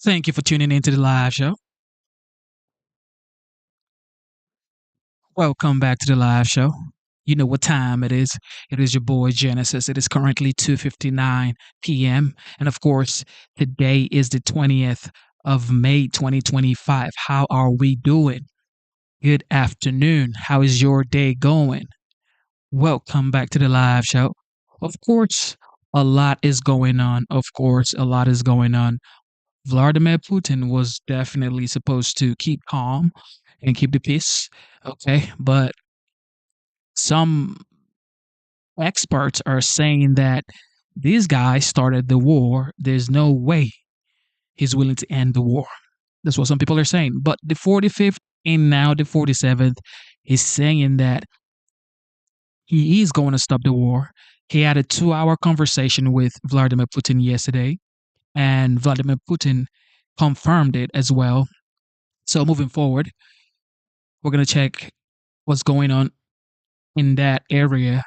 Thank you for tuning into the live show. Welcome back to the live show. You know what time it is. It is your boy Genesis. It is currently 2:59 p.m. And of course, today is the 20th of May 2025. How are we doing? Good afternoon. How is your day going? Welcome back to the live show. Of course, a lot is going on. Of course, a lot is going on. Vladimir Putin was definitely supposed to keep calm and keep the peace. Okay. But some experts are saying that these guys started the war. There's no way he's willing to end the war. That's what some people are saying. But the 45th and now the 47th is saying that he is going to stop the war. He had a 2-hour conversation with Vladimir Putin yesterday, and Vladimir Putin confirmed it as well. So moving forward, we're going to check what's going on in that area,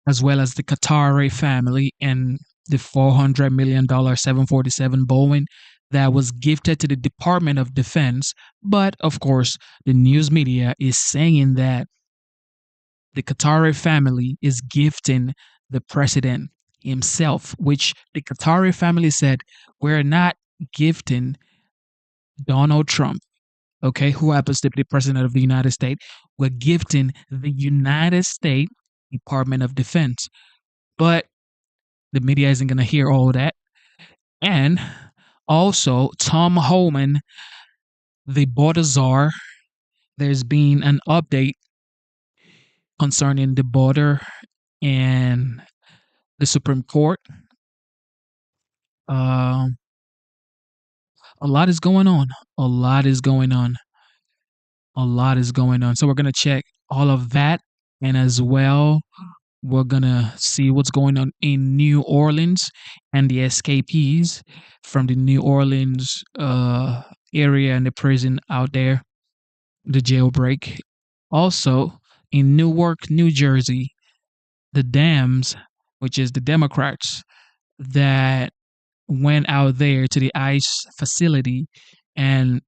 as well as the Qatari family and the $400 million 747 Boeing that was gifted to the Department of Defense. But of course, the news media is saying that the Qatari family is gifting the president himself, which the Qatari family said, we're not gifting Donald Trump, okay, who happens to be the president of the United States. We're gifting the United States Department of Defense. But the media isn't going to hear all that. And also, Tom Homan, the border czar, there's been an update concerning the border and the Supreme Court. A lot is going on. A lot is going on. A lot is going on. So we're going to check all of that. And as well, we're going to see what's going on in New Orleans and the escapees from the New Orleans area and the prison out there, the jailbreak. Also, in Newark, New Jersey, the Dems, which is the Democrats, that went out there to the ICE facility and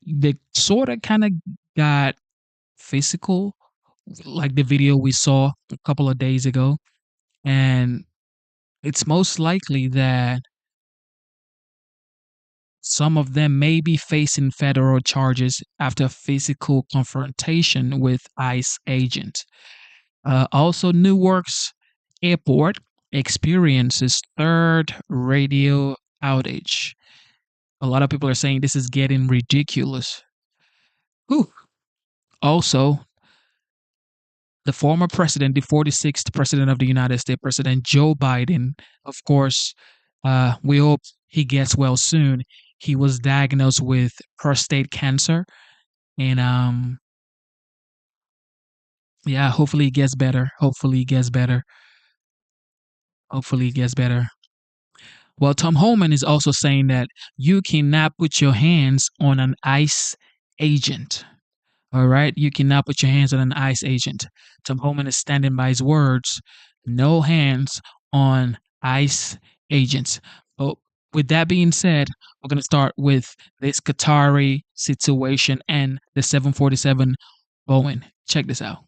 they sort of kind of got physical, like the video we saw a couple of days ago. And it's most likely that some of them may be facing federal charges after physical confrontation with ICE agents. Also, Newark's airport experiences third radio outage. A lot of people are saying this is getting ridiculous. Whew. Also, the former president, the 46th president of the United States, President Joe Biden, of course, we hope he gets well soon. He was diagnosed with prostate cancer. And yeah, hopefully he gets better. Hopefully he gets better. Hopefully he gets better. Well, Tom Homan is also saying that you cannot put your hands on an ICE agent. All right? You cannot put your hands on an ICE agent. Tom Homan is standing by his words. No hands on ICE agents. But with that being said, we're going to start with this Qatari situation and the 747 Boeing. Check this out.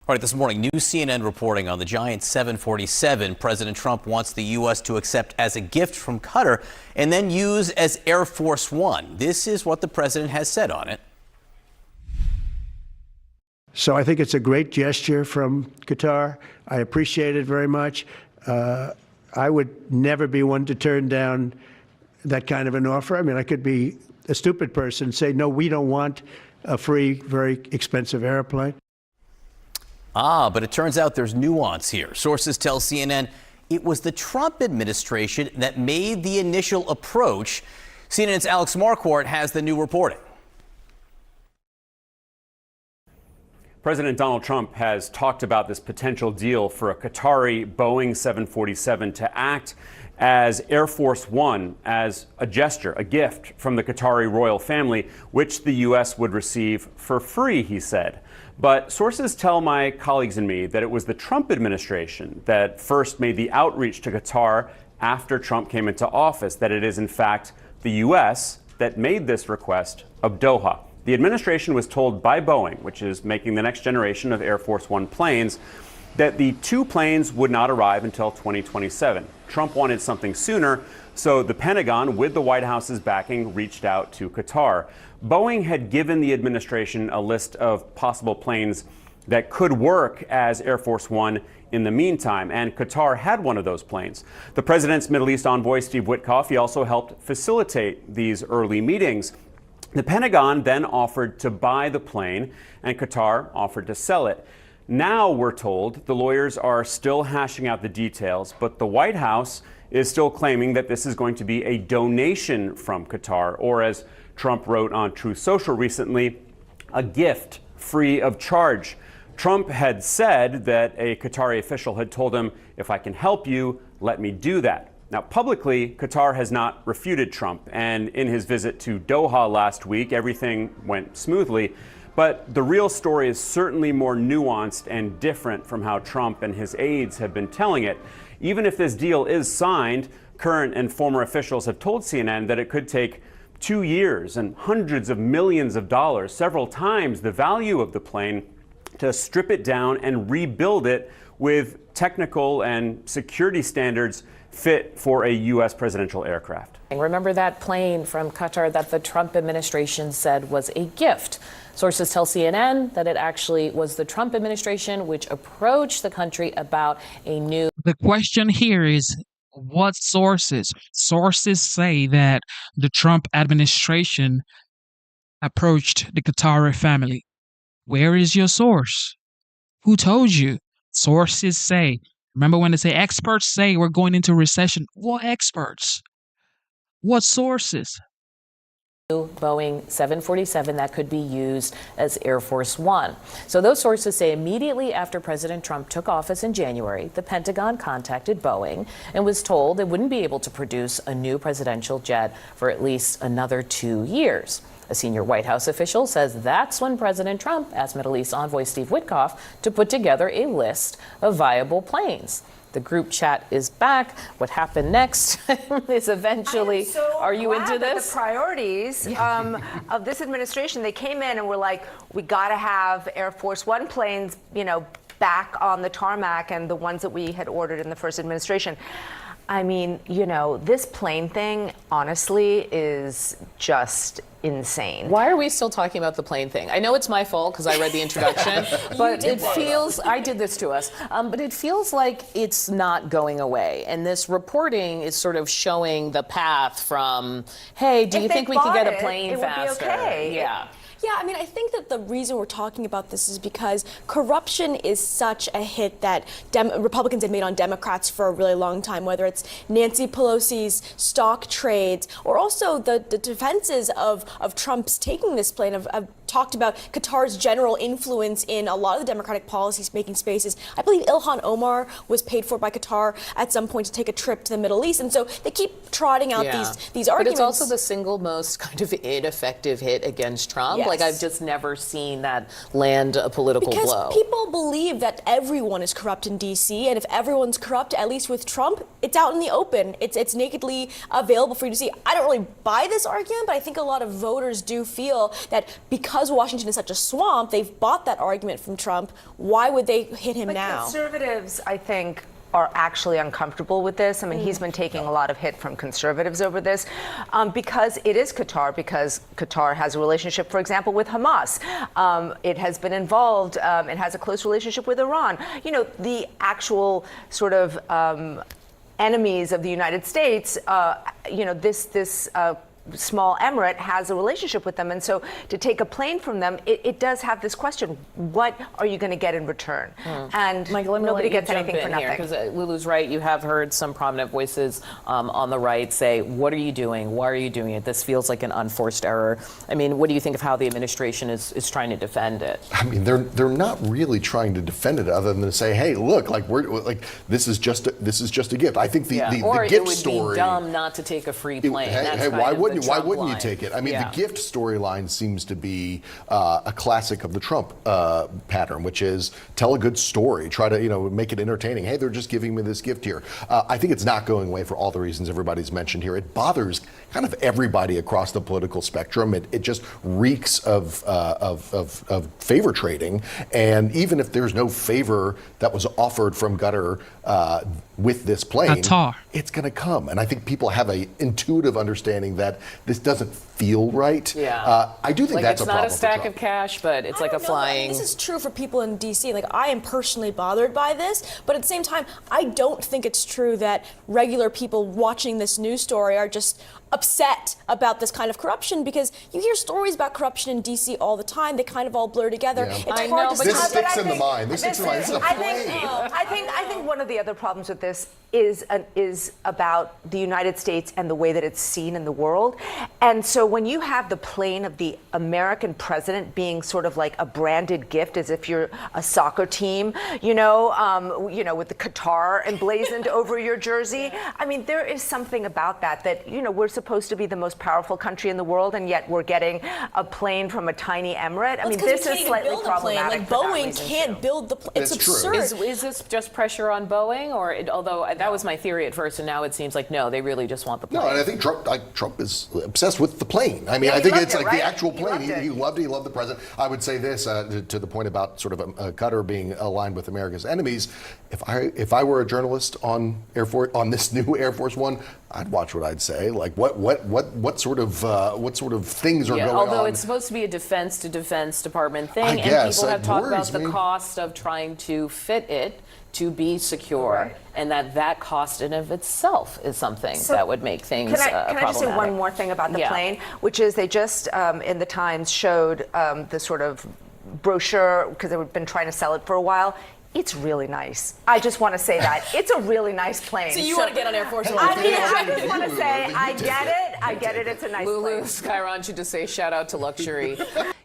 All right, this morning, new CNN reporting on the giant 747 President Trump wants the U.S. to accept as a gift from Qatar and then use as Air Force One. This is what the president has said on it. So I think it's a great gesture from Qatar. I appreciate it very much. I would never be one to turn down that kind of an offer. I mean, I could be a stupid person and say, no, we don't want a free, very expensive airplane. But it turns out there's nuance here. Sources tell CNN it was the Trump administration that made the initial approach. CNN's Alex Marquardt has the new reporting. President Donald Trump has talked about this potential deal for a Qatari Boeing 747 to act as Air Force One, as a gesture, a gift from the Qatari royal family, which the U.S. would receive for free, he said. But sources tell my colleagues and me that it was the Trump administration that first made the outreach to Qatar after Trump came into office, that it is, in fact, the U.S. that made this request of Doha. The administration was told by Boeing, which is making the next generation of Air Force One planes, that the 2 planes would not arrive until 2027. Trump wanted something sooner, so the Pentagon, with the White House's backing, reached out to Qatar. Boeing had given the administration a list of possible planes that could work as Air Force One in the meantime, and Qatar had one of those planes. The president's Middle East envoy, Steve Witkoff, he also helped facilitate these early meetings. The Pentagon then offered to buy the plane, and Qatar offered to sell it. Now, we're told, the lawyers are still hashing out the details, but the White House is still claiming that this is going to be a donation from Qatar, or as Trump wrote on Truth Social recently, a gift free of charge. Trump had said that a Qatari official had told him, if I can help you, let me do that. Now, publicly, Qatar has not refuted Trump, and in his visit to Doha last week, everything went smoothly. But the real story is certainly more nuanced and different from how Trump and his aides have been telling it. Even if this deal is signed, current and former officials have told CNN that it could take 2 years and hundreds of millions of dollars, several times the value of the plane, to strip it down and rebuild it with technical and security standards fit for a U.S. presidential aircraft. Remember that plane from Qatar that the Trump administration said was a gift? Sources tell CNN that it actually was the Trump administration which approached the country about a new... The question here is, what sources? Sources say that the Trump administration approached the Qatari family. Where is your source? Who told you? Sources say. Remember when they say experts say we're going into recession? What experts? What sources? Boeing 747 that could be used as Air Force One. So those sources say immediately after President Trump took office in January, the Pentagon contacted Boeing and was told they wouldn't be able to produce a new presidential jet for at least another 2 years. A senior White House official says that's when President Trump asked Middle East envoy Steve Witkoff to put together a list of viable planes. The group chat is back. What happened next is eventually, are you into this? The priorities of this administration, they came in and were like, we got to have Air Force One planes, back on the tarmac, and the ones that we had ordered in the first administration. I mean, this plane thing, honestly, is just insane. Why are we still talking about the plane thing? I know it's my fault because I read the introduction, but it feels, I did this to us, but it feels like it's not going away. And this reporting is sort of showing the path from, hey, do you think we could get a plane faster? Would be okay. Yeah. Yeah, I mean, I think that the reason we're talking about this is because corruption is such a hit that Republicans have made on Democrats for a really long time, whether it's Nancy Pelosi's stock trades or also the defenses of Trump's taking this plane. I've talked about Qatar's general influence in a lot of the Democratic policies making spaces. I believe Ilhan Omar was paid for by Qatar at some point to take a trip to the Middle East. And so they keep trotting out these arguments. But it's also the single most kind of ineffective hit against Trump. Yes. Like, I've just never seen that land a political blow. Because people believe that everyone is corrupt in D.C., and if everyone's corrupt, at least with Trump, it's out in the open. It's nakedly available for you to see. I don't really buy this argument, but I think a lot of voters do feel that because Washington is such a swamp, they've bought that argument from Trump. Why would they hit him now? Conservatives, I think, are actually uncomfortable with this. I mean, he's been taking a lot of hit from conservatives over this because it is Qatar, because Qatar has a relationship, for example, with Hamas. It has been involved, it has a close relationship with Iran. The actual sort of enemies of the United States, this small emirate has a relationship with them. And so to take a plane from them, it does have this question, what are you going to get in return? And Michael, nobody gets anything for nothing. Because Lulu's right, you have heard some prominent voices on the right say, what are you doing? Why are you doing it? This feels like an unforced error. I mean, what do you think of how the administration is trying to defend it? I mean, they're not really trying to defend it other than to say, hey, look, this is just a gift. I think the gift story. Or it would be dumb not to take a free plane. Hey, why wouldn't Trump wouldn't you line. take it? I mean, Yeah. the gift storyline seems to be a classic of the Trump pattern, which is tell a good story, try to make it entertaining. Hey, they're just giving me this gift here. I think it's not going away for all the reasons everybody's mentioned here. It bothers kind of everybody across the political spectrum. It just reeks of favor trading, and even if there's no favor that was offered from Qatar with this plane, Qatar. it's going to come. And I think people have an intuitive understanding that this doesn't feel right. Yeah. I do think Like, that's it's a not problem a stack for Trump. of cash, but it's like a I don't know. flying. This is true for people in D.C. Like, I am personally bothered by this, but at the same time, I don't think it's true that regular people watching this news story are just upset about this kind of corruption, because you hear stories about corruption in D.C. all the time. They kind of all blur together. Yeah. It's I hard know, to but This tell. sticks in the mind. This sticks in the mind. This is a plane. I think one of the other problems with this is about the United States and the way that it's seen in the world. And so when you have the plane of the American president being sort of like a branded gift, as if you're a soccer team, with the Qatar emblazoned over your jersey. I mean, there is something about that we're supposed to be the most powerful country in the world, and yet we're getting a plane from a tiny emirate. I mean, this is slightly problematic. Like, Boeing can't build the plane. It's That's true. absurd. Is this just pressure on Boeing, or although that was my theory at first, and now it seems like no, they really just want the plane. No, and I think Trump is obsessed with the plane. I mean, Yeah, I he think loved it's it, like right? the actual He plane. loved it. He loved it. He loved the president. I would say this to the point about sort of Qatar being aligned with America's enemies. If I were a journalist on this new Air Force One, I'd watch what I'd say. Like what sort of things are going on. Although it's supposed to be a defense to defense department thing, I and guess, people have it talked about worries the me. cost of trying to fit it to be secure, Right. and that cost in of itself is something So that would make things Can I just say one problematic. more thing about the Yeah. plane, which is they just in the Times showed the sort of brochure, because they've been trying to sell it for a while. It's really nice. I just want to say that. It's a really nice plane. So you want to get on Air Force One? I mean, I just want to say, I get it. It's a nice Lulu plane. Skyron should just say shout out to luxury.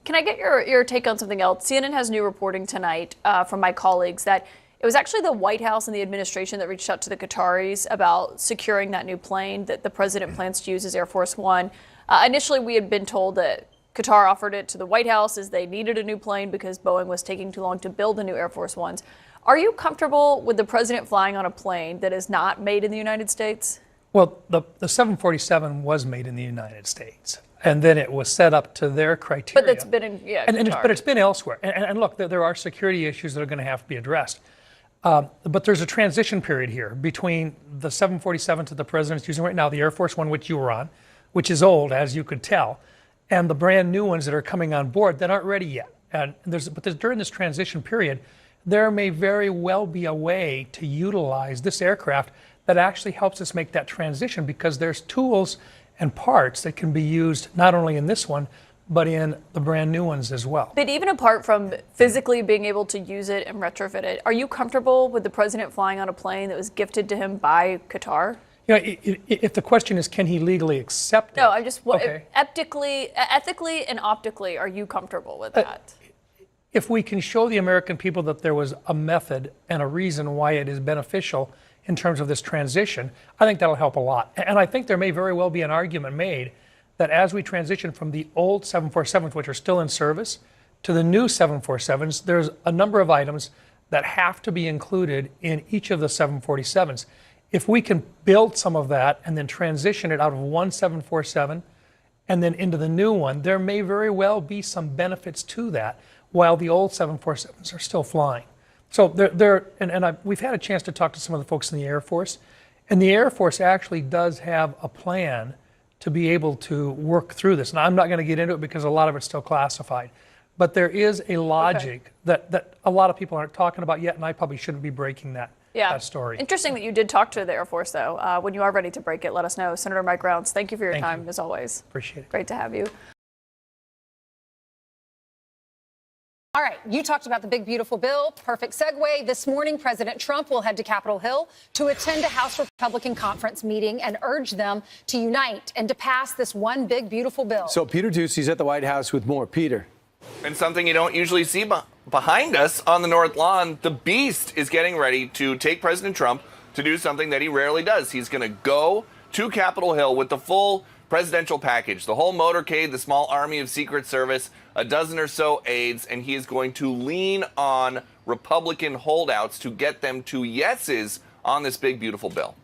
Can I get your take on something else? CNN has new reporting tonight from my colleagues that it was actually the White House and the administration that reached out to the Qataris about securing that new plane that the president plans to use as Air Force One. Initially, we had been told that Qatar offered it to the White House as they needed a new plane because Boeing was taking too long to build the new Air Force Ones. Are you comfortable with the president flying on a plane that is not made in the United States? Well, the 747 was made in the United States, and then it was set up to their criteria. But that's been in Qatar. But it's been elsewhere. And look, there are security issues that are going to have to be addressed. But there's a transition period here between the 747 that the president's using right now, the Air Force One, which you were on, which is old, as you could tell, and the brand new ones that are coming on board that aren't ready yet. But during this transition period, there may very well be a way to utilize this aircraft that actually helps us make that transition, because there's tools and parts that can be used not only in this one, but in the brand new ones as well. But even apart from physically being able to use it and retrofit it, are you comfortable with the president flying on a plane that was gifted to him by Qatar? If the question is, can he legally accept it? No, I'm just Okay. ethically and optically, are you comfortable with that? If we can show the American people that there was a method and a reason why it is beneficial in terms of this transition, I think that'll help a lot. And I think there may very well be an argument made that as we transition from the old 747s, which are still in service, to the new 747s, there's a number of items that have to be included in each of the 747s. If we can build some of that and then transition it out of one 747 and then into the new one, there may very well be some benefits to that while the old 747s are still flying. So we've had a chance to talk to some of the folks in the Air Force, and the Air Force actually does have a plan to be able to work through this. Now, I'm not going to get into it because a lot of it's still classified, but there is a logic that a lot of people aren't talking about yet, and I probably shouldn't be breaking that story. Interesting that you did talk to the Air Force, though. When you are ready to break it, let us know. Senator Mike Rounds, thank you for your time, as always. Appreciate it. Great to have you. All right, you talked about the big, beautiful bill. Perfect segue. This morning, President Trump will head to Capitol Hill to attend a House Republican conference meeting and urge them to unite and to pass this one big, beautiful bill. So Peter Ducey's at the White House with more. Peter. And something you don't usually see behind us on the North Lawn, the Beast is getting ready to take President Trump to do something that he rarely does. He's going to go to Capitol Hill with the full presidential package, the whole motorcade, the small army of Secret Service, a dozen or so aides, and he is going to lean on Republican holdouts to get them to yeses on this big, beautiful bill.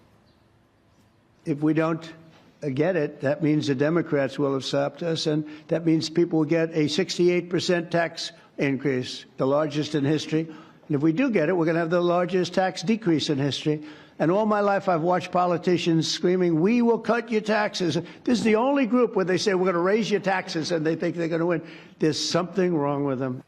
If we don't get it, that means the Democrats will have stopped us, and that means people will get a 68% tax increase, the largest in history. And if we do get it, we're going to have the largest tax decrease in history. And all my life, I've watched politicians screaming, "We will cut your taxes." This is the only group where they say, "We're going to raise your taxes," and they think they're going to win. There's something wrong with them.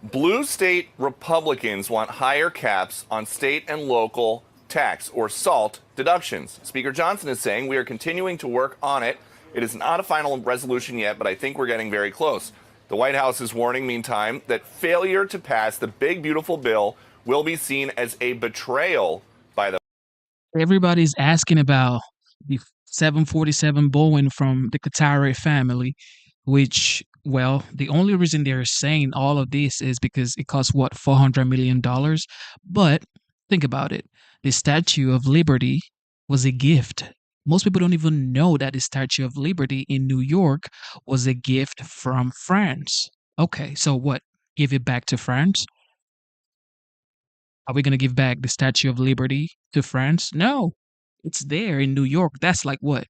Blue state Republicans want higher caps on state and local tax, or SALT, deductions. Speaker Johnson is saying we are continuing to work on it. It is not a final resolution yet, but I think we're getting very close. The White House is warning, meantime, that failure to pass the big, beautiful bill will be seen as a betrayal by the... Everybody's asking about the 747 Boeing from the Qatar family, which, well, the only reason they're saying all of this is because it costs, what, $400 million? But think about it. The Statue of Liberty was a gift. Most people don't even know that the Statue of Liberty in New York was a gift from France. Okay, so what? Give it back to France? Are we going to give back the Statue of Liberty to France? No, it's there in New York. That's like what?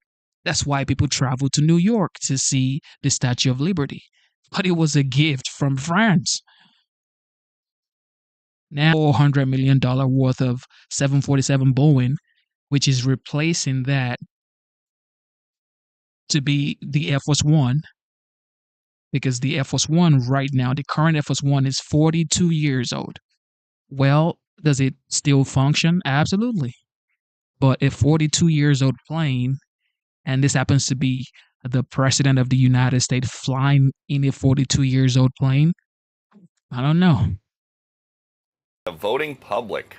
That's why people travel to New York, to see the Statue of Liberty. But it was a gift from France. Now, $400 million worth of 747 Boeing, which is replacing that to be the Air Force One, because the Air Force One right now, the current Air Force One is 42 years old. Well, does it still function? Absolutely. But a 42 years old plane, and this happens to be the President of the United States flying in a 42 years old plane, I don't know. The voting public.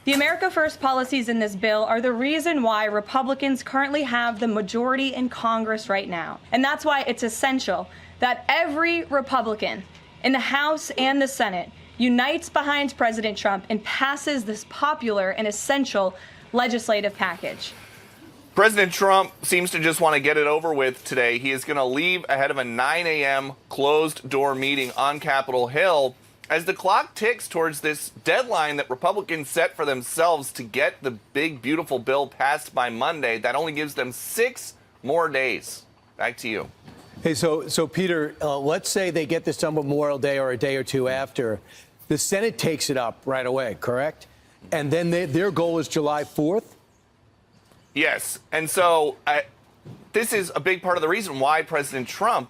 The America First policies in this bill are the reason why Republicans currently have the majority in Congress right now. And that's why it's essential that every Republican in the House and the Senate unites behind President Trump and passes this popular and essential legislative package. President Trump seems to just want to get it over with today. He is going to leave ahead of a 9 a.m. closed-door meeting on Capitol Hill as the clock ticks towards this deadline that Republicans set for themselves to get the big, beautiful bill passed by Monday. That only gives them 6 more days. Back to you. Hey, so Peter, let's say they get this done Memorial Day or a day or two after. The Senate takes it up right away, correct? And then their goal is July 4th? Yes. And so this is a big part of the reason why President Trump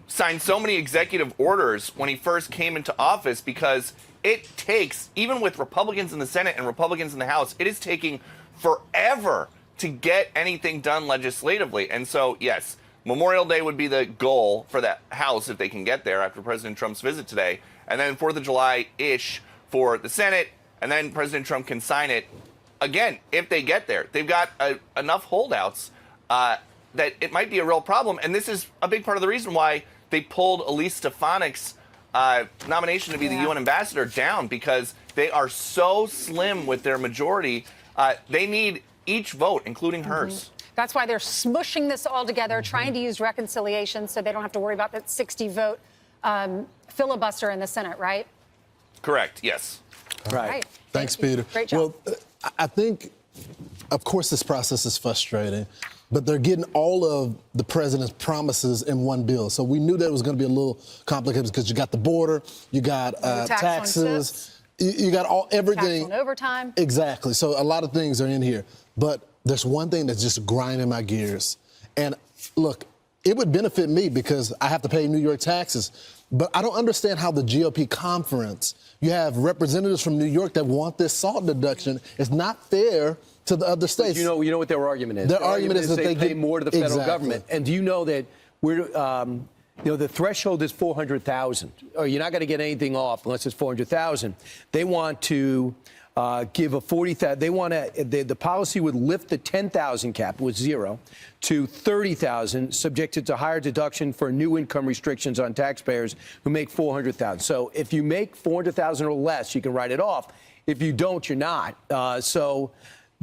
signed so many executive orders when he first came into office, because it takes, even with Republicans in the Senate and Republicans in the House, it is taking forever to get anything done legislatively. And so, yes, Memorial Day would be the goal for the House if they can get there after President Trump's visit today. And then 4th of July-ish for the Senate, and then President Trump can sign it again if they get there. They've got enough holdouts that it might be a real problem. And this is a big part of the reason why they pulled Elise Stefanik's nomination to be the UN ambassador down, because they are so slim with their majority. They need each vote, including hers. That's why they're smushing this all together, trying to use reconciliation so they don't have to worry about that 60-vote filibuster in the Senate, right? Correct, yes. Right. Thanks, Peter. Great job. Well, I think, of course, this process is frustrating, but they're getting all of the president's promises in one bill. So we knew that it was going to be a little complicated because you got the border, you got taxes, you got everything. Tax on overtime. Exactly. So a lot of things are in here. But there's one thing that's just grinding my gears. And look, it would benefit me because I have to pay New York taxes. But I don't understand how the GOP conference, you have representatives from New York that want this SALT deduction. It's not fair to the other states. You know what their argument is? Their argument is that they pay more to the federal government. And do you know that we're, the threshold is 400,000, or you're not going to get anything off unless it's 400,000. They want to give a 40,000. They want to. The policy would lift the 10,000 cap with zero to 30,000, subjected to higher deduction for new income restrictions on taxpayers who make 400,000. So if you make 400,000 or less, you can write it off. If you don't, you're not. So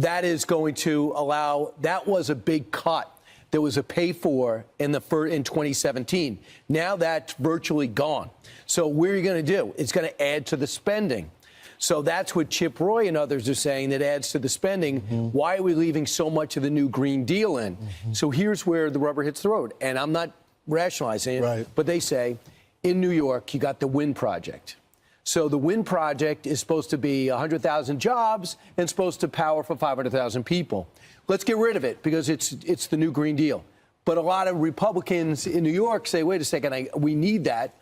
that is going to allow, that was a big cut. There was a pay for in 2017. Now that's virtually gone. So what are you going to do? It's going to add to the spending. So that's what Chip Roy and others are saying, that adds to the spending. Why are we leaving so much of the new Green Deal in? So here's where the rubber hits the road. And I'm not rationalizing it, but they say in New York, you got the Wind Project. So the Wind Project is supposed to be 100,000 jobs and supposed to power for 500,000 people. Let's get rid of it because it's the new Green Deal. But a lot of Republicans in New York say, wait a second, we need that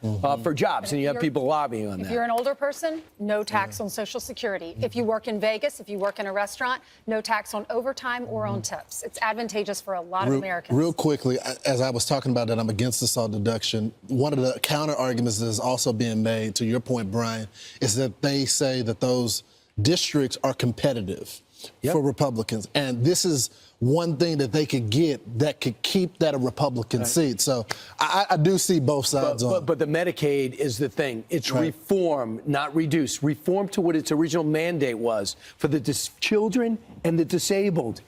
for jobs. And you have people lobbying on that. If you're an older person, no tax on Social Security. If you work in Vegas, if you work in a restaurant, no tax on overtime or on tips. It's advantageous for a lot of Americans. Real quickly, as I was talking about that, I'm against the SALT deduction. One of the counter arguments that is also being made, to your point, Brian, is that they say that those districts are competitive for Republicans. And this is one thing that they could get that could keep that a Republican seat. So I do see both sides on it. But the Medicaid is the thing. It's reform, not reduce. Reform to what its original mandate was for the children and the disabled.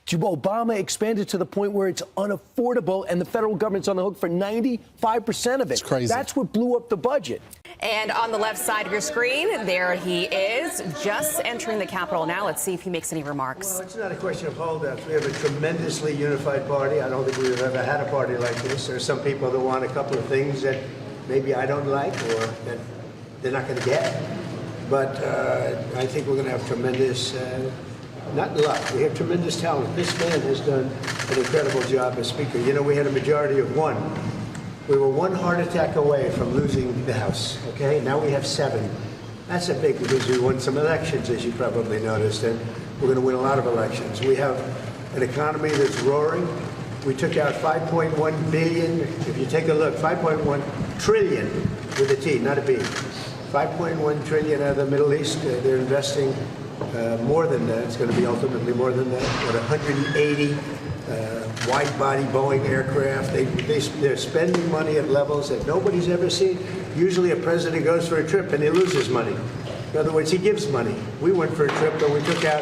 Obama expanded to the point where it's unaffordable and the federal government's on the hook for 95% of it. It's crazy. That's what blew up the budget. And on the left side of your screen, there he is, just entering the Capitol now. Let's see if he makes any remarks. Well, it's not a question of holdouts. We have a tremendously unified party. I don't think we've ever had a party like this. There are some people that want a couple of things that maybe I don't like or that they're not going to get. But I think we're going to have tremendous, not luck, we have tremendous talent. This man has done an incredible job as Speaker. You know, we had a majority of 1. We were 1 heart attack away from losing the House, okay? Now we have 7. That's a big, because we won some elections, as you probably noticed, and we're going to win a lot of elections. We have an economy that's roaring. We took out $5.1 billion. If you take a look, $5.1 trillion with a T, not a B. $5.1 trillion out of the Middle East. They're investing more than that. It's going to be ultimately more than that. What, 180 wide-body Boeing aircraft. They're spending money at levels that nobody's ever seen. Usually a president goes for a trip and he loses money. In other words, he gives money. We went for a trip and we took out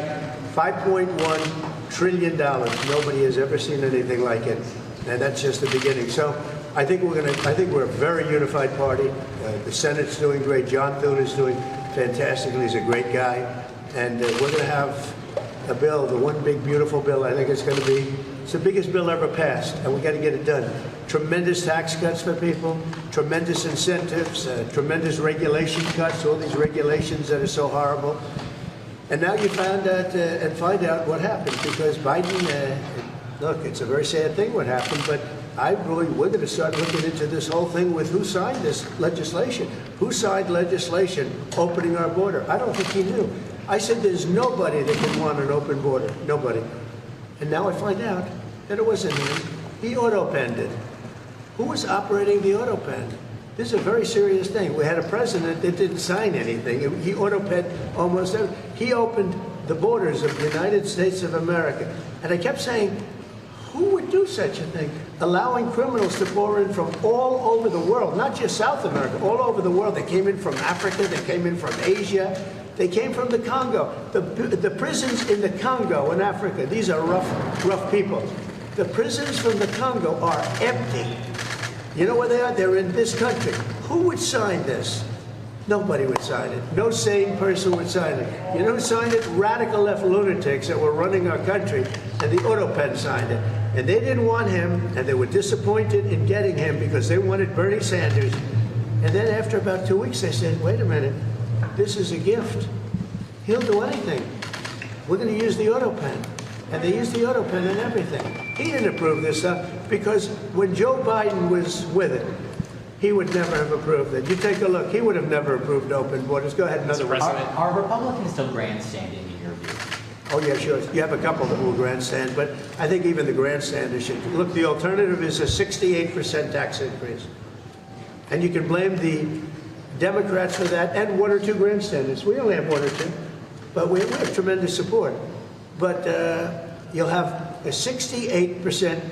$5.1 trillion. Nobody has ever seen anything like it. And that's just the beginning. So I think we're a very unified party. The Senate's doing great. John Thune is doing fantastically. He's a great guy. And we're going to have a bill, the one big beautiful bill. I think it's going to be, it's the biggest bill ever passed, and we got to get it done. Tremendous tax cuts for people, tremendous incentives, tremendous regulation cuts, all these regulations that are so horrible. And now you find out and find out what happened, because Biden, look, it's a very sad thing what happened, but we're going to start looking into this whole thing with who signed this legislation. Who signed legislation opening our border? I don't think he knew. I said there's nobody that can want an open border, nobody. And now I find out that it wasn't him. He auto-penned it. Who was operating the auto-pen? This is a very serious thing. We had a president that didn't sign anything. He auto-penned almost everything. He opened the borders of the United States of America. And I kept saying, who would do such a thing? Allowing criminals to pour in from all over the world, not just South America, all over the world. They came in from Africa, they came in from Asia, they came from the Congo. The prisons in the Congo in Africa, these are rough people. The prisons from the Congo are empty. You know where they are? They're in this country. Who would sign this? Nobody would sign it. No sane person would sign it. You know who signed it? Radical left lunatics that were running our country, and the auto-pen signed it. And they didn't want him, and they were disappointed in getting him because they wanted Bernie Sanders. And then after about 2 weeks, they said, wait a minute, this is a gift. He'll do anything. We're going to use the auto-pen. And they used the auto-pen and everything. He didn't approve this stuff because when Joe Biden was with it, he would never have approved it. You take a look. He would have never approved open borders. Go ahead, another one. Are Republicans still grandstanding in your view? Oh, yeah, sure. You have a couple that will grandstand, but I think even the grandstanders should. Look, the alternative is a 68% tax increase. And you can blame the Democrats for that and 1 or 2 grandstanders. We only have 1 or 2, but we have tremendous support. But you'll have a 68%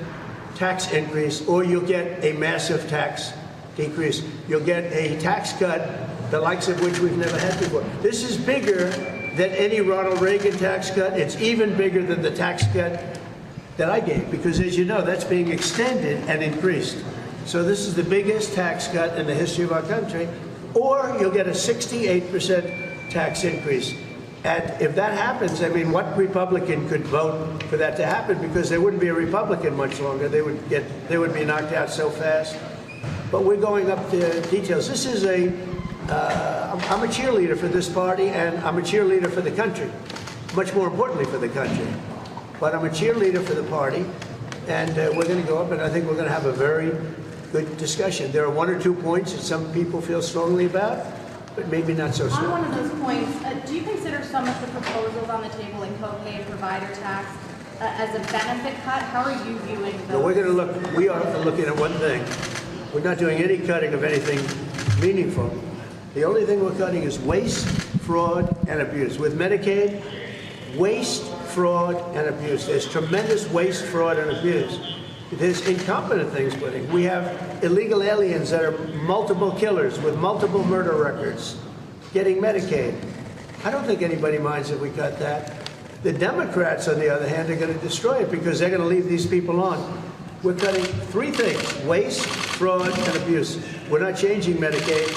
tax increase, or you'll get a massive tax decrease. You'll get a tax cut, the likes of which we've never had before. This is bigger than any Ronald Reagan tax cut. It's even bigger than the tax cut that I gave, because as you know, that's being extended and increased. So this is the biggest tax cut in the history of our country, or you'll get a 68% tax increase. And if that happens, I mean, what Republican could vote for that to happen? Because there wouldn't be a Republican much longer. They would be knocked out so fast. But we're going up to details. This is I'm a cheerleader for this party, and I'm a cheerleader for the country, much more importantly for the country. But I'm a cheerleader for the party, and we're going to go up, and I think we're going to have a very good discussion. There are one or two points that some people feel strongly about, but maybe not so strongly. On one of those points, do you consider some of the proposals on the table in co-pay and provider tax as a benefit cut? How are you viewing those? No, we are looking at one thing. We're not doing any cutting of anything meaningful. The only thing we're cutting is waste, fraud, and abuse. With Medicaid, waste, fraud, and abuse. There's tremendous waste, fraud, and abuse. There's incompetent things with it. We have illegal aliens that are multiple killers with multiple murder records getting Medicaid. I don't think anybody minds if we cut that. The Democrats, on the other hand, are going to destroy it because they're going to leave these people on. We're cutting three things: waste, fraud, and abuse. We're not changing Medicaid,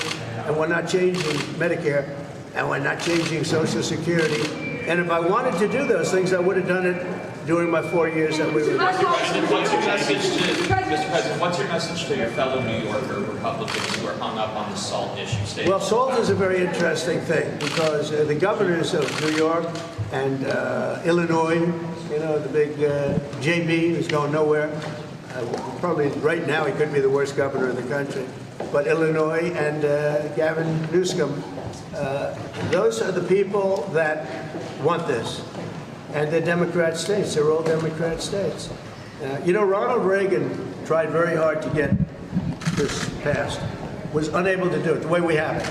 and we're not changing Medicare, and we're not changing Social Security. And if I wanted to do those things, I would have done it during my 4 years that we were. Mr. President, what's your message to your fellow New Yorker Republicans who are hung up on the SALT issue? Well, SALT is a very interesting thing because the governors of New York and Illinois, you know, the big JB who's going nowhere. Probably right now he could be the worst governor in the country. But Illinois and Gavin Newsom, those are the people that want this. And they're Democrat states. They're all Democrat states. You know, Ronald Reagan tried very hard to get this passed, was unable to do it the way we have it,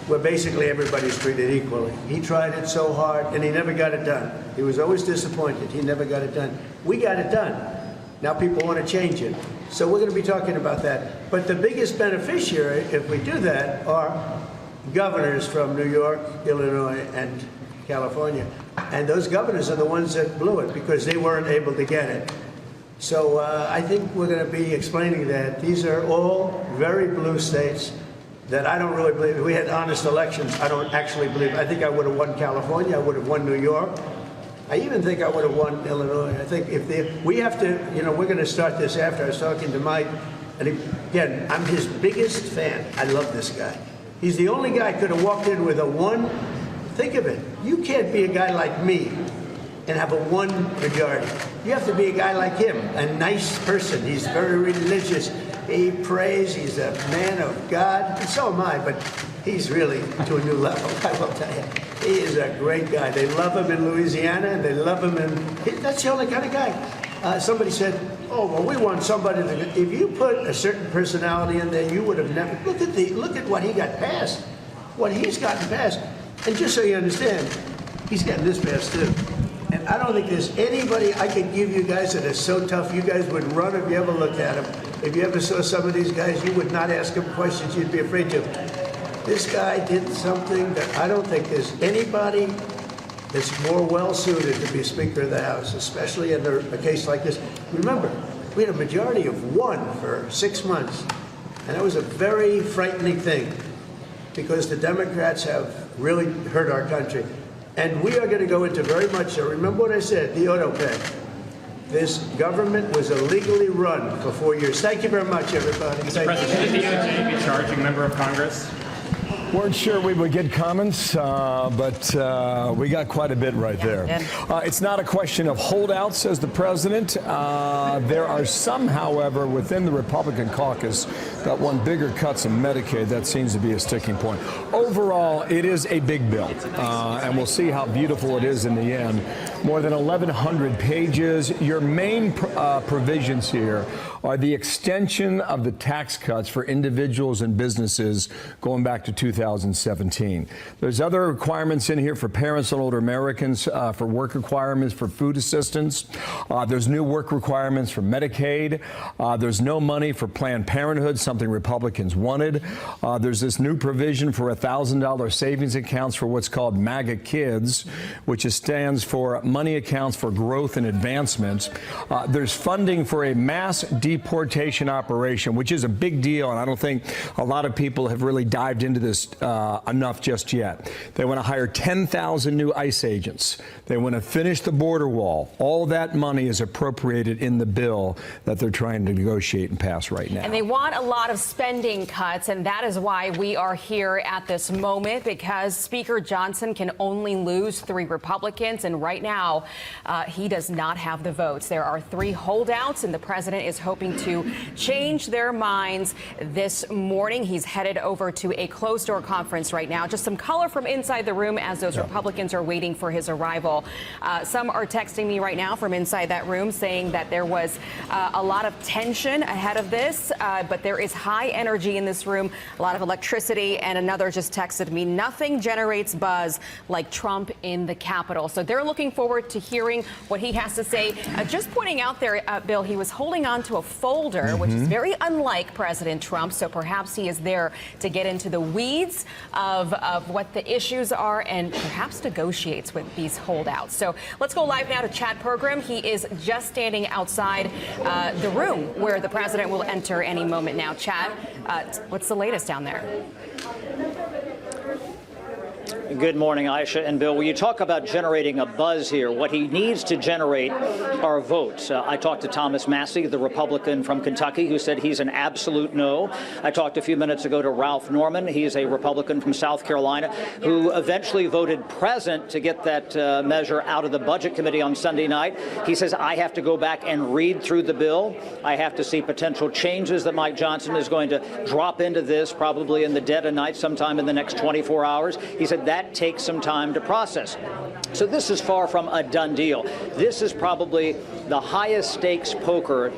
where basically everybody's treated equally. He tried it so hard, and he never got it done. He was always disappointed. He never got it done. We got it done. Now people want to change it. So we're going to be talking about that. But the biggest beneficiary, if we do that, are governors from New York, Illinois, and California. And those governors are the ones that blew it because they weren't able to get it. So I think we're going to be explaining that. These are all very blue states that I don't really believe. If we had honest elections, I don't actually believe. I think I would have won California. I would have won New York. I even think I would have won Illinois. I think we have to, you know, we're going to start this after. I was talking to Mike, and again, I'm his biggest fan. I love this guy. He's the only guy who could have walked in with a one. Think of it. You can't be a guy like me and have a one majority. You have to be a guy like him, a nice person. He's very religious. He prays. He's a man of God. And so am I, but he's really to a new level, I will tell you. He is a great guy. They love him in Louisiana, and they love him that's the only kind of guy. Somebody said, oh, well, we want somebody that, if you put a certain personality in there, you would have never, look at what he got passed, what he's gotten passed. And just so you understand, he's getting this passed too. And I don't think there's anybody I could give you guys that is so tough you guys would run if you ever looked at him. If you ever saw some of these guys, you would not ask him questions you'd be afraid to. This guy did something that I don't think there's anybody that's more well-suited to be Speaker of the House, especially in a case like this. Remember, we had a majority of one for 6 months, and that was a very frightening thing because the Democrats have really hurt our country. And we are going to go into very much, so remember what I said, the auto pay. This government was illegally run for 4 years. Thank you very much, everybody. Mr. President, should the DOJ be charging a member of Congress? Weren't sure we would get comments, but we got quite a bit right there. It's not a question of holdouts, says the president. There are some, however, within the Republican caucus that want bigger cuts in Medicaid. That seems to be a sticking point. Overall, it is a big bill, and we'll see how beautiful it is in the end. More than 1,100 pages. Your main provisions here are the extension of the tax cuts for individuals and businesses going back to 2000. 2017. There's other requirements in here for parents and older Americans, for work requirements for food assistance. There's new work requirements for Medicaid. There's no money for Planned Parenthood, something Republicans wanted. There's this new provision for $1,000 savings accounts for what's called MAGA Kids, which stands for Money Accounts for Growth and Advancement. There's funding for a mass deportation operation, which is a big deal, and I don't think a lot of people have really dived into this enough just yet. They want to hire 10,000 new ICE agents. They want to finish the border wall. All that money is appropriated in the bill that they're trying to negotiate and pass right now. And they want a lot of spending cuts, and that is why we are here at this moment, because Speaker Johnson can only lose 3 Republicans, and right now he does not have the votes. There are 3 holdouts, and the president is hoping to change their minds this morning. He's headed over to a closed-door conference right now. Just some color from inside the room as those Republicans are waiting for his arrival. Some are texting me right now from inside that room saying that there was a lot of tension ahead of this, but there is high energy in this room, a lot of electricity, and another just texted me, nothing generates buzz like Trump in the Capitol. So they're looking forward to hearing what he has to say. Just pointing out there, Bill, he was holding on to a folder, which is very unlike President Trump, so perhaps he is there to get into the weeds of what the issues are and perhaps negotiates with these holdouts. So let's go live now to Chad Pergram. He is just standing outside the room where the president will enter any moment now. Chad, what's the latest down there? Good morning, Aisha and Bill. When you talk about generating a buzz here, what he needs to generate are votes. I talked to Thomas Massie, the Republican from Kentucky, who said he's an absolute no. I talked a few minutes ago to Ralph Norman. He's a Republican from South Carolina who eventually voted present to get that measure out of the Budget Committee on Sunday night. He says, I have to go back and read through the bill. I have to see potential changes that Mike Johnson is going to drop into this probably in the dead of night sometime in the next 24 hours. He said that takes some time to process. So this is far from a done deal. This is probably the highest stakes poker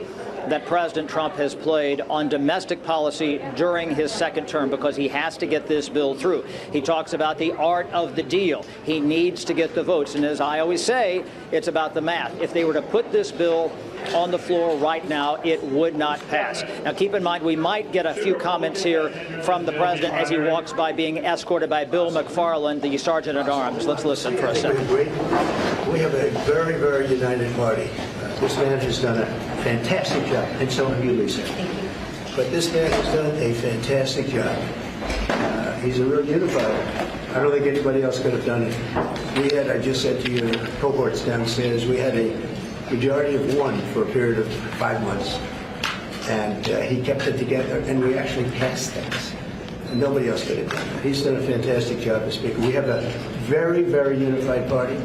that President Trump has played on domestic policy during his second term, because he has to get this bill through. He talks about the art of the deal. He needs to get the votes. And as I always say, it's about the math. If they were to put this bill on the floor right now, it would not pass. Now, keep in mind, we might get a few comments here from the president as he walks by, being escorted by Bill McFarland, the Sergeant at Arms. Let's listen for a second. We have a very, very united party. This man has done a fantastic job, and so have you, Lisa. But this man has done a fantastic job. He's a real unifier. I don't think anybody else could have done it. We had, I just said to your cohorts downstairs, we had a majority of 1 for a period of 5 months. And he kept it together, and we actually passed things. And nobody else could have done it. He's done a fantastic job as Speaker. We have a very, very unified party.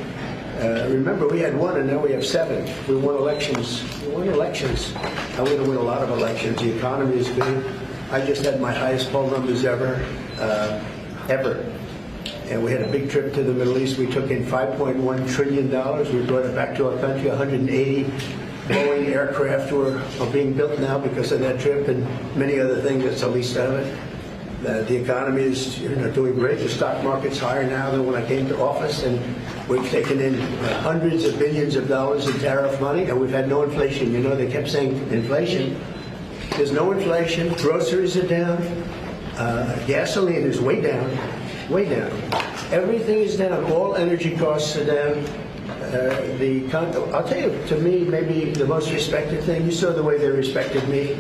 Remember, we had 1, and now we have 7. We won elections. We won elections. And we're going to win a lot of elections. The economy is good. I just had my highest poll numbers ever. And we had a big trip to the Middle East. We took in $5.1 trillion. We brought it back to our country. 180 Boeing aircraft are being built now because of that trip, and many other things. That's the least of it. The economy is doing great. The stock market's higher now than when I came to office, and we've taken in hundreds of billions of dollars in tariff money, and we've had no inflation. You know, they kept saying inflation. There's no inflation. Groceries are down. Gasoline is way down. Way down. Everything is down. All energy costs are down. I'll tell you, to me, maybe the most respected thing, you saw the way they respected me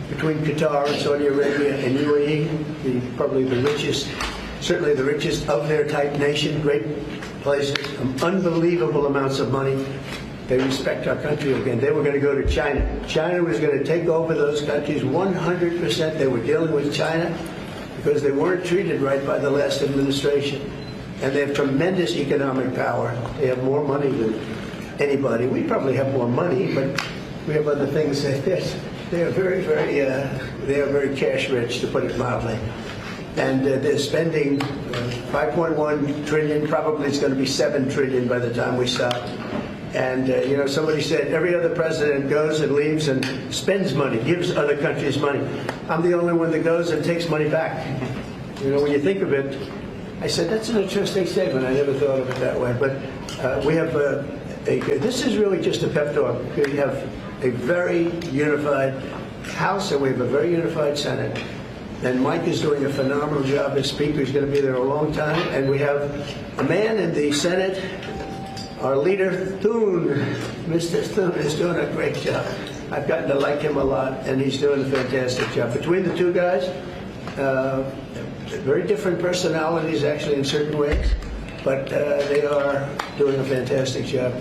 between Qatar and Saudi Arabia and UAE, probably the richest, certainly the richest of their type nation, great places, unbelievable amounts of money. They respect our country again. They were going to go to China. China was going to take over those countries 100%. They were dealing with China because they weren't treated right by the last administration. And they have tremendous economic power. They have more money than anybody. We probably have more money, but we have other things. They are very, very cash rich, to put it mildly. And they're spending 5.1 trillion. Probably it's going to be 7 trillion by the time we stop. And somebody said every other president goes and leaves and spends money, gives other countries money. I'm the only one that goes and takes money back. You know, when you think of it, I said, that's an interesting statement. I never thought of it that way. But we have this is really just a pep talk. We have a very unified House and we have a very unified Senate. And Mike is doing a phenomenal job as Speaker. He's going to be there a long time. And we have a man in the Senate, our leader, Thune. Mr. Thune is doing a great job. I've gotten to like him a lot, and he's doing a fantastic job. Between the two guys, very different personalities, actually, in certain ways, but they are doing a fantastic job.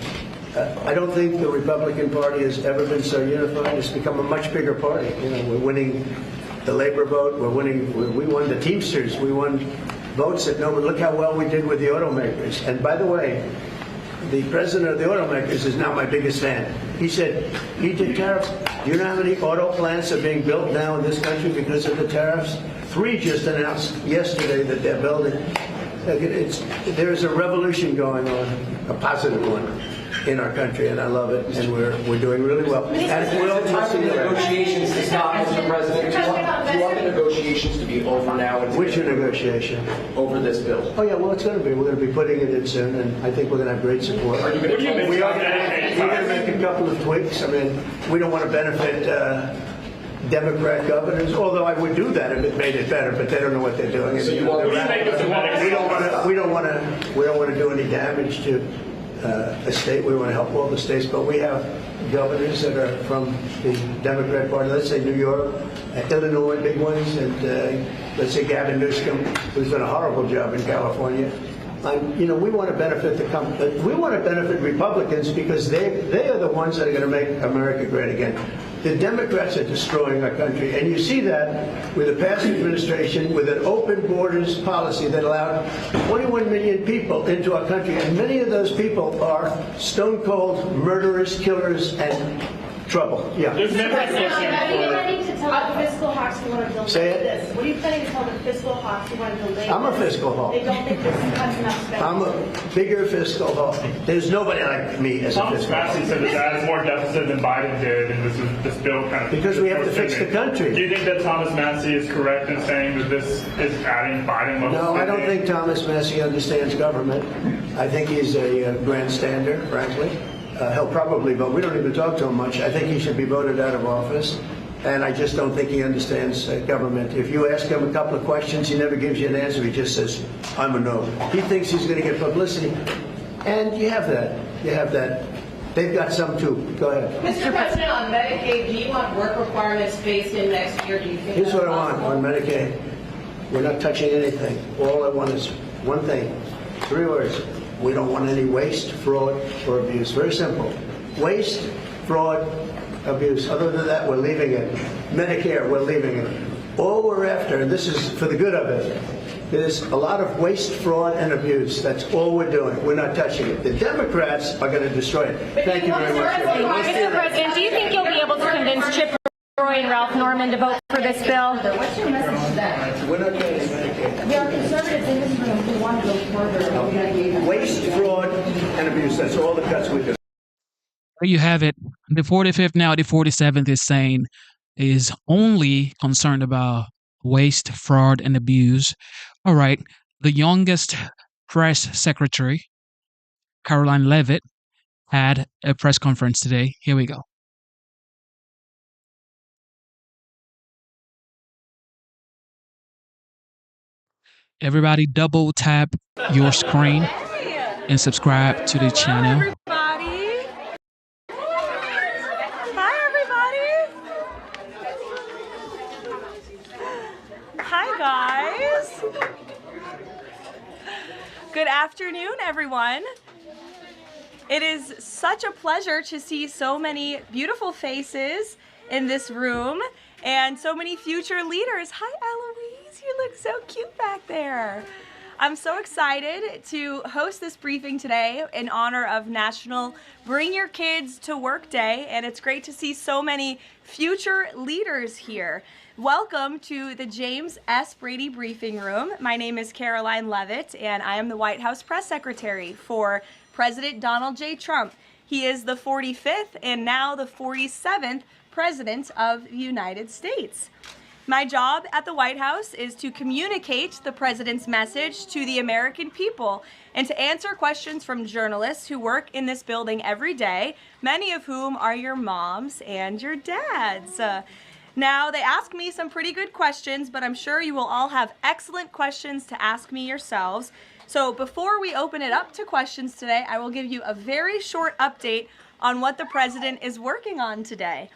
I don't think the Republican Party has ever been so unified. It's become a much bigger party. You know, we're winning the labor vote. We're winning. We won the Teamsters. We won votes that nobody. Look how well we did with the automakers. And by the way, the president of the automakers is now my biggest fan. He said, he did tariffs. Do you know how many auto plants are being built now in this country because of the tariffs? 3 just announced yesterday that they're building. There is a revolution going on, a positive one, in our country, and I love it, and we're doing really well. And will the negotiations to stop, Mr. President? Do you want the negotiations to be over now? Which negotiation? Over this bill. Oh yeah, well it's going to be. We're going to be putting it in soon, and I think we're going to have great support. Are you going to we're going to make a couple of tweaks. I mean, we don't want to benefit Democrat governors, although I would do that if it made it better, but they don't know what they're doing. So you want we don't want to do any damage to a state. We want to help all the states, but we have governors that are from the Democrat Party. Let's say New York, Illinois, big ones, and let's say Gavin Newsom, who's done a horrible job in California. You know, we want to benefit we want to benefit Republicans because they are the ones that are going to make America great again. The Democrats are destroying our country, and you see that with the past administration, with an open borders policy that allowed 21 million people into our country, and many of those people are stone-cold murderers, killers, and trouble. Yeah. What are you planning to tell the fiscal hawks who want to delay this? What are you planning to tell the fiscal hawks who want to delay this? I'm a fiscal hawk. They don't think this cuts enough spending. I'm a bigger fiscal hawk. There's nobody like me as a fiscal hawk. Thomas Massie said this adds more deficit than Biden did, and this bill kind of... Because we have to fix the country. Do you think that Thomas Massie is correct in saying that this is adding Biden level? No, I don't think Thomas Massie understands government. I think he's a grandstander, frankly. He'll probably vote. We don't even talk to him much. I think he should be voted out of office. And I just don't think he understands government. If you ask him a couple of questions, he never gives you an answer. He just says, I'm a no. He thinks he's going to get publicity. And you have that. You have that. They've got some too. Go ahead. Mr. President, on Medicaid, do you want work requirements phased in next year? Do you think Here's what I want on Medicaid. We're not touching anything. All I want is one thing. 3 words. We don't want any waste, fraud, or abuse. Very simple. Waste, fraud, abuse. Other than that, we're leaving it. Medicare, we're leaving it. All we're after, and this is for the good of it, is a lot of waste, fraud, and abuse. That's all we're doing. We're not touching it. The Democrats are going to destroy it. Thank you very much. Mr. President, do you think you'll be able to convince Chip Roy and Ralph Norman to vote for this bill? What's your message to them? We're not getting Medicaid. There are conservatives in this room who want to go further. Waste, fraud, and abuse. That's all the cuts we do. There you have it. The 45th, now the 47th is only concerned about waste, fraud, and abuse. All right. The youngest press secretary, Caroline Leavitt, had a press conference today. Here we go. Everybody double tap your screen and subscribe to the channel. Everybody. Hi, everybody. Hi, guys. Good afternoon, everyone. It is such a pleasure to see so many beautiful faces in this room and so many future leaders. Hi, Eloise. You look so cute back there. I'm so excited to host this briefing today in honor of National Bring Your Kids to Work Day, and it's great to see so many future leaders here. Welcome to the James S. Brady Briefing Room. My name is Caroline Leavitt, and I am the White House Press Secretary for President Donald J. Trump. He is the 45th and now the 47th President of the United States. My job at the White House is to communicate the president's message to the American people and to answer questions from journalists who work in this building every day, many of whom are your moms and your dads. Now, they ask me some pretty good questions, but I'm sure you will all have excellent questions to ask me yourselves. So before we open it up to questions today, I will give you a very short update on what the president is working on today.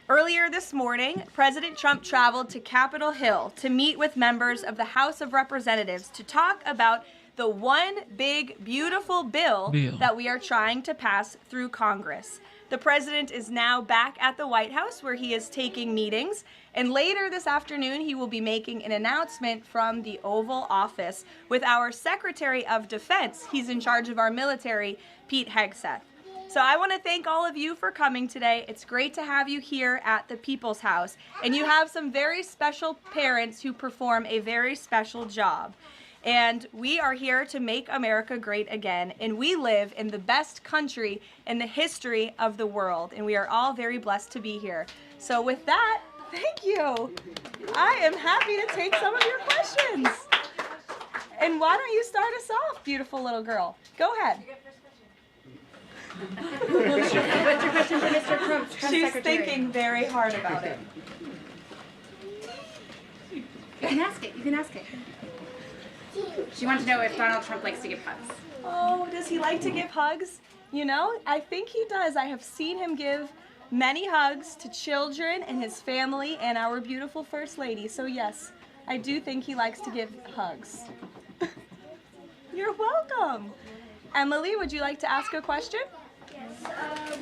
Earlier this morning, President Trump traveled to Capitol Hill to meet with members of the House of Representatives to talk about the one big, beautiful bill that we are trying to pass through Congress. The president is now back at the White House where he is taking meetings, and later this afternoon he will be making an announcement from the Oval Office with our Secretary of Defense. He's in charge of our military, Pete Hegseth. So I want to thank all of you for coming today. It's great to have you here at the People's House, and you have some very special parents who perform a very special job. And we are here to make America great again, and we live in the best country in the history of the world, and we are all very blessed to be here. So with that, thank you. I am happy to take some of your questions. And why don't you start us off, beautiful little girl? Go ahead. What's your question for Mr. Trump? She's thinking very hard about it. You can ask it. You can ask it. She wants to know if Donald Trump likes to give hugs. Oh, does he like to give hugs? You know, I think he does. I have seen him give many hugs to children and his family and our beautiful First Lady. So yes, I do think he likes to give hugs. You're welcome. Emily, would you like to ask a question? Yes.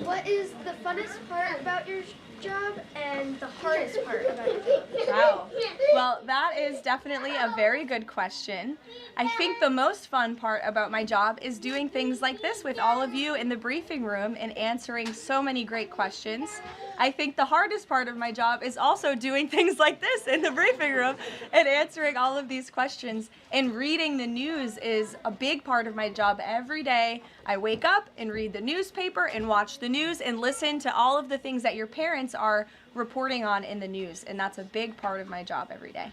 What is the funnest part about your job and the hardest part about your job? Wow. Well, that is definitely a very good question. I think the most fun part about my job is doing things like this with all of you in the briefing room and answering so many great questions. I think the hardest part of my job is also doing things like this in the briefing room and answering all of these questions. And reading the news is a big part of my job every day. I wake up and read the newspaper and watch the news and listen to all of the things that your parents are reporting on in the news. And that's a big part of my job every day.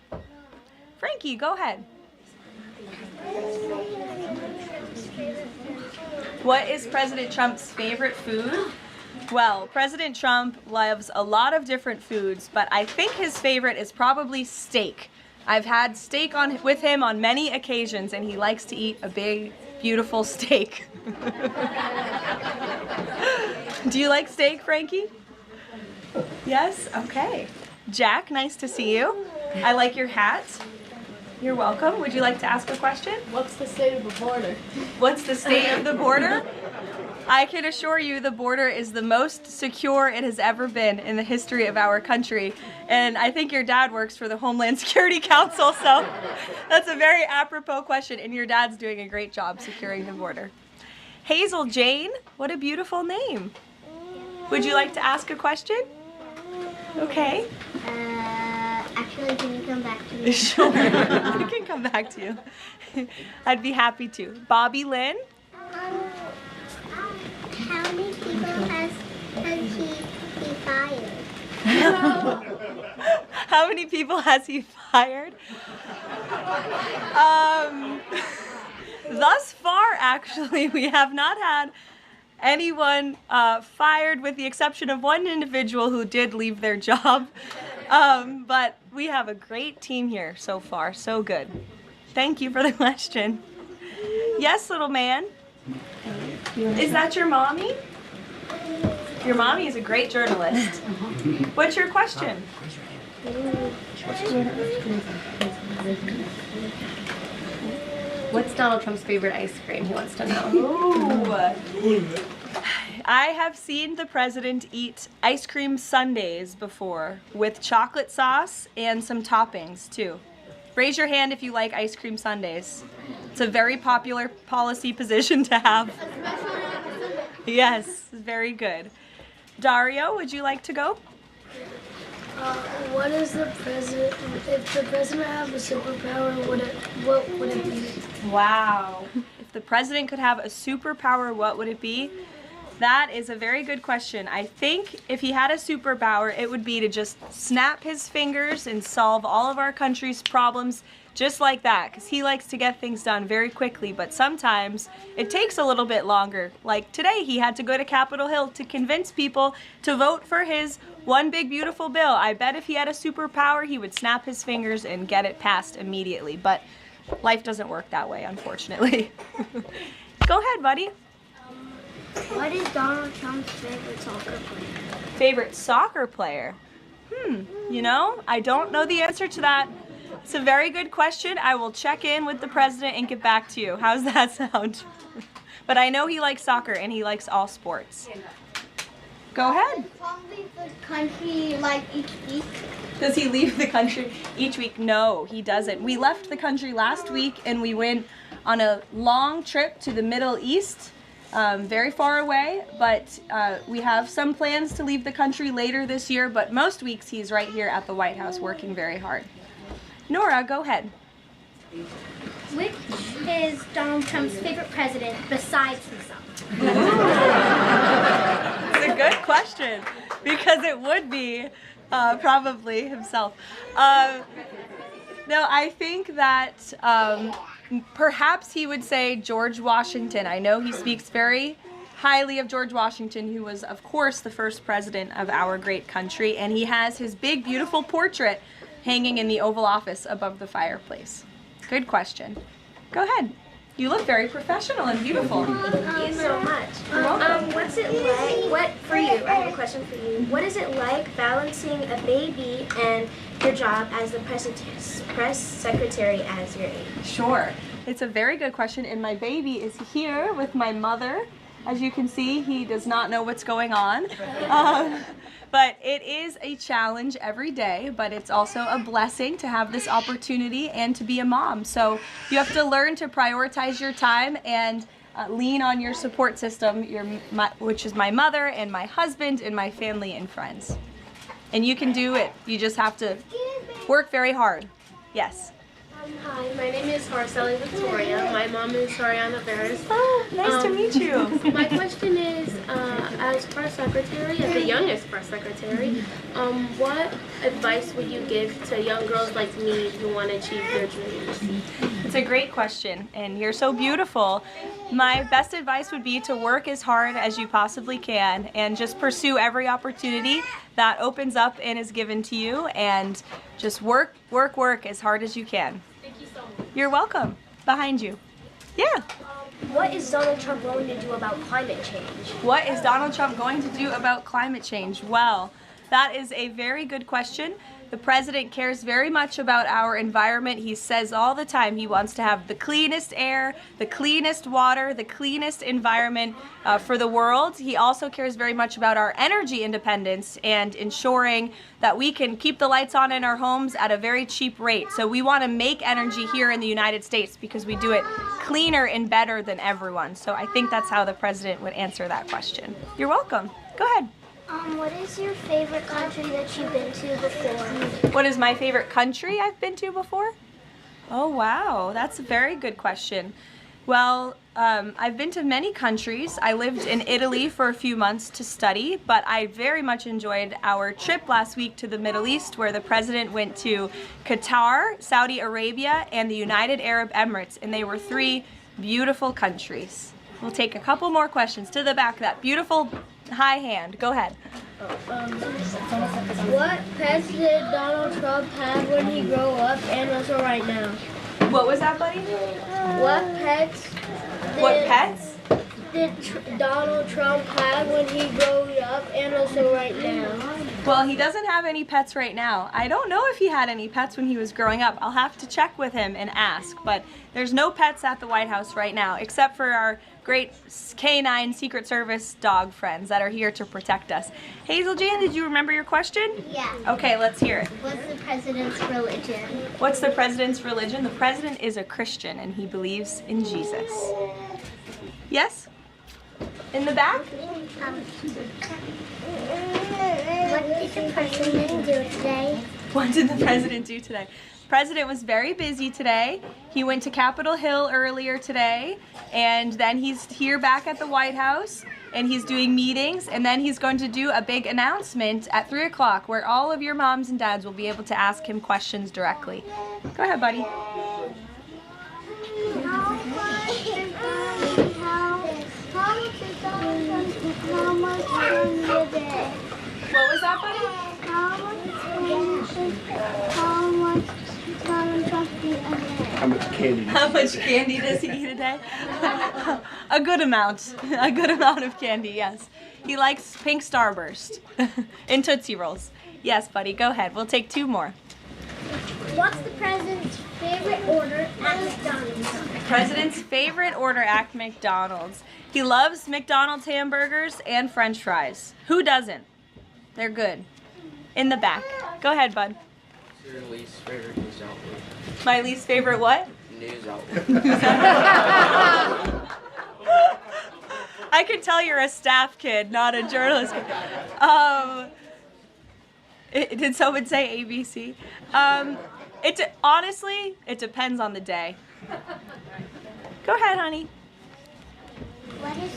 Frankie, go ahead. What is President Trump's favorite food? Well, President Trump loves a lot of different foods, but I think his favorite is probably steak. I've had steak with him on many occasions, and he likes to eat a big, beautiful steak. Do you like steak, Frankie? Yes? Okay. Jack, nice to see you. I like your hat. You're welcome. Would you like to ask a question? What's the state of the border? What's the state of the border? I can assure you the border is the most secure it has ever been in the history of our country. And I think your dad works for the Homeland Security Council, so that's a very apropos question, and your dad's doing a great job securing the border. Hazel Jane, what a beautiful name. Would you like to ask a question? Okay. Actually, can you come back to me? Sure, I can come back to you. I'd be happy to. Bobby Lynn? How many people has he fired? How many people has he fired? Thus far, actually, we have not had anyone fired with the exception of one individual who did leave their job. But we have a great team here so far. So good. Thank you for the question. Yes, little man. Is that your mommy? Your mommy is a great journalist. What's your question? What's Donald Trump's favorite ice cream? He wants to know. Ooh. I have seen the president eat ice cream sundaes before with chocolate sauce and some toppings too. Raise your hand if you like ice cream sundaes. It's a very popular policy position to have. Yes, very good. Dario, would you like to go? What is the president? If the president had a superpower, what would it be? Wow. If the president could have a superpower, what would it be? That is a very good question. I think if he had a superpower, it would be to just snap his fingers and solve all of our country's problems just like that, because he likes to get things done very quickly, but sometimes it takes a little bit longer. Like today, he had to go to Capitol Hill to convince people to vote for his one big beautiful bill. I bet if he had a superpower, he would snap his fingers and get it passed immediately, but life doesn't work that way, unfortunately. Go ahead, buddy. What is Donald Trump's favorite soccer player? Favorite soccer player? You know, I don't know the answer to that. It's a very good question. I will check in with the president and get back to you. How's that sound? But I know he likes soccer and he likes all sports. Go ahead. Does Trump leave the country like each week? Does he leave the country each week? No, he doesn't. We left the country last week and we went on a long trip to the Middle East. Very far away, but we have some plans to leave the country later this year, but most weeks he's right here at the White House working very hard. Nora, go ahead. Which is Donald Trump's favorite president besides himself? It's a good question, because it would be probably himself. No, I think that perhaps he would say George Washington. I know he speaks very highly of George Washington, who was, of course, the first president of our great country, and he has his big, beautiful portrait hanging in the Oval Office above the fireplace. Good question. Go ahead. You look very professional and beautiful. Thank you so much. You're welcome. What's it like, for you, I have a question for you. What is it like balancing a baby and your job as the press secretary as your age? Sure. It's a very good question, and my baby is here with my mother. As you can see, he does not know what's going on. But it is a challenge every day, but it's also a blessing to have this opportunity and to be a mom. So you have to learn to prioritize your time and lean on your support system, which is my mother and my husband and my family and friends. And you can do it. You just have to work very hard. Yes. Hi, my name is Marceli Victoria. My mom is Sariana Veras. Oh, nice to meet you. My question is, as press secretary, as the youngest press secretary, what advice would you give to young girls like me who want to achieve their dreams? It's a great question, and you're so beautiful. My best advice would be to work as hard as you possibly can and just pursue every opportunity that opens up and is given to you, and just work as hard as you can. Thank you so much. You're welcome. Behind you. Yeah. What is Donald Trump going to do about climate change? What is Donald Trump going to do about climate change? Well, that is a very good question. The president cares very much about our environment. He says all the time he wants to have the cleanest air, the cleanest water, the cleanest environment for the world. He also cares very much about our energy independence and ensuring that we can keep the lights on in our homes at a very cheap rate. So we want to make energy here in the United States because we do it cleaner and better than everyone. So I think that's how the president would answer that question. You're welcome. Go ahead. What is your favorite country that you've been to before? What is my favorite country I've been to before? Oh, wow. That's a very good question. Well, I've been to many countries. I lived in Italy for a few months to study, but I very much enjoyed our trip last week to the Middle East, where the president went to Qatar, Saudi Arabia, and the United Arab Emirates, and they were 3 beautiful countries. We'll take a couple more questions. To the back, that beautiful high hand. Go ahead. What pets did Donald Trump have when he grew up and also right now? What was that, buddy? What pets did Donald Trump have when he grew up and also right now? Well, he doesn't have any pets right now. I don't know if he had any pets when he was growing up. I'll have to check with him and ask, but there's no pets at the White House right now, except for our great canine Secret Service dog friends that are here to protect us. Hazel Jan, did you remember your question? Yeah. Okay, let's hear it. What's the president's religion? What's the president's religion? The president is a Christian and he believes in Jesus. Yes? In the back? What did the president do today? What did the president do today? President was very busy today. He went to Capitol Hill earlier today, and then he's here back at the White House, and he's doing meetings, and then he's going to do a big announcement at 3 o'clock where all of your moms and dads will be able to ask him questions directly. Go ahead, buddy. What was that, buddy? How much candy does he eat a day? A good amount. A good amount of candy, yes. He likes pink Starburst and Tootsie Rolls. Yes, buddy, go ahead. We'll take 2 more. What's the president's favorite order at McDonald's? President's favorite order at McDonald's. He loves McDonald's hamburgers and French fries. Who doesn't? They're good. In the back. Go ahead, bud. Your least favorite news outlet? My least favorite what? News outlet. I could tell you're a staff kid, not a journalist kid. Did someone say ABC? Honestly, it depends on the day. Go ahead, honey. What is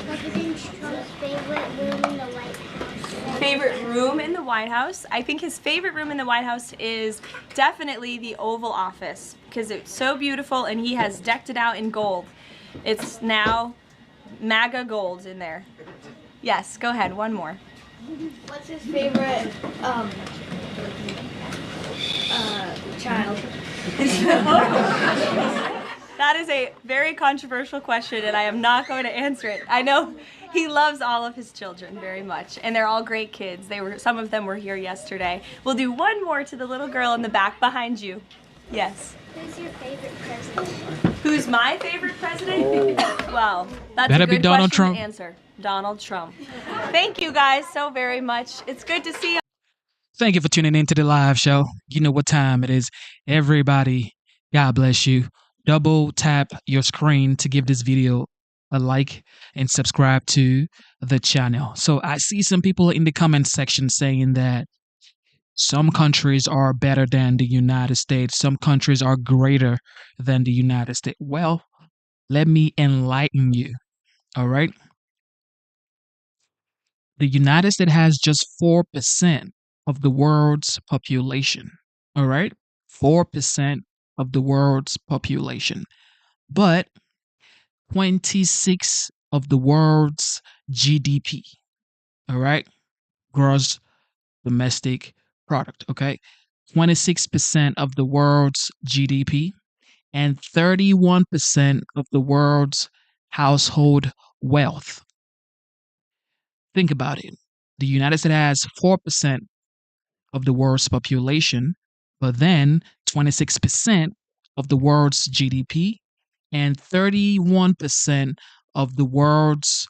President Trump's favorite room in the White House? Favorite room in the White House? I think his favorite room in the White House is definitely the Oval Office because it's so beautiful and he has decked it out in gold. It's now MAGA gold in there. Yes, go ahead, one more. What's his favorite child? That is a very controversial question and I am not going to answer it. I know he loves all of his children very much and they're all great kids. Some of them were here yesterday. We'll do one more to the little girl in the back behind you. Yes. Who's your favorite president? Who's my favorite president? Well, that's Better a be good Donald question Trump. to answer. Donald Trump. Thank you guys so very much. It's good to see you. Thank you for tuning in to the live show. You know what time it is. Everybody, God bless you. Double tap your screen to give this video a like and subscribe to the channel. So I see some people in the comment section saying that some countries are better than the United States. Some countries are greater than the United States. Well, let me enlighten you. All right. The United States has just 4% of the world's population. All right. 4% of the world's population. But 26 of the world's GDP. All right. Gross domestic product. Okay. 26% of the world's GDP and 31% of the world's household wealth. Think about it. The United States has 4% of the world's population, but then 26% of the world's GDP and 31% of the world's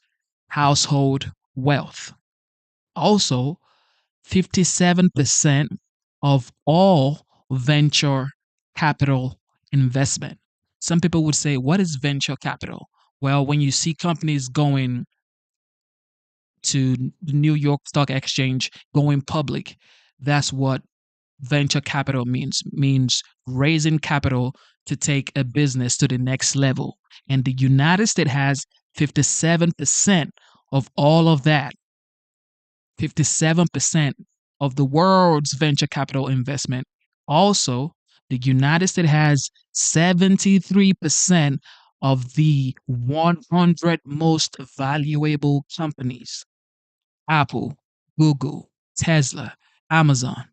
household wealth. Also, 57% of all venture capital investment. Some people would say, what is venture capital? Well, when you see companies going to the New York Stock Exchange, going public, that's what venture capital means raising capital to take a business to the next level. And the United States has 57% of all of that. 57% of the world's venture capital investment. Also, the United States has 73% of the 100 most valuable companies. Apple, Google, Tesla, Amazon,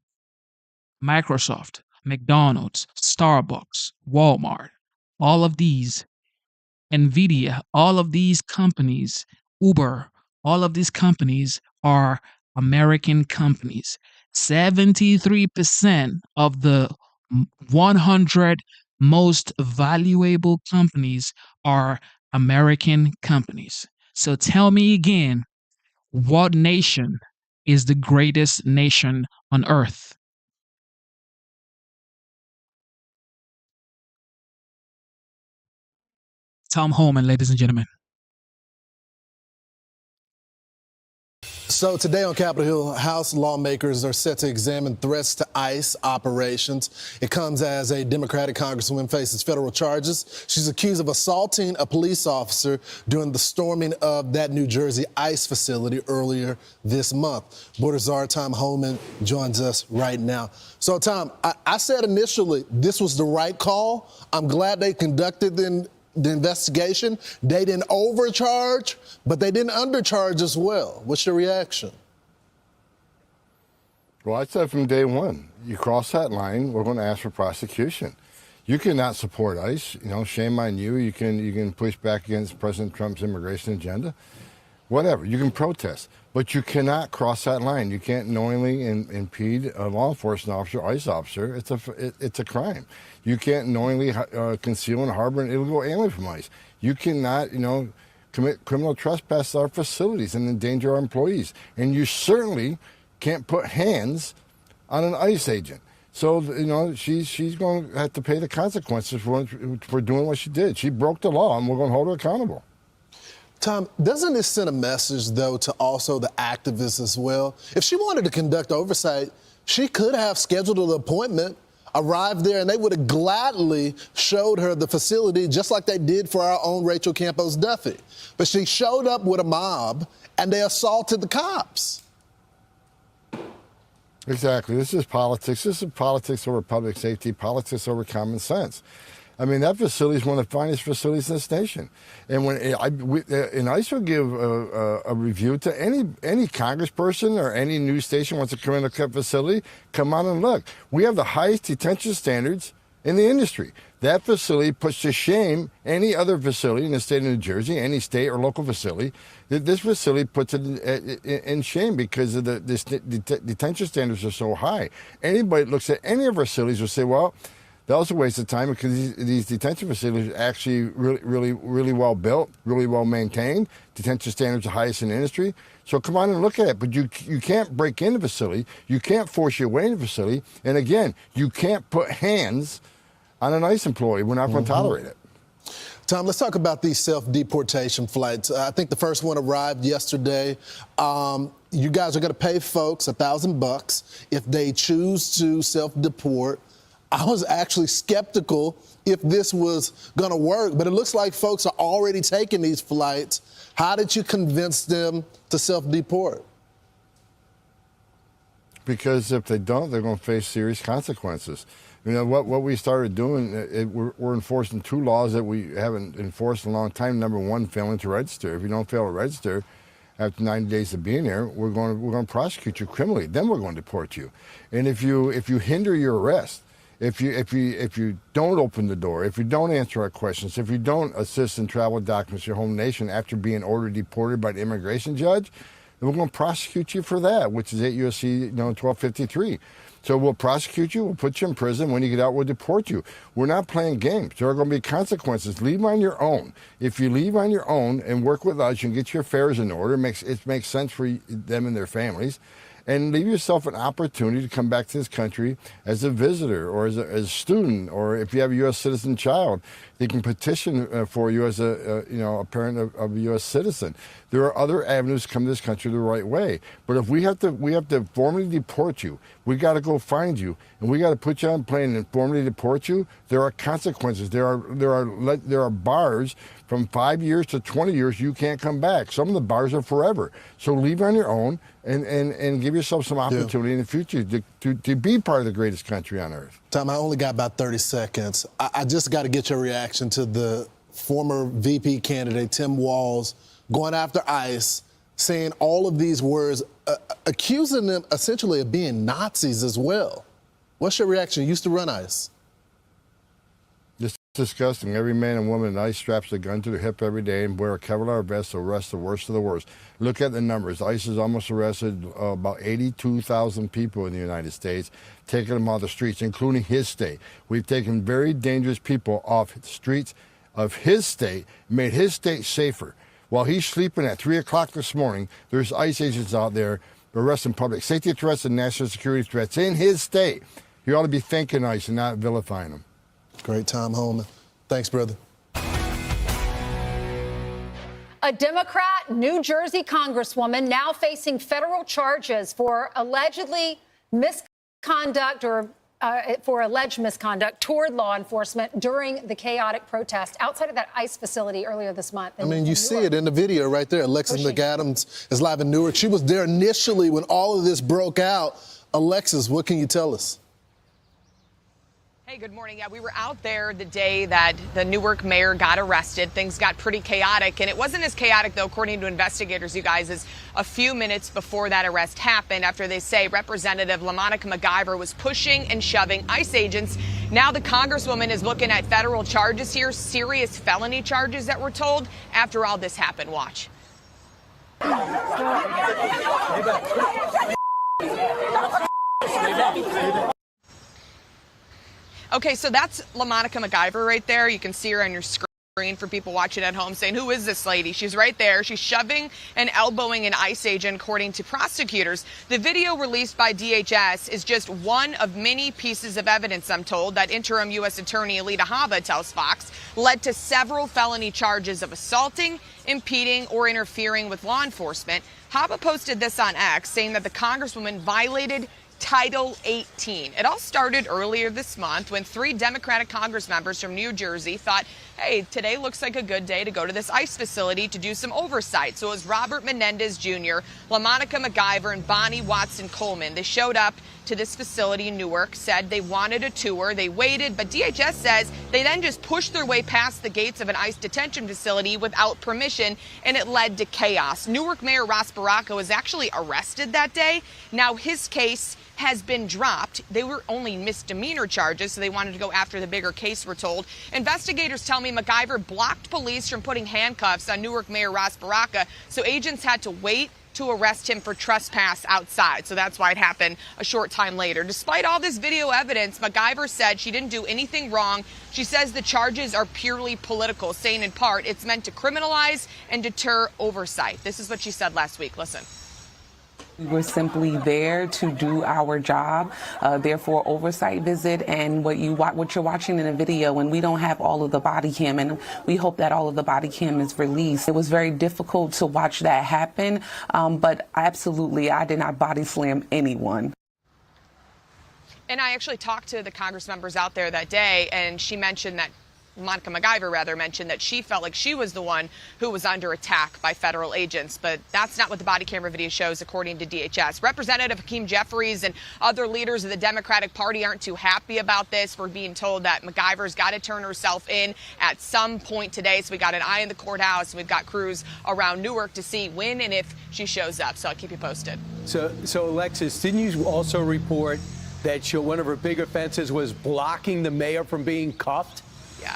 Microsoft, McDonald's, Starbucks, Walmart, all of these, Nvidia, all of these companies, Uber, all of these companies are American companies. 73% of the 100 most valuable companies are American companies. So tell me again, what nation is the greatest nation on earth? Tom Holman, ladies and gentlemen. So today on Capitol Hill, House lawmakers are set to examine threats to ICE operations. It comes as a Democratic Congresswoman faces federal charges. She's accused of assaulting a police officer during the storming of that New Jersey ICE facility earlier this month. Border Czar Tom Homan joins us right now. So, Tom, I said initially this was the right call. I'm glad they conducted the investigation. They didn't overcharge, but they didn't undercharge as well. What's your reaction? Well, I said from day one, you cross that line, we're going to ask for prosecution. You cannot support ICE. You know, shame on you. You can push back against President Trump's immigration agenda. Whatever. You can protest, but you cannot cross that line. You can't knowingly impede a law enforcement officer, ICE officer. It's a crime. You can't knowingly conceal and harbor an illegal alien from ICE. You cannot, commit criminal trespass at our facilities and endanger our employees. And you certainly can't put hands on an ICE agent. So, she's going to have to pay the consequences for doing what she did. She broke the law, and we're going to hold her accountable. Tom, doesn't this send a message, though, to also the activists as well? If she wanted to conduct oversight, she could have scheduled an appointment, arrived there, and they would have gladly showed her the facility, just like they did for our own Rachel Campos Duffy. But she showed up with a mob, and they assaulted the cops. Exactly. This is politics. This is politics over public safety, politics over common sense. I mean, that facility is one of the finest facilities in this nation. And when ICE will give a review to any congressperson or any news station wants to come in a facility, come on and look. We have the highest detention standards in the industry. That facility puts to shame any other facility in the state of New Jersey, any state or local facility. This facility puts it in shame because of the detention standards are so high. Anybody that looks at any of our facilities will say, well, that was a waste of time because these detention facilities are actually really well built, really well maintained. Detention standards are highest in the industry. So come on and look at it. But you can't break into the facility. You can't force your way into the facility. And again, you can't put hands on an ICE employee. We're not going to tolerate it. Tom, let's talk about these self-deportation flights. I think the first one arrived yesterday. You guys are going to pay folks $1,000 if they choose to self-deport. I was actually skeptical if this was going to work, but it looks like folks are already taking these flights. How did you convince them to self-deport? Because if they don't, they're going to face serious consequences. What we started doing, we're enforcing two laws that we haven't enforced in a long time. Number one, failing to register. If you don't fail to register after 90 days of being there, we're going to prosecute you criminally. Then we're going to deport you. And if you hinder your arrest, if you don't open the door, if you don't answer our questions, if you don't assist in travel documents to your home nation after being ordered deported by the immigration judge, then we're going to prosecute you for that, which is 8 U.S.C. 1253. So we'll prosecute you, we'll put you in prison. When you get out, we'll deport you. We're not playing games. There are going to be consequences. Leave on your own. If you leave on your own and work with us, you can get your affairs in order. It makes sense for them and their families. And leave yourself an opportunity to come back to this country as a visitor or as a student, or if you have a U.S. citizen child, they can petition for you as a parent of a U.S. citizen. There are other avenues to come to this country the right way. But if we have to formally deport you, we got to go find you, and we got to put you on a plane and formally deport you. There are consequences. There are bars from 5 years to 20 years. You can't come back. Some of the bars are forever. So leave on your own and give yourself some opportunity in the future to be part of the greatest country on earth. Tom, I only got about 30 seconds. I just got to get your reaction to the former VP candidate, Tim Walz, going after ICE, saying all of these words, accusing them essentially of being Nazis as well. What's your reaction? You used to run ICE. It's disgusting. Every man and woman in ICE straps a gun to their hip every day and wear a Kevlar vest to arrest the worst of the worst. Look at the numbers. ICE has almost arrested about 82,000 people in the United States, taking them off the streets, including his state. We've taken very dangerous people off the streets of his state, made his state safer. While he's sleeping at 3 o'clock this morning, there's ICE agents out there arresting public safety threats and national security threats in his state. You ought to be thanking ICE and not vilifying them. Great, Tom Homan. Thanks, brother. A Democrat New Jersey Congresswoman now facing federal charges for allegedly misconduct for alleged misconduct toward law enforcement during the chaotic protest outside of that ICE facility earlier this month. I mean, you see it in the video right there. Alexis McAdams is live in Newark. She was there initially when all of this broke out. Alexis, what can you tell us? Hey, good morning. Yeah, we were out there the day that the Newark mayor got arrested. Things got pretty chaotic, and it wasn't as chaotic, though, according to investigators, you guys, as a few minutes before that arrest happened, after they say Representative LaMonica McIver was pushing and shoving ICE agents. Now the Congresswoman is looking at federal charges here, serious felony charges that we're told, after all this happened. Watch. Okay, so that's LaMonica McIver right there. You can see her on your screen for people watching at home saying, who is this lady? She's right there. She's shoving and elbowing an ICE agent, according to prosecutors. The video released by DHS is just one of many pieces of evidence, I'm told, that interim U.S. Attorney Alita Habba tells Fox led to several felony charges of assaulting, impeding, or interfering with law enforcement. Habba posted this on X, saying that the Congresswoman violated Title 18. It all started earlier this month when 3 Democratic Congress members from New Jersey thought, hey, today looks like a good day to go to this ICE facility to do some oversight. So it was Robert Menendez Jr., LaMonica McIver, and Bonnie Watson Coleman. They showed up to this facility in Newark, said they wanted a tour. They waited, but DHS says they then just pushed their way past the gates of an ICE detention facility without permission, and it led to chaos. Newark Mayor Ross Baraka was actually arrested that day. Now his case has been dropped. They were only misdemeanor charges, so they wanted to go after the bigger case, we're told. Investigators tell me McIver blocked police from putting handcuffs on Newark Mayor Ross Baraka, so agents had to wait to arrest him for trespass outside. So that's why it happened a short time later. Despite all this video evidence, McIver said she didn't do anything wrong. She says the charges are purely political, saying in part it's meant to criminalize and deter oversight. This is what she said last week. Listen. We were simply there to do our job, therefore oversight visit, and what you're watching in the video, and we don't have all of the body cam, and we hope that all of the body cam is released. It was very difficult to watch that happen, but absolutely, I did not body slam anyone. And I actually talked to the Congress members out there that day, and she mentioned that Monica McIver, mentioned that she felt like she was the one who was under attack by federal agents. But that's not what the body camera video shows, according to DHS. Representative Hakeem Jeffries and other leaders of the Democratic Party aren't too happy about this. We're being told that McIver's got to turn herself in at some point today. So we got an eye in the courthouse, and we've got crews around Newark to see when and if she shows up. So I'll keep you posted. So Alexis, didn't you also report that one of her big offenses was blocking the mayor from being cuffed? Yeah.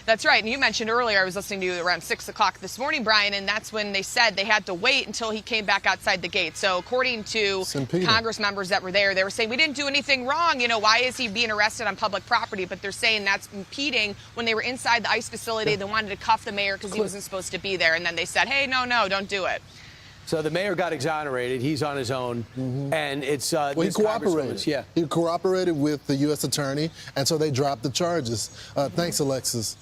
That's right. And you mentioned earlier, I was listening to you around 6 o'clock this morning, Brian, and that's when they said they had to wait until he came back outside the gate. So according to Congress members that were there, they were saying, we didn't do anything wrong. You know, why is he being arrested on public property? But they're saying that's impeding when they were inside the ICE facility. They wanted to cuff the mayor because he wasn't supposed to be there. And then they said, hey, no, don't do it. So the mayor got exonerated. He's on his own. And it's well, he cooperated. Yeah. He cooperated with the U.S. attorney, and so they dropped the charges. Thanks, Alexis.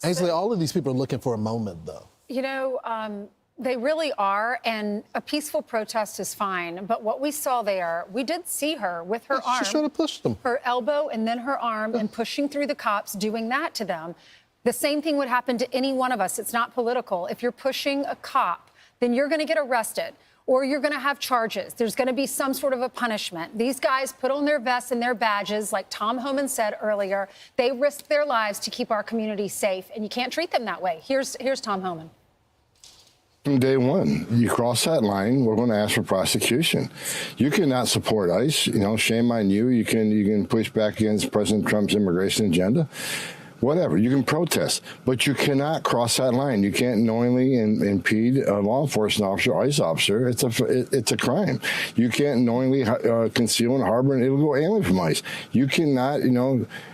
Ainsley, all of these people are looking for a moment, though. You know, they really are, and a peaceful protest is fine. But what we saw there, we did see her with her arm. She's trying to push them. Her elbow and then her arm and pushing through the cops, doing that to them. The same thing would happen to any one of us. It's not political. If you're pushing a cop, then you're going to get arrested or you're going to have charges. There's going to be some sort of a punishment. These guys put on their vests and their badges, like Tom Homan said earlier. They risk their lives to keep our community safe, and you can't treat them that way. Here's Tom Homan. From day one, you cross that line, we're going to ask for prosecution. You cannot support ICE. You know, shame on you. You can push back against President Trump's immigration agenda. Whatever, you can protest, but you cannot cross that line. You can't knowingly impede a law enforcement officer, ICE officer. It's a crime. You can't knowingly conceal and harbor an illegal alien from ICE. You cannot,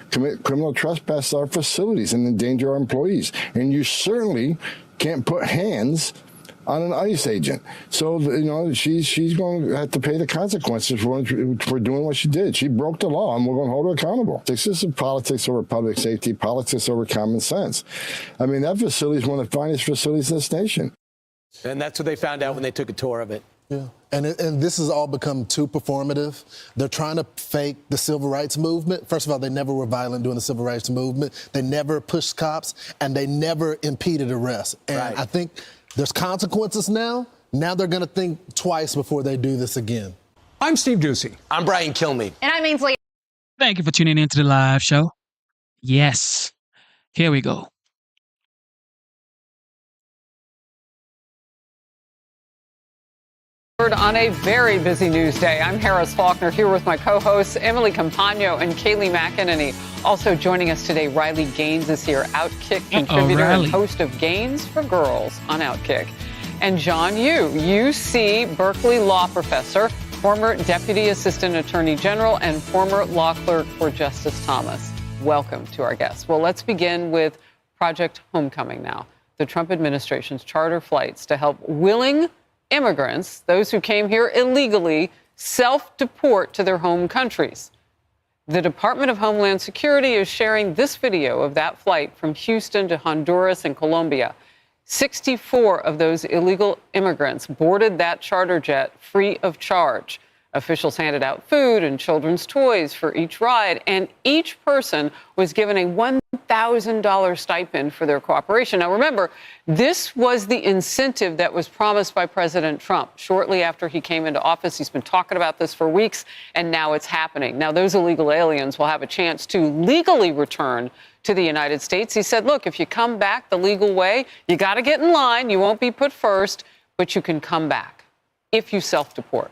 commit criminal trespass at our facilities and endanger our employees. And you certainly can't put hands on an ICE agent. So, she's going to have to pay the consequences for doing what she did. She broke the law, and we're going to hold her accountable. This is politics over public safety, politics over common sense. I mean, that facility is one of the finest facilities in this nation. And that's what they found out when they took a tour of it. Yeah, and this has all become too performative. They're trying to fake the civil rights movement. First of all, they never were violent during the civil rights movement. They never pushed cops, and they never impeded arrests. And I think there's consequences now. Now they're going to think twice before they do this again. I'm Steve Ducey. I'm Brian Kilmeade. And I'm Ainsley. Thank you for tuning in to the live show. Yes, here we go. On a very busy news day, I'm Harris Faulkner here with my co-hosts Emily Campagno and Kaylee McEnany. Also joining us today, Riley Gaines is here, Outkick contributor and host of Gaines for Girls on Outkick. And John Yoo, UC Berkeley law professor, former Deputy Assistant Attorney General, and former law clerk for Justice Thomas. Welcome to our guests. Well, let's begin with Project Homecoming now. The Trump administration's charter flights to help willing immigrants, those who came here illegally, self-deport to their home countries. The Department of Homeland Security is sharing this video of that flight from Houston to Honduras and Colombia. 64 of those illegal immigrants boarded that charter jet free of charge. Officials handed out food and children's toys for each ride, and each person was given a $1,000 stipend for their cooperation. Now, remember, this was the incentive that was promised by President Trump shortly after he came into office. He's been talking about this for weeks, and now it's happening. Now, those illegal aliens will have a chance to legally return to the United States. He said, look, if you come back the legal way, you got to get in line. You won't be put first, but you can come back if you self-deport.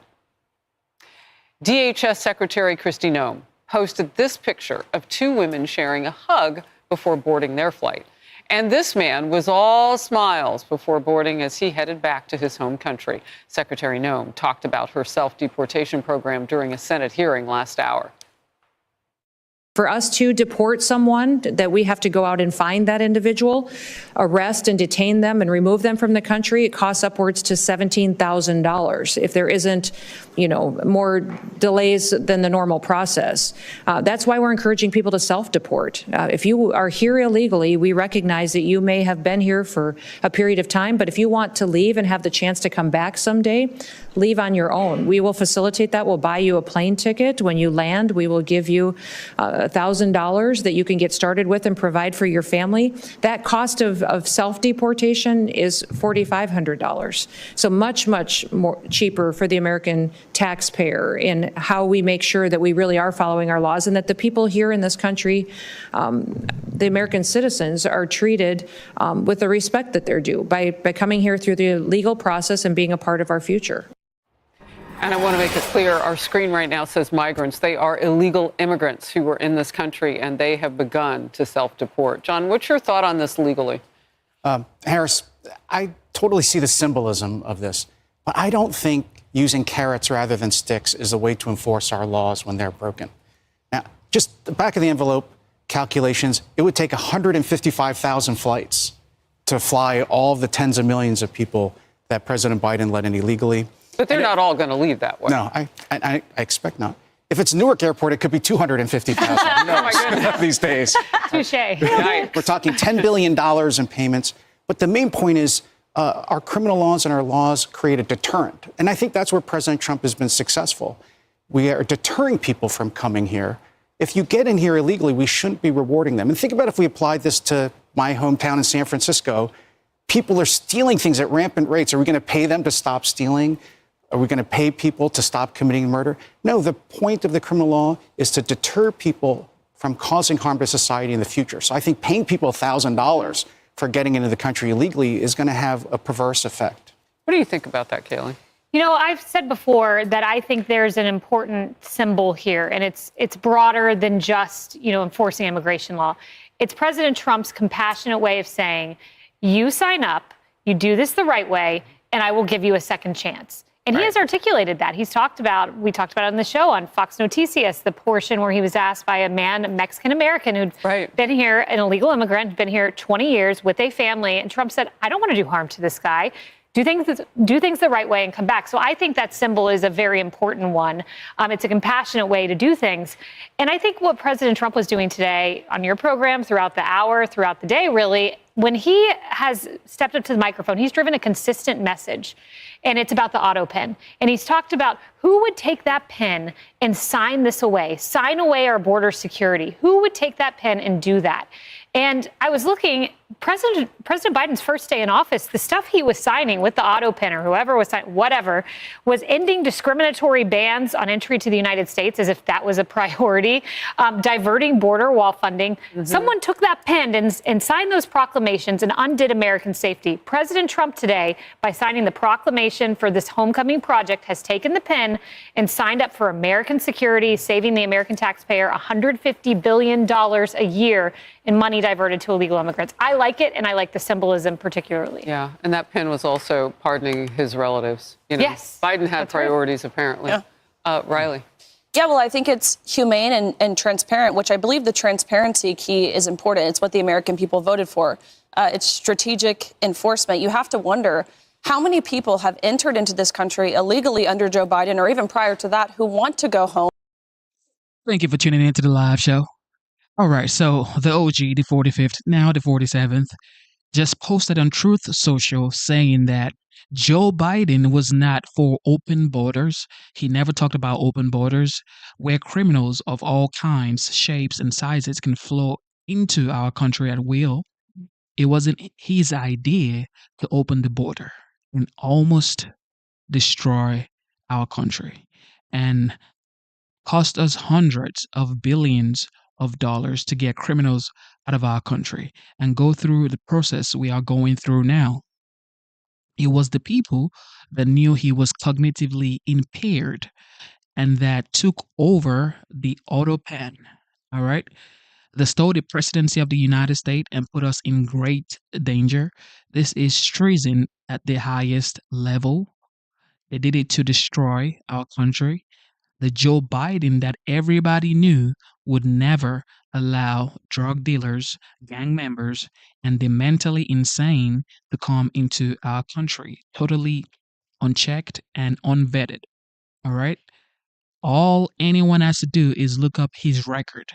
DHS Secretary Kristi Noem posted this picture of two women sharing a hug before boarding their flight. And this man was all smiles before boarding as he headed back to his home country. Secretary Noem talked about her self-deportation program during a Senate hearing last hour. For us to deport someone, that we have to go out and find that individual, arrest and detain them and remove them from the country, it costs upwards to $17,000 if there isn't, more delays than the normal process. That's why we're encouraging people to self-deport. If you are here illegally, we recognize that you may have been here for a period of time, but if you want to leave and have the chance to come back someday, leave on your own. We will facilitate that. We'll buy you a plane ticket. When you land, we will give you $1,000 that you can get started with and provide for your family. That cost of self-deportation is $4,500. So much, much more cheaper for the American taxpayer in how we make sure that we really are following our laws and that the people here in this country, the American citizens, are treated with the respect that they're due by coming here through the legal process and being a part of our future. And I want to make it clear, our screen right now says migrants. They are illegal immigrants who were in this country, and they have begun to self-deport. John, what's your thought on this legally? Harris, I totally see the symbolism of this, but I don't think using carrots rather than sticks is a way to enforce our laws when they're broken. Now, just the back of the envelope calculations, it would take 155,000 flights to fly all of the tens of millions of people that President Biden let in illegally. But they're not all going to leave that way. No, I expect not. If it's Newark Airport, it could be 250,000. Oh, my goodness. These days. Touché. We're talking $10 billion in payments. But the main point is our criminal laws and our laws create a deterrent. And I think that's where President Trump has been successful. We are deterring people from coming here. If you get in here illegally, we shouldn't be rewarding them. And think about if we applied this to my hometown in San Francisco. People are stealing things at rampant rates. Are we going to pay them to stop stealing? Are we going to pay people to stop committing murder? No, the point of the criminal law is to deter people from causing harm to society in the future. So I think paying people $1,000 for getting into the country illegally is going to have a perverse effect. What do you think about that, Kaylee? I've said before that I think there's an important symbol here, and it's broader than just, enforcing immigration law. It's President Trump's compassionate way of saying, you sign up, you do this the right way, and I will give you a second chance. And he has articulated that. We talked about it on the show on Fox Noticias, the portion where he was asked by a Mexican-American who'd been here, an illegal immigrant, been here 20 years with a family. And Trump said, I don't want to do harm to this guy. do things the right way and come back. So I think that symbol is a very important one. It's a compassionate way to do things. And I think what President Trump was doing today on your program, throughout the hour, throughout the day, really, when he has stepped up to the microphone, he's driven a consistent message. And it's about the auto pen. And he's talked about who would take that pen and sign this away, sign away our border security. Who would take that pen and do that? And I was looking, President Biden's first day in office, the stuff he was signing with the auto pen or whoever was signing, whatever, was ending discriminatory bans on entry to the United States as if that was a priority, diverting border wall funding. Someone took that pen and signed those proclamations and undid American safety. President Trump today, by signing the proclamation for this homecoming project, has taken the pen and signed up for American security, saving the American taxpayer $150 billion a year in money diverted to illegal immigrants. I like it, and I like the symbolism particularly. Yeah, and that pen was also pardoning his relatives. You know, yes. Biden had priorities, apparently. Yeah. Riley. Yeah, well, I think it's humane and transparent, which I believe the transparency key is important. It's what the American people voted for. It's strategic enforcement. You have to wonder how many people have entered into this country illegally under Joe Biden or even prior to that who want to go home. Thank you for tuning in to the live show. All right, so the OG, the 45th, now the 47th, just posted on Truth Social saying that Joe Biden was not for open borders. He never talked about open borders where criminals of all kinds, shapes, and sizes can flow into our country at will. It wasn't his idea to open the border and almost destroy our country and cost us hundreds of billions of dollars to get criminals out of our country and go through the process we are going through now. It was the people that knew he was cognitively impaired and that took over the auto pen, all right? They stole the presidency of the United States and put us in great danger. This is treason at the highest level. They did it to destroy our country. The Joe Biden that everybody knew would never allow drug dealers, gang members, and the mentally insane to come into our country, totally unchecked and unvetted. All right? All anyone has to do is look up his record.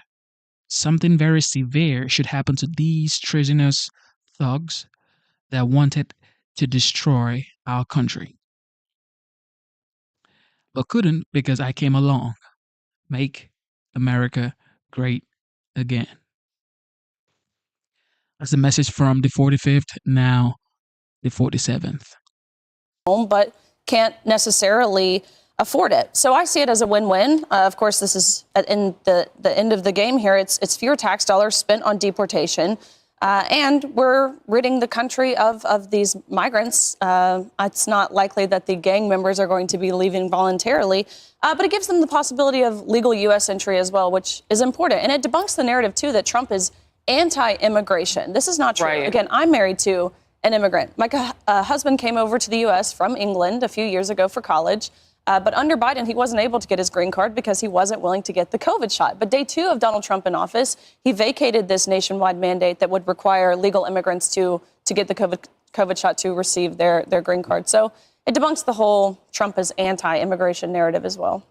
Something very severe should happen to these treasonous thugs that wanted to destroy our country. But couldn't because I came along. Make America great again. That's a message from the 45th, now the 47th. But can't necessarily afford it. So I see it as a win-win. Of course, this is in the end of the game here. It's fewer tax dollars spent on deportation. And we're ridding the country of these migrants. It's not likely that the gang members are going to be leaving voluntarily, but it gives them the possibility of legal U.S. entry as well, which is important. And it debunks the narrative, too, that Trump is anti-immigration. This is not true. Right. Again, I'm married to an immigrant. My husband came over to the U.S. from England a few years ago for college. But under Biden, he wasn't able to get his green card because he wasn't willing to get the COVID shot. But day 2 of Donald Trump in office, he vacated this nationwide mandate that would require legal immigrants to get the COVID shot to receive their green card. So it debunks the whole Trump is anti-immigration narrative as well.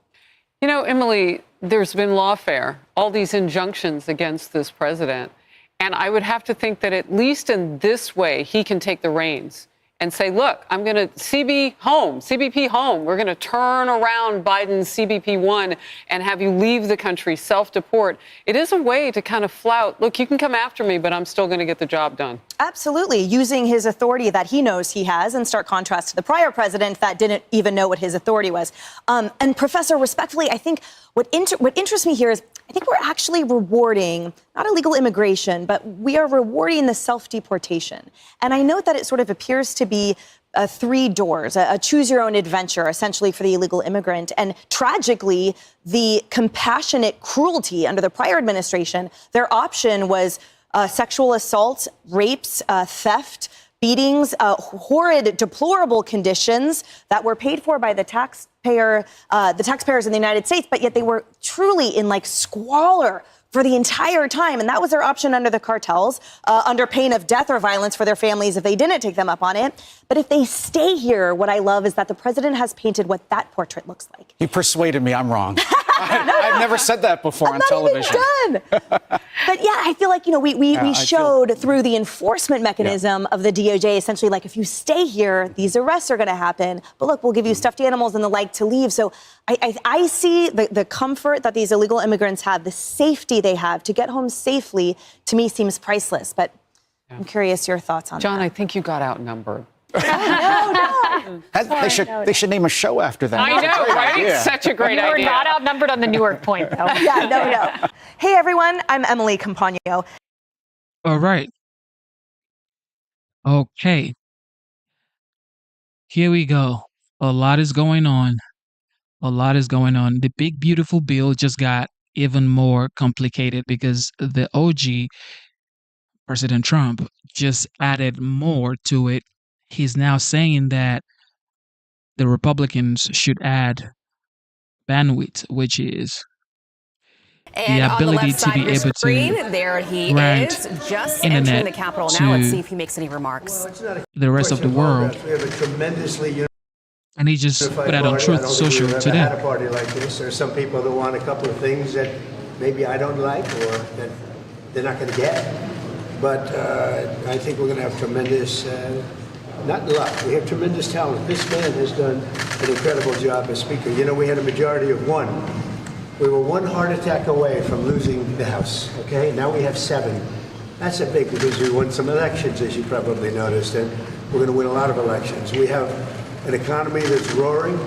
You know, Emily, there's been lawfare, all these injunctions against this president. And I would have to think that at least in this way, he can take the reins and say, look, I'm going to CBP home. We're going to turn around Biden's CBP 1 and have you leave the country, self-deport. It is a way to kind of flout, look, you can come after me, but I'm still going to get the job done. Absolutely. Using his authority that he knows he has, in stark contrast to the prior president that didn't even know what his authority was. And Professor, respectfully, I think what interests me here is I think we're actually rewarding not illegal immigration, but we are rewarding the self-deportation. And I note that it sort of appears to be 3 doors, a choose-your-own-adventure, essentially, for the illegal immigrant. And tragically, the compassionate cruelty under the prior administration, their option was sexual assault, rapes, theft, beatings, horrid, deplorable conditions that were paid for by the taxpayers in the United States, but yet they were truly in like squalor for the entire time. And that was their option under the cartels, under pain of death or violence for their families if they didn't take them up on it. But if they stay here, what I love is that the president has painted what that portrait looks like. You persuaded me. I'm wrong. I've never said that before on television. Done. But yeah, I feel like, we showed through the enforcement mechanism of the DOJ, essentially, like, if you stay here, these arrests are going to happen. But look, we'll give you stuffed animals and the like to leave. So I see the comfort that these illegal immigrants have, the safety they have to get home safely, to me seems priceless. But I'm curious your thoughts on John, that. I think you got outnumbered. No. They should name a show after that. I know, right? idea. It's such a great You were idea. not outnumbered on the Newark point, though. Yeah, no. Hey, everyone. I'm Emily Campagno. All right. Okay. Here we go. A lot is going on. The big, beautiful bill just got even more complicated because the OG, President Trump, just added more to it. He's now saying that the Republicans should add bandwidth, which is And the ability on the left to side be of your able screen, to there he grant is, just internet entering the Capitol now. Let's to see if he makes any remarks. the rest of the world. We have a tremendously And he just put out on Truth Social We've today. had a party like this. There are some people that want a couple of things that maybe I don't like or that they're not going to get. But I think we're going to have tremendous, not luck, we have tremendous talent. This man has done an incredible job as Speaker. We had a majority of 1. We were 1 heart attack away from losing the House, okay? Now we have 7. That's a big, because we won some elections, as you probably noticed, and we're going to win a lot of elections. We have an economy that's roaring.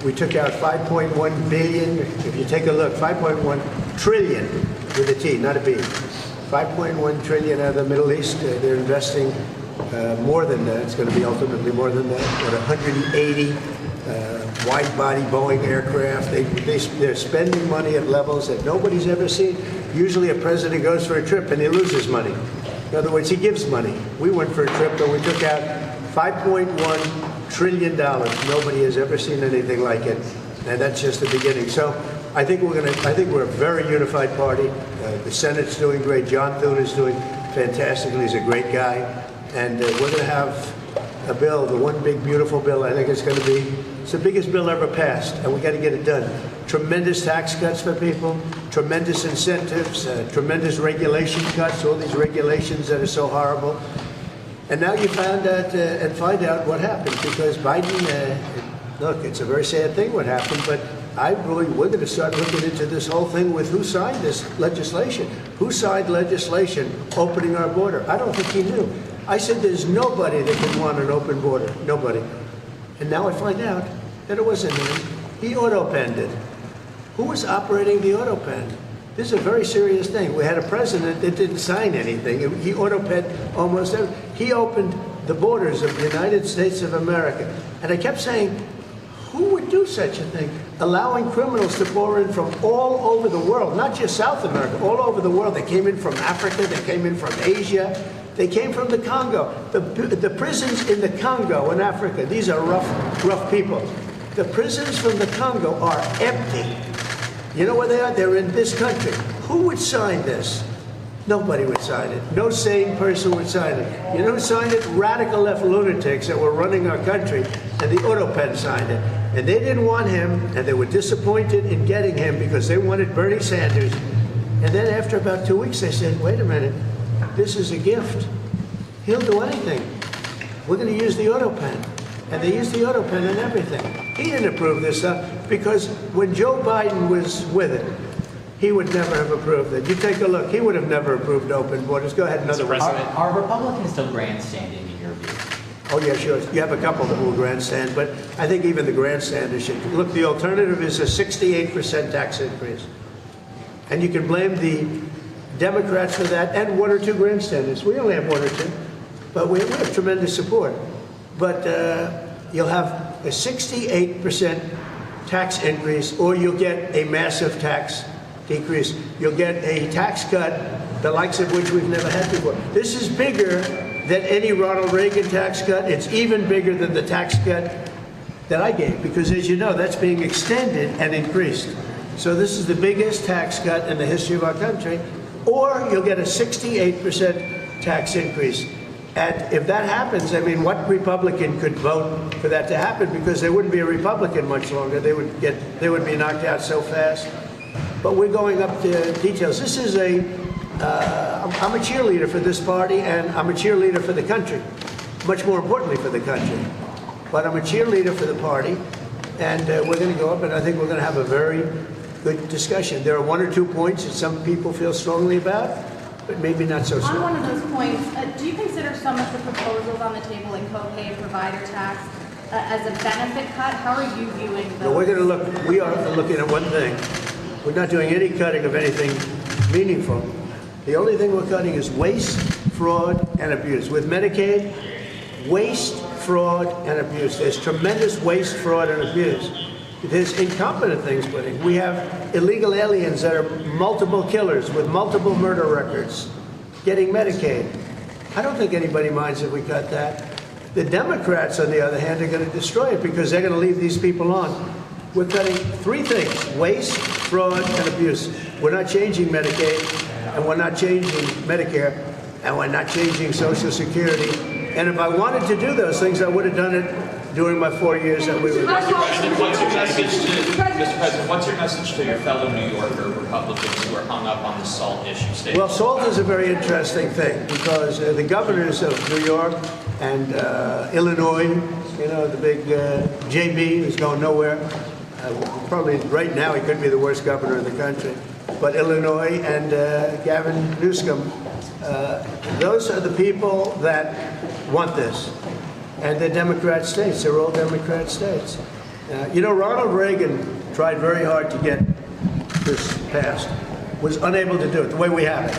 We took out $5.1 billion. If you take a look, $5.1 trillion with a T, not a B. $5.1 trillion out of the Middle East. They're investing more than that. It's going to be ultimately more than that. What, 180 wide-body Boeing aircraft. They're spending money at levels that nobody's ever seen. Usually a president goes for a trip and he loses money. In other words, he gives money. We went for a trip and we took out $5.1 trillion. Nobody has ever seen anything like it, and that's just the beginning. So I think we're a very unified party. The Senate's doing great. John Thune is doing fantastically. He's a great guy, and we're going to have a bill, the one big beautiful bill. I think it's the biggest bill ever passed, and we got to get it done. Tremendous tax cuts for people, tremendous incentives, tremendous regulation cuts. All these regulations that are so horrible. And now you find out what happened, because Biden, look, it's a very sad thing what happened, but we're going to start looking into this whole thing with who signed this legislation. Who signed legislation opening our border? I don't think he knew. I said there's nobody that can want an open border, nobody. And now I find out that it wasn't him. He auto-penned it. Who was operating the auto-pen? This is a very serious thing. We had a president that didn't sign anything. He auto-penned almost everything. He opened the borders of the United States of America. And I kept saying, who would do such a thing? Allowing criminals to pour in from all over the world, not just South America, all over the world. They came in from Africa, they came in from Asia, they came from the Congo. The prisons in the Congo in Africa, these are rough people. The prisons from the Congo are empty. You know where they are? They're in this country. Who would sign this? Nobody would sign it. No sane person would sign it. You know who signed it? Radical left lunatics that were running our country, and the auto-pen signed it. And they didn't want him, and they were disappointed in getting him because they wanted Bernie Sanders. And then after about 2 weeks, they said, wait a minute, this is a gift. He'll do anything. We're going to use the auto-pen. And they used the auto-pen and everything. He didn't approve this stuff because when Joe Biden was with it, he would never have approved it. You take a look. He would have never approved open borders. Go ahead, another one. Are Republicans still grandstanding in your view? Oh, yeah, sure. You have a couple that will grandstand, but I think even the grandstanders should. Look, the alternative is a 68% tax increase. And you can blame the Democrats for that and 1 or 2 grandstanders. We only have 1 or 2, but we have tremendous support. But you'll have a 68% tax increase, or you'll get a massive tax decrease. You'll get a tax cut, the likes of which we've never had before. This is bigger than any Ronald Reagan tax cut. It's even bigger than the tax cut that I gave, because as you know, that's being extended and increased. So this is the biggest tax cut in the history of our country. Or you'll get a 68% tax increase. And if that happens, I mean, what Republican could vote for that to happen? Because there wouldn't be a Republican much longer. They would be knocked out so fast. But we're going up to details. This is I'm a cheerleader for this party, and I'm a cheerleader for the country. Much more importantly for the country. But I'm a cheerleader for the party, and we're going to go up, and I think we're going to have a very good discussion. There are one or two points that some people feel strongly about, but maybe not so strong. On one of those points, do you consider some of the proposals on the table in copay and provider tax as a benefit cut? How are you viewing those? No, we are looking at one thing. We're not doing any cutting of anything meaningful. The only thing we're cutting is waste, fraud, and abuse. With Medicaid, waste, fraud, and abuse. There's tremendous waste, fraud, and abuse. There's incompetent things with it. We have illegal aliens that are multiple killers with multiple murder records getting Medicaid. I don't think anybody minds if we cut that. The Democrats, on the other hand, are going to destroy it because they're going to leave these people on. We're cutting three things: waste, fraud, and abuse. We're not changing Medicaid, and we're not changing Medicare, and we're not changing Social Security. And if I wanted to do those things, I would have done it during my 4 years that we were. Mr. President, what's your message to your fellow New Yorker Republicans who are hung up on the SALT issue? Well, SALT is a very interesting thing because the governors of New York and Illinois, you know, the big JB who's going nowhere. Probably right now he could be the worst governor in the country. But Illinois and Gavin Newsom, those are the people that want this. And they're Democrat states. They're all Democrat states. You know, Ronald Reagan tried very hard to get this passed, was unable to do it the way we have it,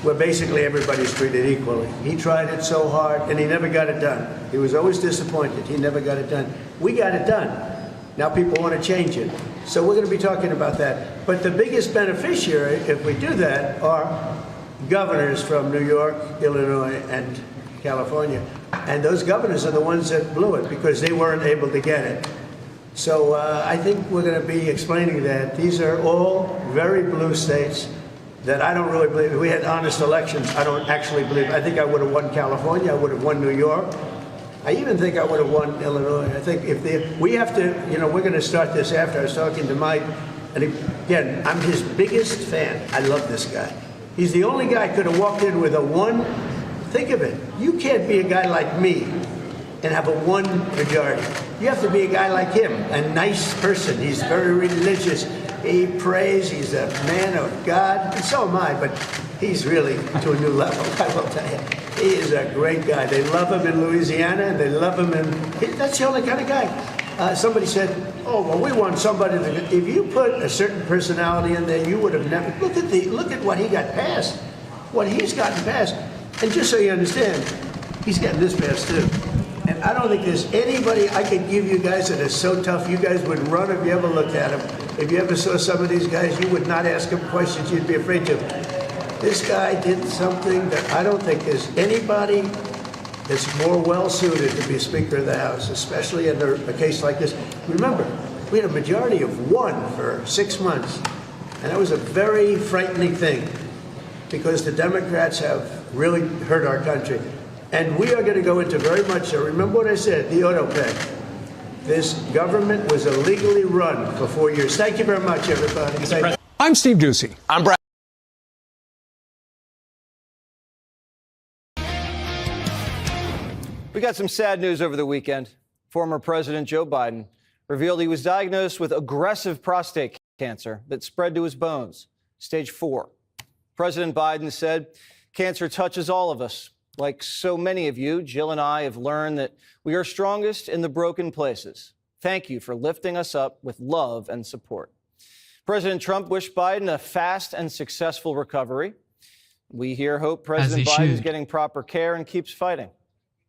where basically everybody's treated equally. He tried it so hard, and he never got it done. He was always disappointed. He never got it done. We got it done. Now people want to change it. So we're going to be talking about that. But the biggest beneficiary, if we do that, are governors from New York, Illinois, and California. And those governors are the ones that blew it because they weren't able to get it. So I think we're going to be explaining that. These are all very blue states that I don't really believe. If we had honest elections, I don't actually believe. I think I would have won California. I would have won New York. I even think I would have won Illinois. I think we have to, you know, we're going to start this after. I was talking to Mike, and again, I'm his biggest fan. I love this guy. He's the only guy who could have walked in with a one. Think of it. You can't be a guy like me and have a one majority. You have to be a guy like him, a nice person. He's very religious. He prays. He's a man of God. And so am I, but he's really to a new level, I will tell you. He is a great guy. They love him in Louisiana, and they love him that's the only kind of guy. Somebody said, oh, well, we want somebody that, if you put a certain personality in there, you would have never, look at what he got passed, what he's gotten passed. And just so you understand, he's getting this passed too. And I don't think there's anybody I could give you guys that is so tough, you guys would run if you ever looked at him. If you ever saw some of these guys, you would not ask him questions you'd be afraid to. This guy did something that I don't think there's anybody that's more well-suited to be Speaker of the House, especially in a case like this. Remember, we had a majority of one for 6 months, and that was a very frightening thing because the Democrats have really hurt our country. And we are going to go into very much, remember what I said, the auto pay. This government was illegally run for 4 years. Thank you very much, everybody. I'm Steve Ducey. I'm Brad. We got some sad news over the weekend. Former President Joe Biden revealed he was diagnosed with aggressive prostate cancer that spread to his bones, stage 4. President Biden said, cancer touches all of us. Like so many of you, Jill and I have learned that we are strongest in the broken places. Thank you for lifting us up with love and support. President Trump wished Biden a fast and successful recovery. We here hope President Biden is getting proper care and keeps fighting.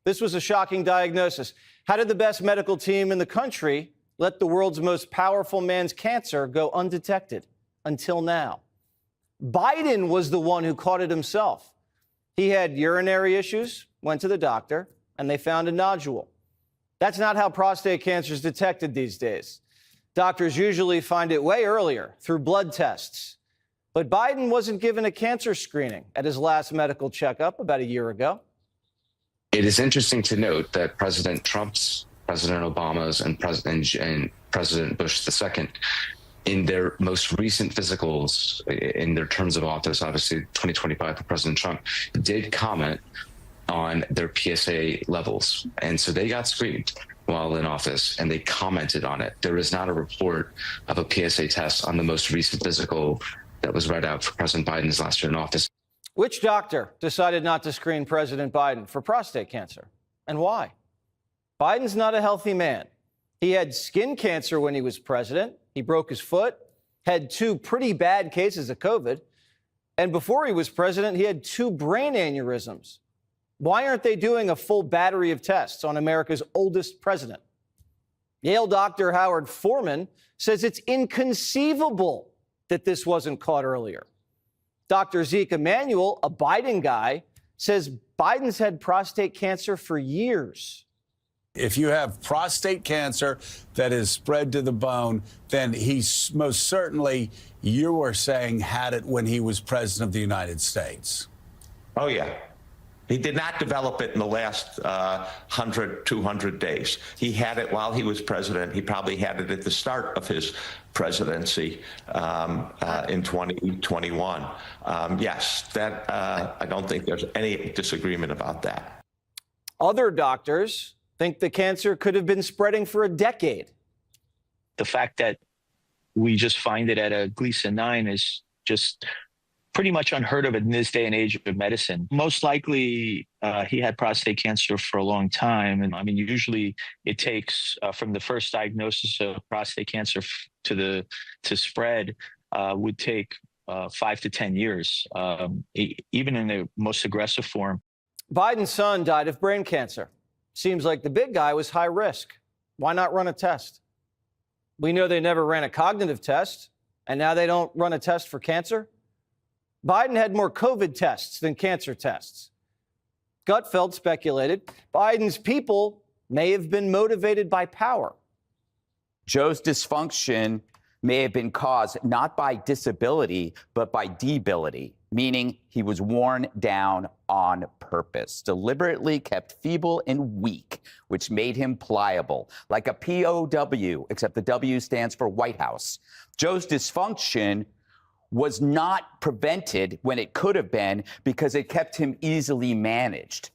This was a shocking diagnosis. How did the best medical team in the country let the world's most powerful man's cancer go undetected until now? Biden was the one who caught it himself. He had urinary issues, went to the doctor, and they found a nodule. That's not how prostate cancer is detected these days. Doctors usually find it way earlier through blood tests. But Biden wasn't given a cancer screening at his last medical checkup about a year ago. It is interesting to note that President Trump's, President Obama's, and President Bush II, in their most recent physicals, in their terms of office, obviously 2025 for President Trump, did comment on their PSA levels. And so they got screened while in office, and they commented on it. There is not a report of a PSA test on the most recent physical that was read out for President Biden's last year in office. Which doctor decided not to screen President Biden for prostate cancer, and why? Biden's not a healthy man. He had skin cancer when he was president. He broke his foot, had 2 pretty bad cases of COVID. And before he was president, he had 2 brain aneurysms. Why aren't they doing a full battery of tests on America's oldest president? Yale Dr. Howard Foreman says it's inconceivable that this wasn't caught earlier. Dr. Zeke Emanuel, a Biden guy, says Biden's had prostate cancer for years. If you have prostate cancer that is spread to the bone, then he's most certainly, you were saying, had it when he was president of the United States. Oh, yeah. He did not develop it in the last 100, 200 days. He had it while he was president. He probably had it at the start of his presidency in 2021. Yes, that I don't think there's any disagreement about that. Other doctors think the cancer could have been spreading for a decade. The fact that we just find it at a Gleason 9 is just pretty much unheard of in this day and age of medicine. Most likely, he had prostate cancer for a long time. And I mean, usually it takes from the first diagnosis of prostate cancer to spread would take 5 to 10 years, even in the most aggressive form. Biden's son died of brain cancer. Seems like the big guy was high risk. Why not run a test? We know they never ran a cognitive test, and now they don't run a test for cancer. Biden had more COVID tests than cancer tests. Gutfeld speculated Biden's people may have been motivated by power. Joe's dysfunction may have been caused not by disability, but by debility, meaning he was worn down on purpose, deliberately kept feeble and weak, which made him pliable, like a POW, except the W stands for White House. Joe's dysfunction was not prevented when it could have been because it kept him easily managed.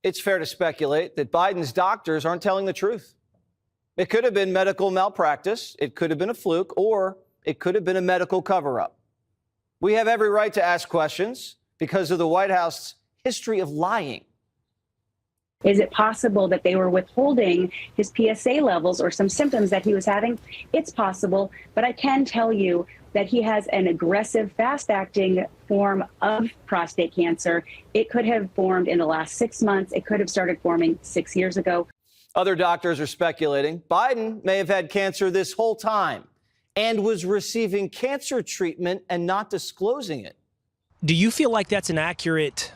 It's fair to speculate that Biden's doctors aren't telling the truth. It could have been medical malpractice, it could have been a fluke, or it could have been a medical cover-up. We have every right to ask questions because of the White House's history of lying. Is it possible that they were withholding his PSA levels or some symptoms that he was having? It's possible, but I can tell you that he has an aggressive, fast-acting form of prostate cancer. It could have formed in the last 6 months. It could have started forming 6 years ago. Other doctors are speculating Biden may have had cancer this whole time and was receiving cancer treatment and not disclosing it. Do you feel like that's an accurate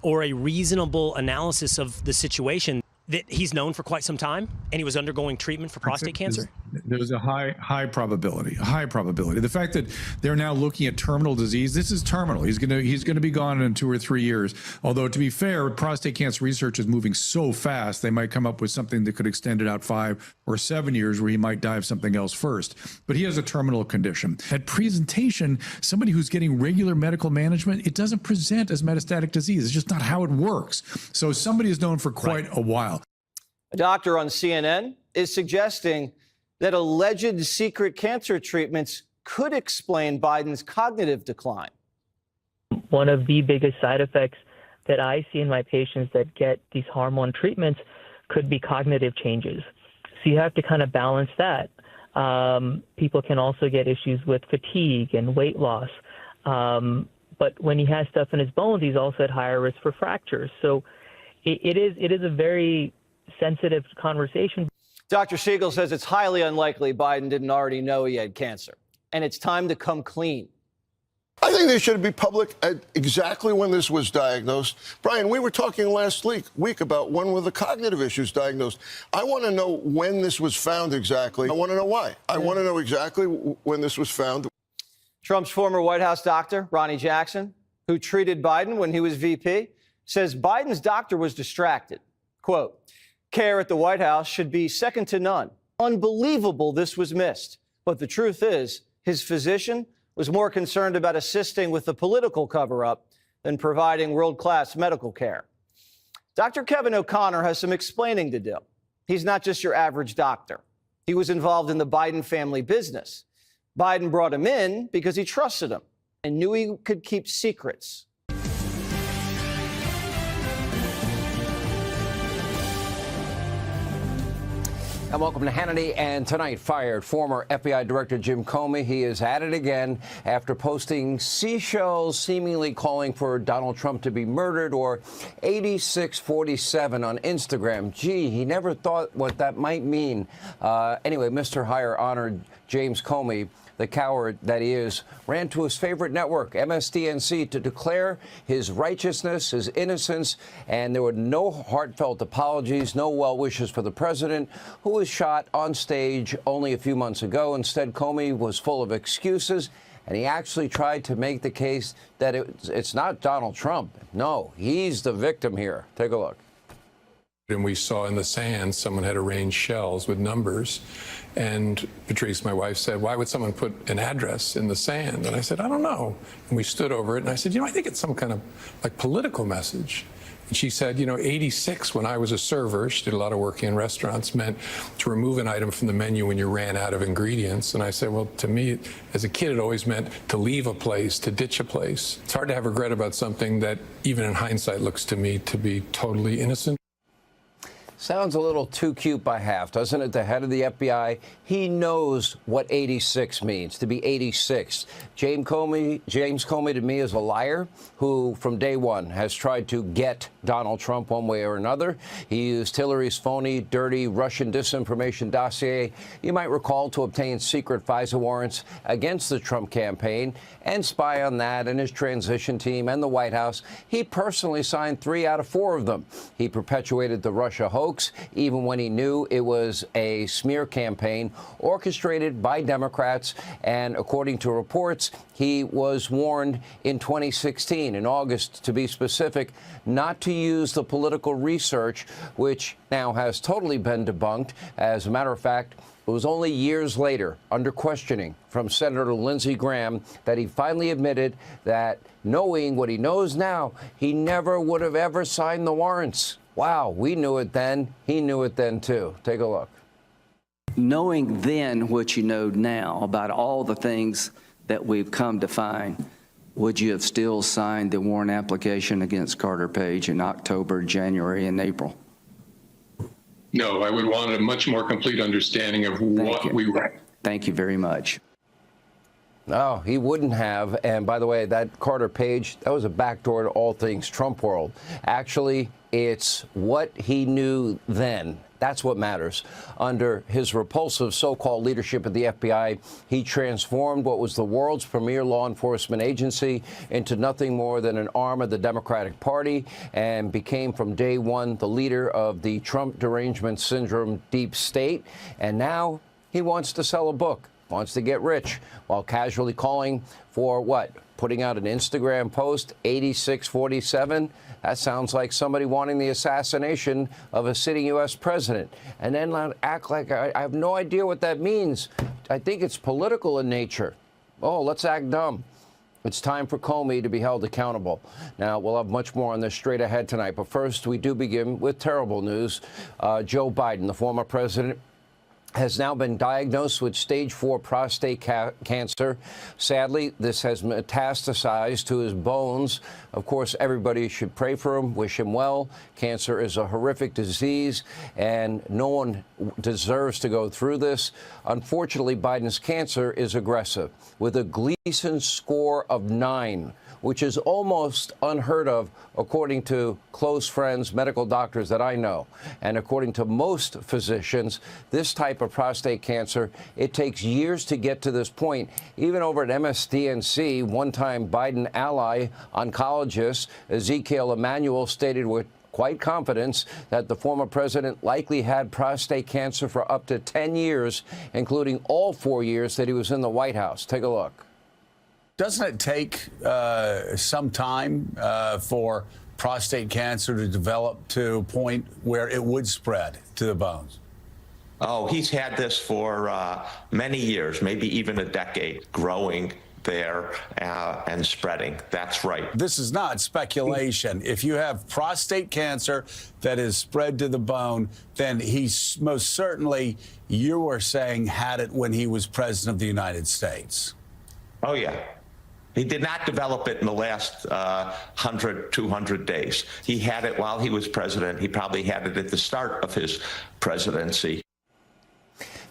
or a reasonable analysis of the situation, that he's known for quite some time and he was undergoing treatment for prostate cancer? There's a high probability. The fact that they're now looking at terminal disease, this is terminal. He's gonna be gone in 2 or 3 years. Although to be fair, prostate cancer research is moving so fast, they might come up with something that could extend it out 5 or 7 years where he might die of something else first. But he has a terminal condition. At presentation, somebody who's getting regular medical management, it doesn't present as metastatic disease. It's just not how it works. So somebody is known for quite a while. A doctor on CNN is suggesting that alleged secret cancer treatments could explain Biden's cognitive decline. One of the biggest side effects that I see in my patients that get these hormone treatments could be cognitive changes. So you have to kind of balance that. People can also get issues with fatigue and weight loss. But when he has stuff in his bones, he's also at higher risk for fractures. So it is a very sensitive conversation. Dr. Siegel says it's highly unlikely Biden didn't already know he had cancer, and it's time to come clean. I think they should be public at exactly when this was diagnosed. Brian, we were talking last week about one with the cognitive issues diagnosed. I want to know when this was found exactly. I want to know why. I want to know exactly when this was found. Trump's former White House doctor, Ronnie Jackson, who treated Biden when he was VP, says Biden's doctor was distracted. Quote, care at the White House should be second to none. Unbelievable this was missed. But the truth is, his physician was more concerned about assisting with the political cover-up than providing world-class medical care. Dr. Kevin O'Connor has some explaining to do. He's not just your average doctor. He was involved in the Biden family business. Biden brought him in because he trusted him and knew he could keep secrets. And welcome to Hannity. And tonight, fired former FBI Director Jim Comey. He is at it again after posting seashells seemingly calling for Donald Trump to be murdered, or 8647 on Instagram. Gee, he never thought what that might mean. Anyway, Mr. Higher Honored James Comey, the coward that he is, ran to his favorite network, MSDNC, to declare his righteousness, his innocence, and there were no heartfelt apologies, no well wishes for the president, who was shot on stage only a few months ago. Instead, Comey was full of excuses, and he actually tried to make the case that it's not Donald Trump. No, he's the victim here. Take a look. And we saw in the sand someone had arranged shells with numbers. And Patrice, my wife, said, why would someone put an address in the sand? And I said, I don't know. And we stood over it, and I said, I think it's some kind of like political message. And she said, 86, when I was a server, she did a lot of work in restaurants, meant to remove an item from the menu when you ran out of ingredients. And I said, well, to me, as a kid, it always meant to leave a place, to ditch a place. It's hard to have regret about something that, even in hindsight, looks to me to be totally innocent. Sounds a little too cute by half, doesn't it? The head of the FBI, he knows what 86 means, to be 86. James Comey to me is a liar who, from day one, has tried to get Donald Trump one way or another. He used Hillary's phony, dirty Russian disinformation dossier, you might recall, to obtain secret FISA warrants against the Trump campaign and spy on that and his transition team and the White House. He personally signed 3 out of 4 of them. He perpetuated the Russia hoax, even when he knew it was a smear campaign orchestrated by Democrats. And according to reports, he was warned in 2016, in August to be specific, not to use the political research, which now has totally been debunked. As a matter of fact, it was only years later, under questioning from Senator Lindsey Graham, that he finally admitted that, knowing what he knows now, he never would have ever signed the warrants. Wow, we knew it then. He knew it then, too. Take a look. Knowing then what you know now about all the things that we've come to find, would you have still signed the warrant application against Carter Page in October, January, and April? No, I would want a much more complete understanding of what we were. Thank you very much. No, he wouldn't have. And by the way, that Carter Page, that was a backdoor to all things Trump world. Actually, it's what he knew then. That's what matters. Under his repulsive so-called leadership at the FBI, he transformed what was the world's premier law enforcement agency into nothing more than an arm of the Democratic Party, and became from day one the leader of the Trump derangement syndrome deep state. And now he wants to sell a book, wants to get rich, while casually calling for what? Putting out an Instagram post, 8647. That sounds like somebody wanting the assassination of a sitting U.S. president. And then act like I have no idea what that means. I think it's political in nature. Oh, let's act dumb. It's time for Comey to be held accountable. Now, we'll have much more on this straight ahead tonight. But first, we do begin with terrible news. Joe Biden, the former president, has now been diagnosed with stage 4 prostate cancer. Sadly, this has metastasized to his bones. Of course, everybody should pray for him, wish him well. Cancer is a horrific disease, and no one deserves to go through this. Unfortunately, Biden's cancer is aggressive, with a Gleason score of 9, which is almost unheard of, according to close friends, medical doctors that I know. And according to most physicians, this type type of prostate cancer. It takes years to get to this point. Even over at MSDNC, one-time Biden ally oncologist Ezekiel Emanuel stated with quite confidence that the former president likely had prostate cancer for up to 10 years, including all 4 years that he was in the White House. Take a look. Doesn't it take some time for prostate cancer to develop to a point where it would spread to the bones? Oh, he's had this for many years, maybe even a decade, growing there and spreading. That's right. This is not speculation. If you have prostate cancer that is spread to the bone, then he's most certainly, you were saying, had it when he was president of the United States. Oh, yeah. He did not develop it in the last 100, 200 days. He had it while he was president. He probably had it at the start of his presidency.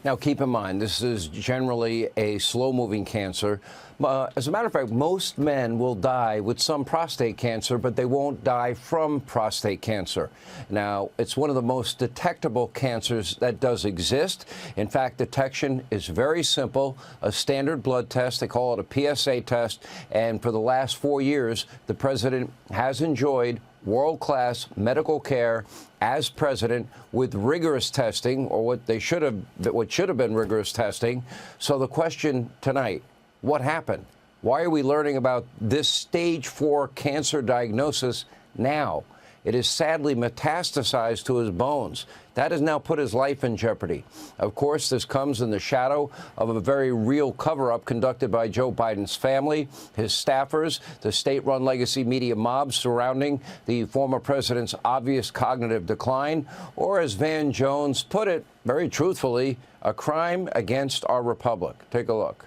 Now, keep in mind, this is generally a slow-moving cancer. As a matter of fact, most men will die with some prostate cancer, but they won't die from prostate cancer. Now, it's one of the most detectable cancers that does exist. In fact, detection is very simple. A standard blood test, they call it a PSA test, and for the last 4 years, the president has enjoyed world-class medical care as president with rigorous testing, or what should have been rigorous testing. So the question tonight, what happened? Why are we learning about this stage 4 cancer diagnosis now? It is sadly metastasized to his bones. That has now put his life in jeopardy. Of course, this comes in the shadow of a very real cover-up conducted by Joe Biden's family, his staffers, the state-run legacy media mob surrounding the former president's obvious cognitive decline, or as Van Jones put it, very truthfully, a crime against our republic. Take a look.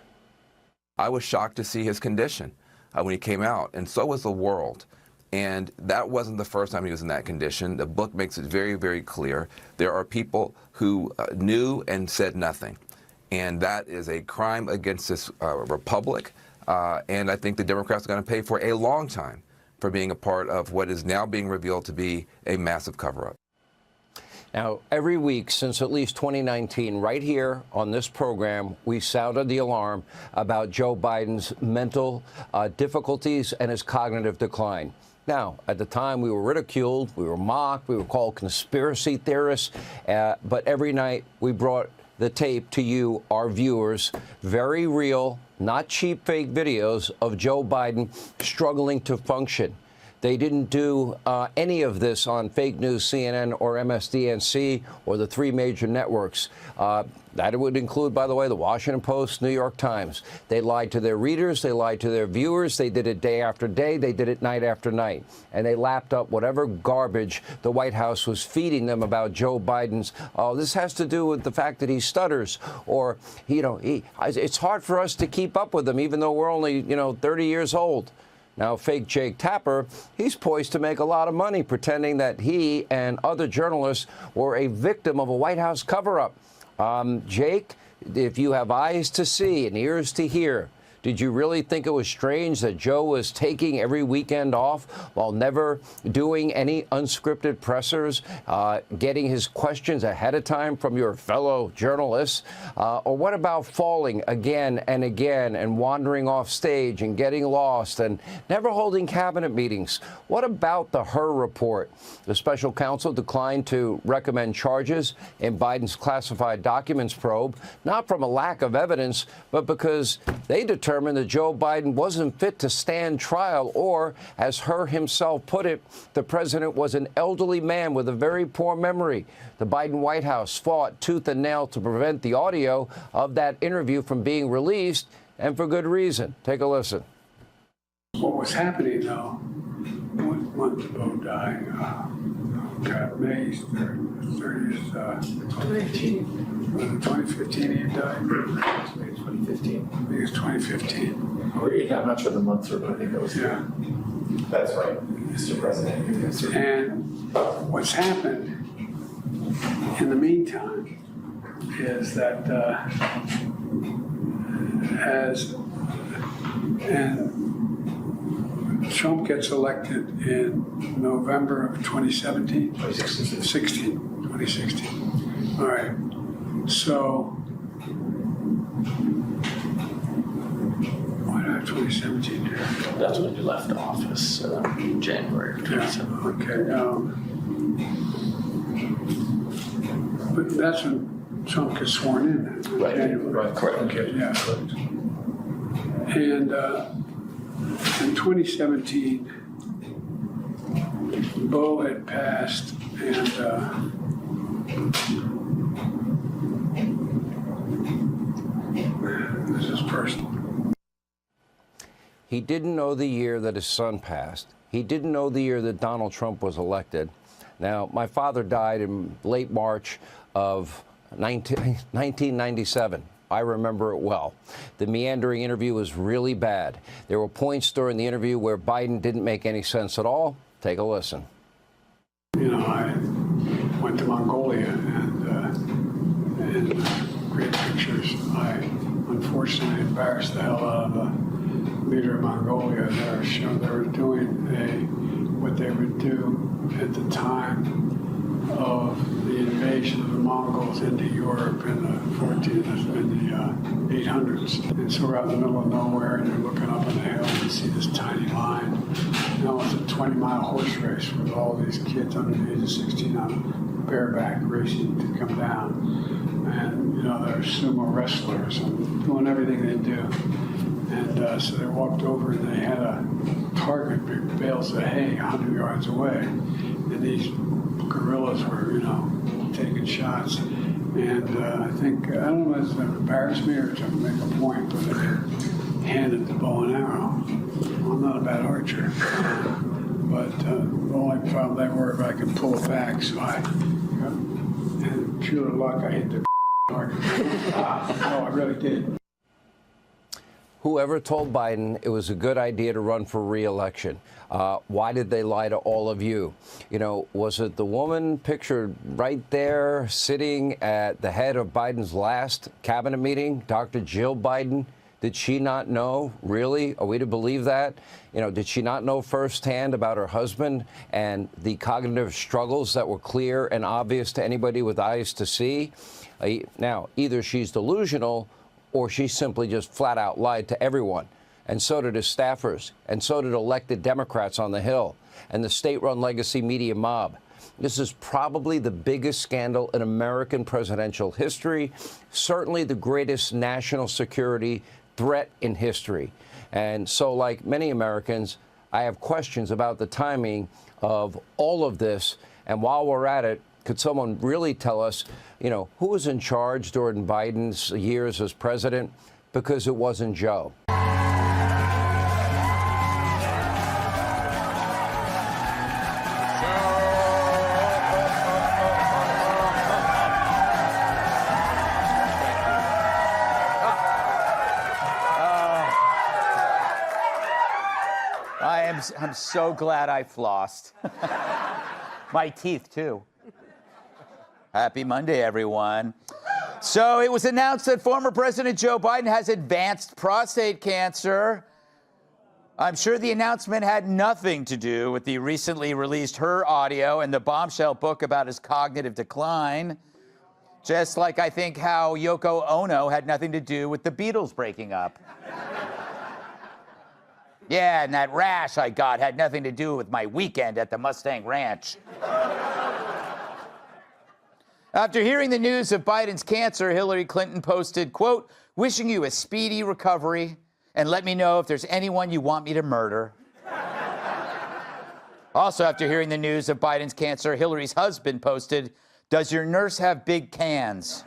I was shocked to see his condition when he came out, and so was the world. And that wasn't the first time he was in that condition. The book makes it very, very clear. There are people who knew and said nothing. And that is a crime against this republic. And I think the Democrats are going to pay for a long time for being a part of what is now being revealed to be a massive cover-up. Now, every week since at least 2019, right here on this program, we sounded the alarm about Joe Biden's mental difficulties and his cognitive decline. Now, at the time, we were ridiculed, we were mocked, we were called conspiracy theorists, but every night we brought the tape to you, our viewers, very real, not cheap fake videos of Joe Biden struggling to function. They didn't do any of this on fake news, CNN or MSDNC or the 3 major networks. That would include, by the way, the Washington Post, New York Times. They lied to their readers. They lied to their viewers. They did it day after day. They did it night after night. And they lapped up whatever garbage the White House was feeding them about Joe Biden's, oh, this has to do with the fact that he stutters, or, it's hard for us to keep up with him, even though we're only, 30 years old. Now, fake Jake Tapper, he's poised to make a lot of money pretending that he and other journalists were a victim of a White House cover-up. Jake, if you have eyes to see and ears to hear, did you really think it was strange that Joe was taking every weekend off while never doing any unscripted pressers, getting his questions ahead of time from your fellow journalists? Or what about falling again and again and wandering off stage and getting lost and never holding cabinet meetings? What about the Hur report? The special counsel declined to recommend charges in Biden's classified documents probe, not from a lack of evidence, but because they determined that Joe Biden wasn't fit to stand trial, or, as Hur himself put it, the president was an elderly man with a very poor memory. The Biden White House fought tooth and nail to prevent the audio of that interview from being released, and for good reason. Take a listen. What was happening, though, 1 month ago died, May 30th, 2015 he died. 2015. I think it's 2015. I'm not sure the months are, but I think that was That's right, Mr. President. And what's happened in the meantime is that Trump gets elected in November of 2017? 2016. All right. So, why did I have 2017 here? That's when you left office, January of 2017. Okay. But that's when Trump gets sworn in. Right. January. Right. Correct. Okay. Yeah. Correct. And in 2017, Bo had passed, and this is personal. He didn't know the year that his son passed. He didn't know the year that Donald Trump was elected. Now, my father died in late March of 1997. I remember it well. The meandering interview was really bad. There were points during the interview where Biden didn't make any sense at all. Take a listen. You know, I went to Mongolia and great pictures. I unfortunately embarrassed the hell out of the leader of Mongolia. They were doing what they would do at the time of the invasion of the Mongols into Europe in the 800s. And so we're out in the middle of nowhere, and you're looking up on the hill and you see this tiny line. And almost a 20-mile horse race with all these kids under the age of 16 on bareback racing to come down. And, you know, they're sumo wrestlers and doing everything they do. And so they walked over and they had a target, big bales of hay 100 yards away. And these guerrillas were, you know, taking shots. And I don't know if it embarrassed me or to make a point, but they handed the bow and arrow. I'm not a bad archer. But the only problem they were if I could pull it back, so and pure luck, I hit the target. No, I really did. Whoever told Biden it was a good idea to run for re-election? Why did they lie to all of you? You know, was it the woman pictured right there sitting at the head of Biden's last cabinet meeting, Dr. Jill Biden? Did she not know? Really? Are we to believe that? You know, did she not know firsthand about her husband and the cognitive struggles that were clear and obvious to anybody with eyes to see? Now, either she's delusional or she simply just flat out lied to everyone. And so did his staffers. And so did elected Democrats on the Hill and the state-run legacy media mob. This is probably the biggest scandal in American presidential history, certainly the greatest national security threat in history. And so, like many Americans, I have questions about the timing of all of this. And while we're at it, could someone really tell us, you know, who was in charge during Biden's years as president? Because it wasn't Joe. I'm so glad I flossed. My teeth, too. Happy Monday, everyone. So it was announced that former President Joe Biden has advanced prostate cancer. I'm sure the announcement had nothing to do with the recently released Her audio and the bombshell book about his cognitive decline. Just like I think how Yoko Ono had nothing to do with the Beatles breaking up. Yeah, and that rash I got had nothing to do with my weekend at the Mustang Ranch. After hearing the news of Biden's cancer, Hillary Clinton posted, quote, "Wishing you a speedy recovery, and let me know if there's anyone you want me to murder." Also, after hearing the news of Biden's cancer, Hillary's husband posted, "Does your nurse have big cans?"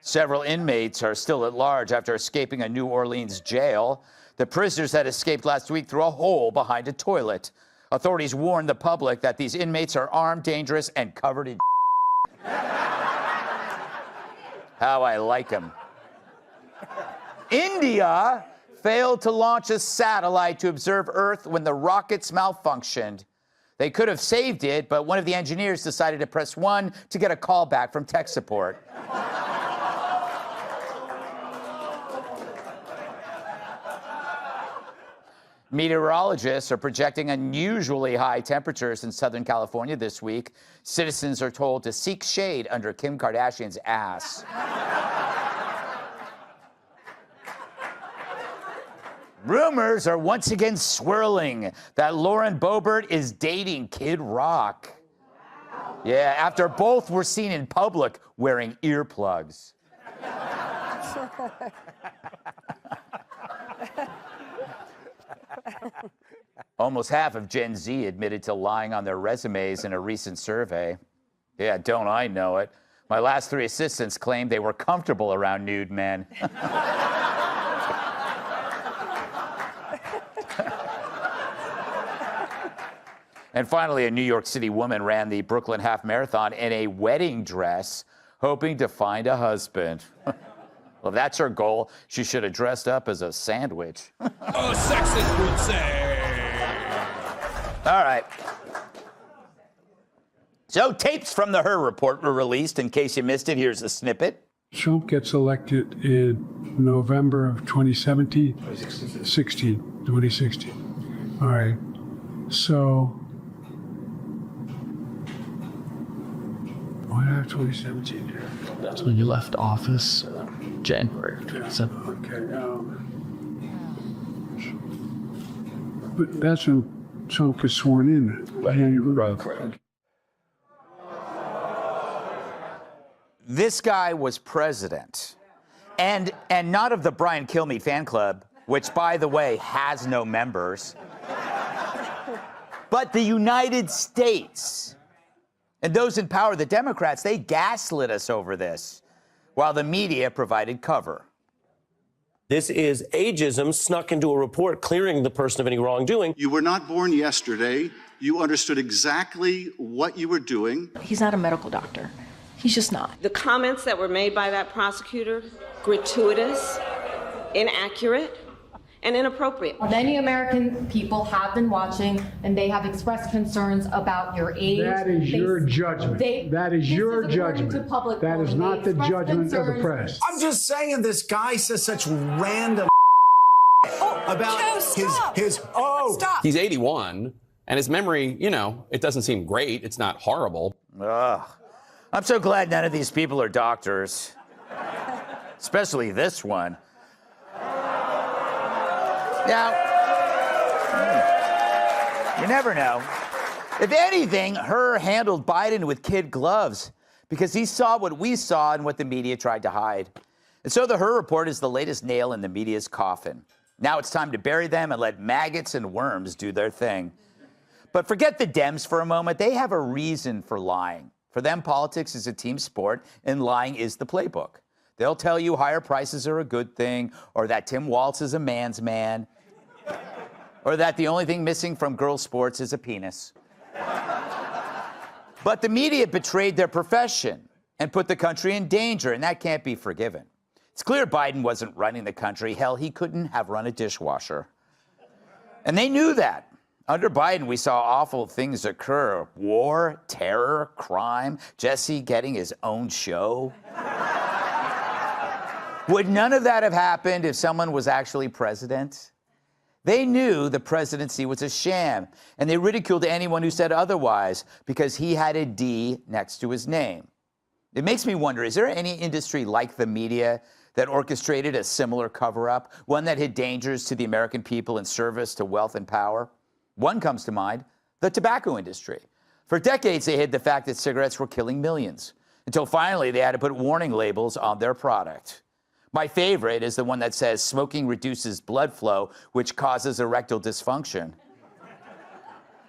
Several inmates are still at large after escaping a New Orleans jail. The prisoners had escaped last week through a hole behind a toilet. Authorities warned the public that these inmates are armed, dangerous, and covered in How I like them. India failed to launch a satellite to observe Earth when the rockets malfunctioned. They could have saved it, but one of the engineers decided to press 1 to get a call back from tech support. Meteorologists are projecting unusually high temperatures in Southern California this week. Citizens are told to seek shade under Kim Kardashian's ass. Rumors are once again swirling that Lauren Boebert is dating Kid Rock. Yeah, after both were seen in public wearing earplugs. Almost half of Gen Z admitted to lying on their resumes in a recent survey. Yeah, don't I know it? My last 3 assistants claimed they were comfortable around nude men. And finally, a New York City woman ran the Brooklyn Half Marathon in a wedding dress, hoping to find a husband. Well, if that's her goal, she should have dressed up as a sandwich. A sexist would say. All right. So tapes from the Her Report were released. In case you missed it, here's a snippet. Trump gets elected in November of 2017? 2016. All right. So, why do I have 2017 here? That's when you left office, January 27th. Okay. But that's when Trump was sworn in. Correct. This guy was president, and not of the Brian Kilmeade fan club, which, by the way, has no members, but the United States. And those in power, the Democrats, they gaslit us over this, while the media provided cover. This is ageism snuck into a report clearing the person of any wrongdoing. You were not born yesterday. You understood exactly what you were doing. He's not a medical doctor. He's just not. The comments that were made by that prosecutor, gratuitous, inaccurate, and inappropriate. Many American people have been watching, and they have expressed concerns about your age. That is your judgment. That is your judgment. That is not the judgment of the press. I'm just saying this guy says such random about his Stop. He's 81, and his memory, it doesn't seem great. It's not horrible. Ugh. I'm so glad none of these people are doctors, especially this one. Now, you never know. If anything, Her handled Biden with kid gloves because he saw what we saw and what the media tried to hide. And so the Her Report is the latest nail in the media's coffin. Now it's time to bury them and let maggots and worms do their thing. But forget the Dems for a moment. They have a reason for lying. For them, politics is a team sport, and lying is the playbook. They'll tell you higher prices are a good thing, or that Tim Walz is a man's man, or that the only thing missing from girls' sports is a penis. But the media betrayed their profession and put the country in danger, and that can't be forgiven. It's clear Biden wasn't running the country. Hell, he couldn't have run a dishwasher. And they knew that. Under Biden, we saw awful things occur. War, terror, crime, Jesse getting his own show. Would none of that have happened if someone was actually president? They knew the presidency was a sham, and they ridiculed anyone who said otherwise because he had a D next to his name. It makes me wonder, is there any industry like the media that orchestrated a similar cover-up, one that hid dangers to the American people in service to wealth and power? One comes to mind, the tobacco industry. For decades, they hid the fact that cigarettes were killing millions, until finally they had to put warning labels on their product. My favorite is the one that says smoking reduces blood flow, which causes erectile dysfunction.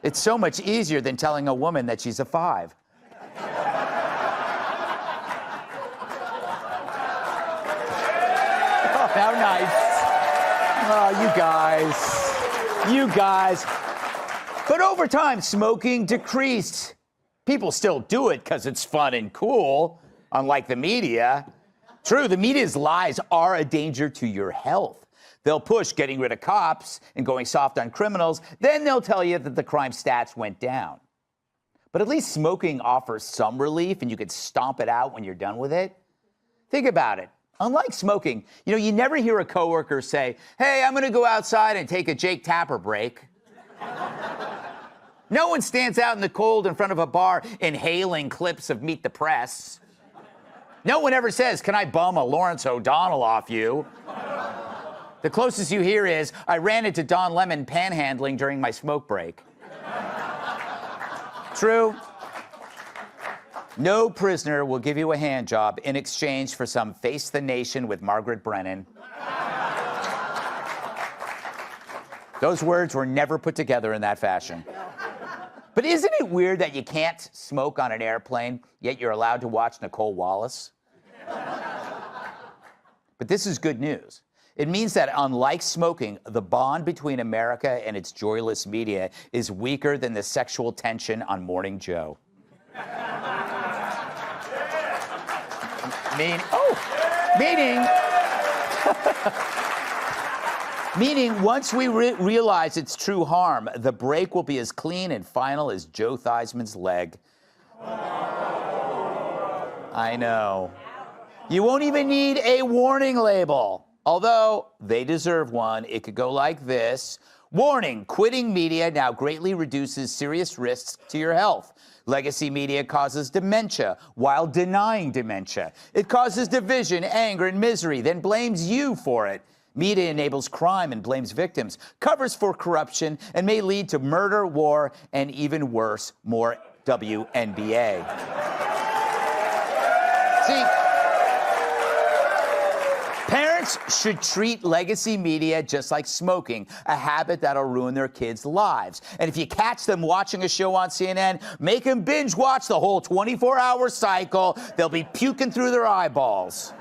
It's so much easier than telling a woman that she's a 5. Oh, how nice. Oh, you guys. But over time, smoking decreased. People still do it because it's fun and cool, unlike the media. True, the media's lies are a danger to your health. They'll push getting rid of cops and going soft on criminals. Then they'll tell you that the crime stats went down. But at least smoking offers some relief and you can stomp it out when you're done with it. Think about it. Unlike smoking, you never hear a coworker say, hey, I'm going to go outside and take a Jake Tapper break. No one stands out in the cold in front of a bar inhaling clips of Meet the Press. No one ever says, can I bum a Lawrence O'Donnell off you? The closest you hear is, I ran into Don Lemon panhandling during my smoke break. True. No prisoner will give you a hand job in exchange for some Face the Nation with Margaret Brennan. Those words were never put together in that fashion. But isn't it weird that you can't smoke on an airplane, yet you're allowed to watch Nicole Wallace? But this is good news. It means that unlike smoking, the bond between America and its joyless media is weaker than the sexual tension on Morning Joe. Meaning, once we realize its true harm, the break will be as clean and final as Joe Theismann's leg. I know. You won't even need a warning label. Although they deserve one. It could go like this. Warning, quitting media now greatly reduces serious risks to your health. Legacy media causes dementia while denying dementia. It causes division, anger, and misery, then blames you for it. Media enables crime and blames victims, covers for corruption, and may lead to murder, war, and even worse, more WNBA. See, parents should treat legacy media just like smoking, a habit that'll ruin their kids' lives. And if you catch them watching a show on CNN, make them binge watch the whole 24-hour cycle. They'll be puking through their eyeballs.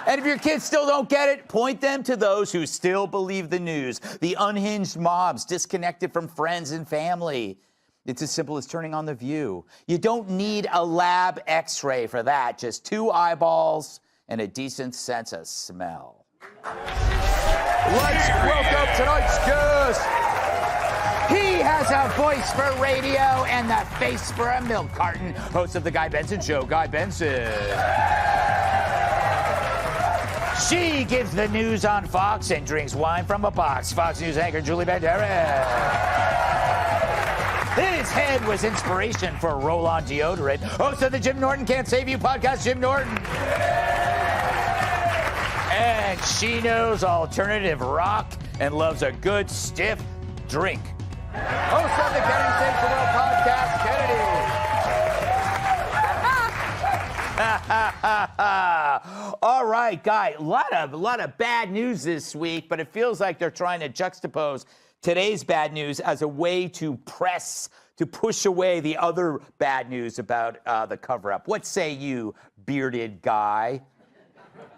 And if your kids still don't get it, point them to those who still believe the news, the unhinged mobs disconnected from friends and family. It's as simple as turning on The View. You don't need a lab x-ray for that, just 2 eyeballs and a decent sense of smell. Let's welcome tonight's guest. He has a voice for radio and the face for a milk carton. Host of The Guy Benson Show, Guy Benson. She gives the news on Fox and drinks wine from a box. Fox News anchor Julie Banderas. His head was inspiration for roll-on deodorant. Host of the Jim Norton Can't Save You podcast, Jim Norton. And she knows alternative rock and loves a good stiff drink. Host of the Kennedy Saves the World podcast, Kennedy. All right, Guy, a lot of bad news this week, but it feels like they're trying to juxtapose today's bad news as a way to push away the other bad news about the cover-up. What say you, bearded guy?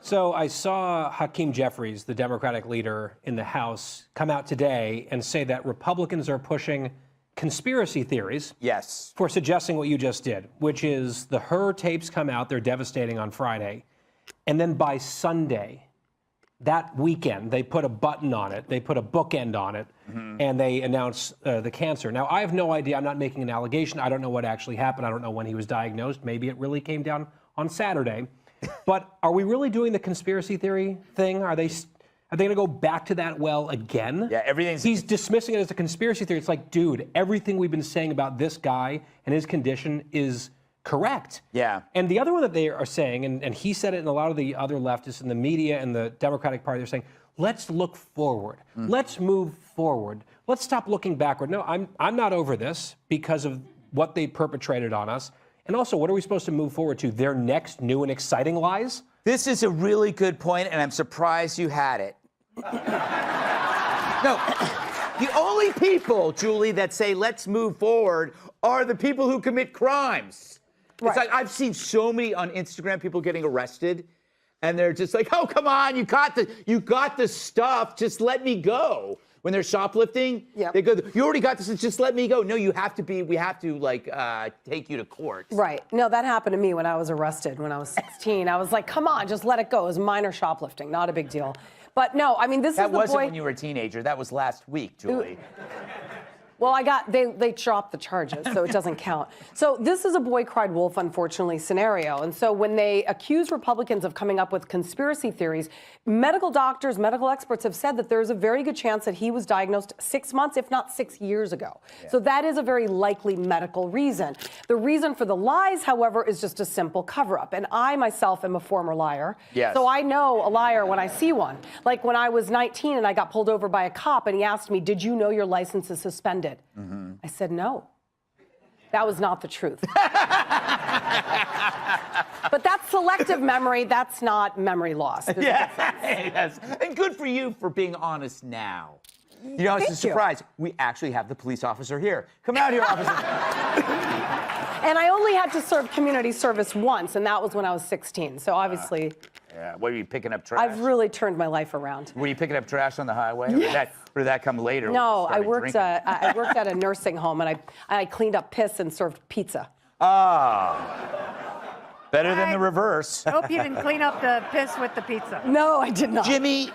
So I saw Hakeem Jeffries, the Democratic leader in the House, come out today and say that Republicans are pushing conspiracy theories. Yes. For suggesting what you just did, which is the Her tapes come out, they're devastating on Friday. And then by Sunday, that weekend, they put a button on it, they put a bookend on it, and they announce the cancer. Now, I have no idea. I'm not making an allegation. I don't know what actually happened. I don't know when he was diagnosed. Maybe it really came down on Saturday. But are we really doing the conspiracy theory thing? Are they going to go back to that well again? Yeah, everything's... He's dismissing it as a conspiracy theory. It's like, dude, everything we've been saying about this guy and his condition is correct. Yeah. And the other one that they are saying, and he said it, and a lot of the other leftists in the media and the Democratic Party, they're saying, let's look forward. Let's move forward. Let's stop looking backward. No, I'm not over this because of what they perpetrated on us. And also, what are we supposed to move forward to? Their next new and exciting lies? This is a really good point, and I'm surprised you had it. No, the only people, Julie, that say let's move forward are the people who commit crimes. Right. It's like I've seen so many on Instagram people getting arrested, and they're just like, "Oh, come on, you got the stuff. Just let me go." When they're shoplifting, they go, "You already got this. Just let me go." No, we have to take you to court. Right. No, that happened to me when I was arrested when I was 16. I was like, "Come on, just let it go." It was minor shoplifting, not a big deal. But no, I mean, that wasn't when you were a teenager. That was last week, Julie. Well, they dropped the charges, so it doesn't count. So this is a boy cried wolf, unfortunately, scenario. And so when they accuse Republicans of coming up with conspiracy theories, medical doctors, medical experts have said that there's a very good chance that he was diagnosed 6 months, if not 6 years ago. Yeah. So that is a very likely medical reason. The reason for the lies, however, is just a simple cover-up. And I myself am a former liar. Yes. So I know a liar when I see one. Like when I was 19 and I got pulled over by a cop and he asked me, "Did you know your license is suspended?" Mm-hmm. I said, "No." That was not the truth. But that's selective memory. That's not memory loss. Yes. And good for you for being honest now. You know, it's a surprise. We actually have the police officer here. Come out here, officer. And I only had to serve community service once, and that was when I was 16. So obviously... Yeah. What, were you picking up trash? I've really turned my life around. Were you picking up trash on the highway? Yes. Or did that come later? No, I worked at a nursing home, and I cleaned up piss and served pizza. Better than the reverse. Hope you didn't clean up the piss with the pizza. No, I did not. Jimmy,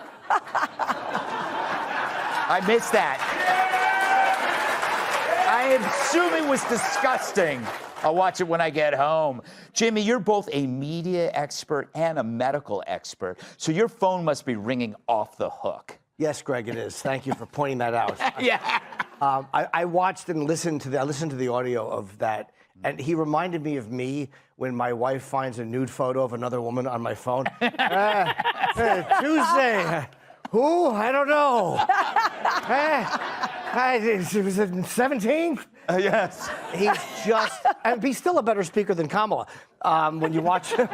I missed that. I assume it was disgusting. I'll watch it when I get home. Jimmy, you're both a media expert and a medical expert, so your phone must be ringing off the hook. Yes, Greg, it is. Thank you for pointing that out. Yeah. I watched and listened to the audio of that, and he reminded me of me when my wife finds a nude photo of another woman on my phone. Tuesday. Who? I don't know. It was 17th? Yes. He's just, and he's still a better speaker than Kamala when you watch him.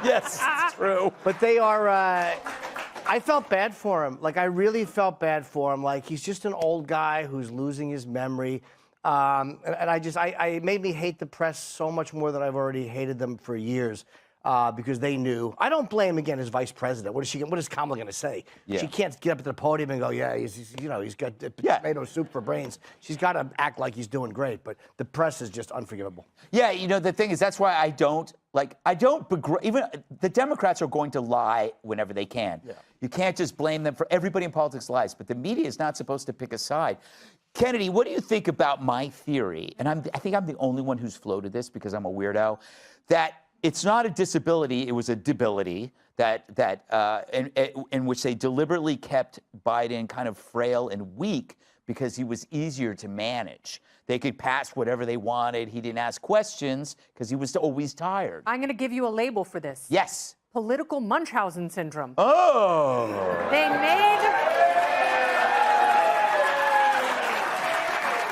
Yes, it's true. But they are, I felt bad for him. Like, I really felt bad for him. Like, he's just an old guy who's losing his memory. And it made me hate the press so much more than I've already hated them for years. Because they knew. I don't blame, again, as vice president. What is Kamala going to say? Yeah. She can't get up at the podium and go, yeah, he's got tomato soup for brains. She's got to act like he's doing great, but the press is just unforgivable. Yeah, you know, the thing is, that's why even the Democrats are going to lie whenever they can. Yeah. You can't just blame them for everybody in politics lies, but the media is not supposed to pick a side. Kennedy, what do you think about my theory? And I think I'm the only one who's floated this because I'm a weirdo, that it's not a disability, it was a debility in which they deliberately kept Biden kind of frail and weak because he was easier to manage. They could pass whatever they wanted. He didn't ask questions because he was always tired. I'm going to give you a label for this. Yes. Political Munchausen syndrome. Oh.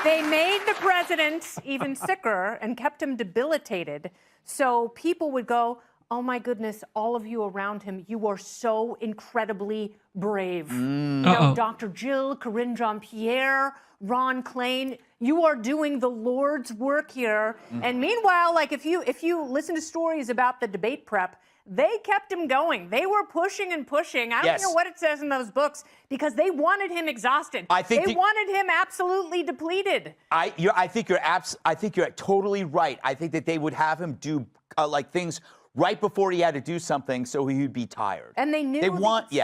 They made the president even sicker and kept him debilitated. So people would go, oh my goodness, all of you around him, you are so incredibly brave. You know, Dr. Jill, Corinne Jean-Pierre, Ron Klain, you are doing the Lord's work here. And meanwhile, like if you listen to stories about the debate prep, they kept him going. They were pushing and pushing. I don't care what it says in those books because they wanted him exhausted. They wanted him absolutely depleted. I think you're totally right. I think that they would have him do things right before he had to do something so he would be tired. And they knew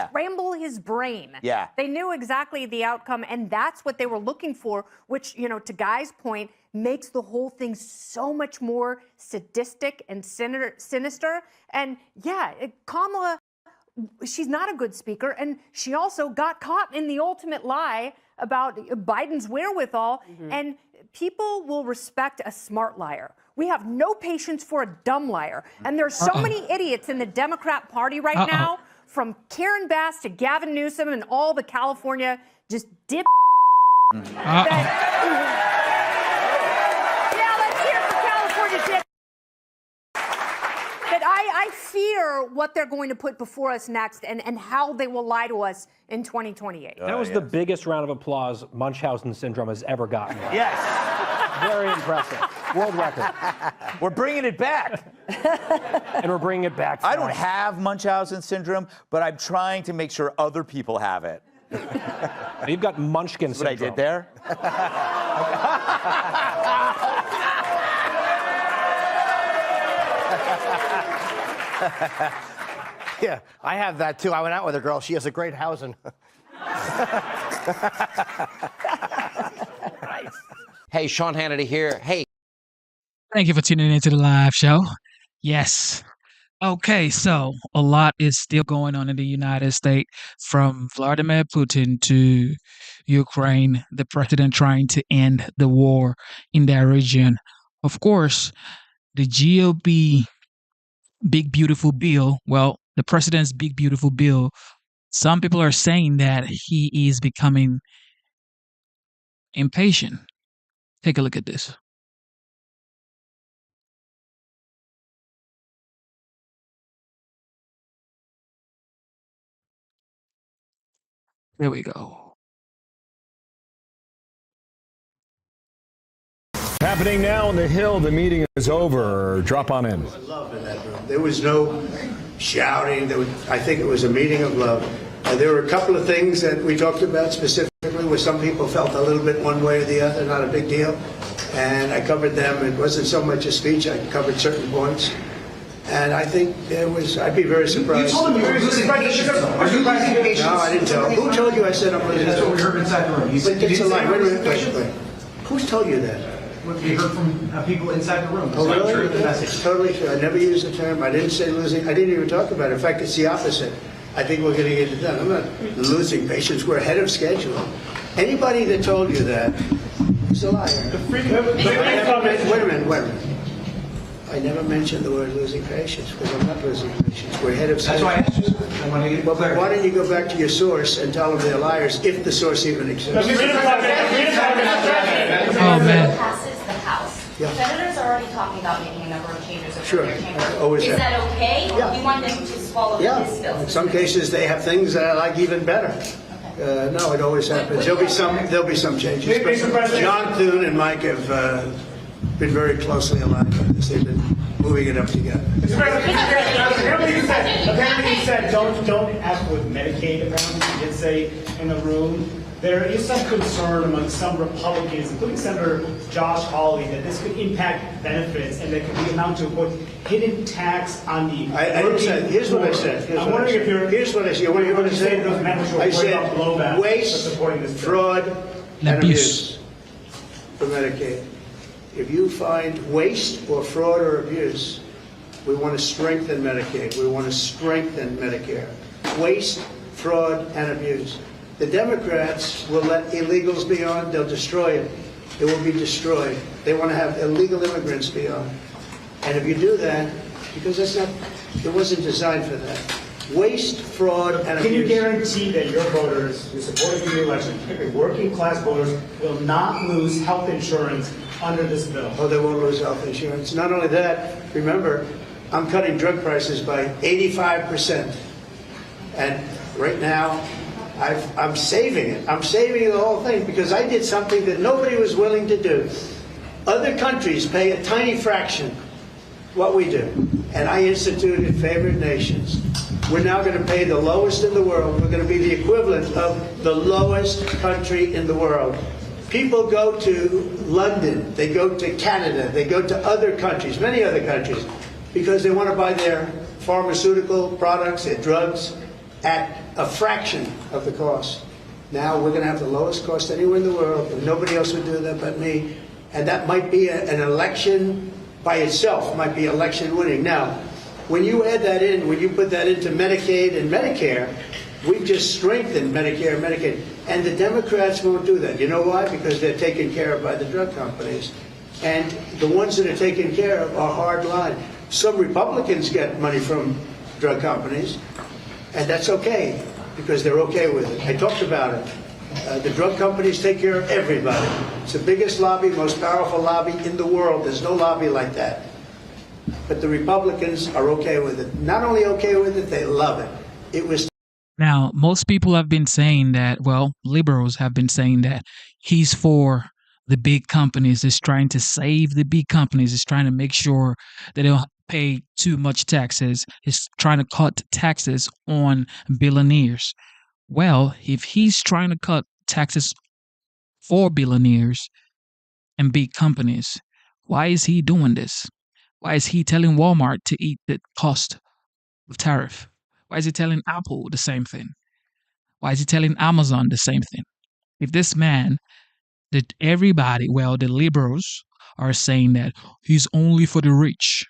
scramble his brain. Yeah. They knew exactly the outcome, and that's what they were looking for, which, you know, to Guy's point, makes the whole thing so much more sadistic and sinister. And yeah, Kamala, she's not a good speaker, and she also got caught in the ultimate lie about Biden's wherewithal, and people will respect a smart liar. We have no patience for a dumb liar. And there's so many idiots in the Democrat Party right now, from Karen Bass to Gavin Newsom and all the California just dip. Let's hear it for California dip. That I fear what they're going to put before us next and how they will lie to us in 2028. That was the biggest round of applause Munchausen syndrome has ever gotten. Yes. Very impressive. World record. We're bringing it back. And we're bringing it back. I don't have Munchausen syndrome, but I'm trying to make sure other people have it. You've got Munchkin syndrome. What I did there? Yeah, I have that too. I went out with a girl. She has a great housing. Nice. Hey, Sean Hannity here. Hey. Thank you for tuning into the live show. Yes. Okay, so a lot is still going on in the United States, from Vladimir Putin to Ukraine, the president trying to end the war in that region. Of course, the GOP big beautiful bill, well, the president's big beautiful bill, some people are saying that he is becoming impatient. Take a look at this. There we go. Happening now on the Hill. The meeting is over. Drop on in. Love in that room. There was no shouting. I think it was a meeting of love. There were a couple of things that we talked about specifically where some people felt a little bit one way or the other, not a big deal. And I covered them. It wasn't so much a speech. I covered certain points. And I think there was, I'd be very surprised. You told him you were losing patience. Are you losing patience? No, I didn't tell him. Who told you I said I'm losing? That's what we heard inside the room. You said it's a lie. Wait a minute. patience? Who's told you that? We heard from people inside the room. Oh, really? True, the message. It's totally true. I never used the term. I didn't say losing. I didn't even talk about it. In fact, it's the opposite. I think we're going to get it done. I'm not losing patience. We're ahead of schedule. Anybody that told you that is a liar. Wait a minute. I never mentioned the word losing patience because I'm not losing patience. We're ahead of schedule. That's why I asked you. I want to get Well, why don't you go back to your source and tell them they're liars if the source even exists? Oh, man. Passes the House. Yeah. Senators are already talking about making a number of changes over Sure. their chamber. Always Is have. that okay? Yeah. You want them to swallow Yeah. this bill? In some cases, they have things that I like even better. No, it always happens. There'll be some changes. Mr. President. John Thune and Mike have been very closely aligned on this. They've been moving it up together. Apparently you said don't act with Medicaid. Apparently you did say in the room. There is some concern among some Republicans, including Senator Josh Hawley, that this could impact benefits and that could be amount to a hidden tax on the I didn't say. Here's what I said. I'm wondering if you're. Here's what I said. What do you want to say? Those members who are I worried about said blowback for waste, supporting this bill. fraud, and abuse for Medicaid. If you find waste or fraud or abuse, we want to strengthen Medicaid. We want to strengthen Medicare. Waste, fraud, and abuse. The Democrats will let illegals be on. They'll destroy it. It will be destroyed. They want to have illegal immigrants be on. And if you do that, because it wasn't designed for that. Waste, fraud, and abuse. Can you guarantee that your voters who supported you in the election, particularly working class voters, will not lose health insurance under this bill? Oh, they won't lose health insurance. Not only that, remember, I'm cutting drug prices by 85%. And right now, I'm saving it. I'm saving the whole thing because I did something that nobody was willing to do. Other countries pay a tiny fraction what we do. And I instituted favored nations. We're now going to pay the lowest in the world. We're going to be the equivalent of the lowest country in the world. People go to London, they go to Canada, they go to other countries, many other countries, because they want to buy their pharmaceutical products, their drugs, at a fraction of the cost. Now we're going to have the lowest cost anywhere in the world, and nobody else would do that but me. And that might be an election by itself, might be election winning. Now, when you add that in, when you put that into Medicaid and Medicare, we've just strengthened Medicare and Medicaid. And the Democrats won't do that. You know why? Because they're taken care of by the drug companies. And the ones that are taken care of are hard line. Some Republicans get money from drug companies, and that's okay, because they're okay with it. I talked about it. The drug companies take care of everybody. It's the biggest lobby, most powerful lobby in the world. There's no lobby like that. But the Republicans are okay with it. Not only okay with it, they love it. It was. Now, most people have been saying that, well, liberals have been saying that he's for the big companies. He's trying to save the big companies. He's trying to make sure they don't pay too much taxes. He's trying to cut taxes on billionaires. Well, if he's trying to cut taxes for billionaires and big companies, why is he doing this? Why is he telling Walmart to eat the cost of tariff? Why is he telling Apple the same thing? Why is he telling Amazon the same thing? If this man that everybody, well, the liberals are saying that he's only for the rich.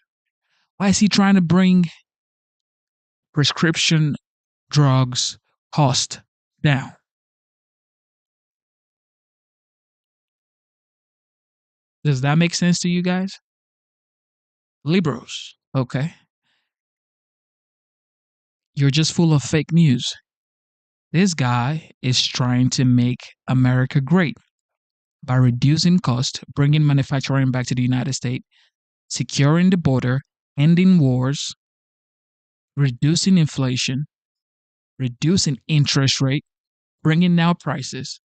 Why is he trying to bring prescription drugs cost down? Does that make sense to you guys? Liberals, okay. You're just full of fake news. This guy is trying to make America great by reducing cost, bringing manufacturing back to the United States, securing the border, ending wars, reducing inflation, reducing interest rate, bringing down prices,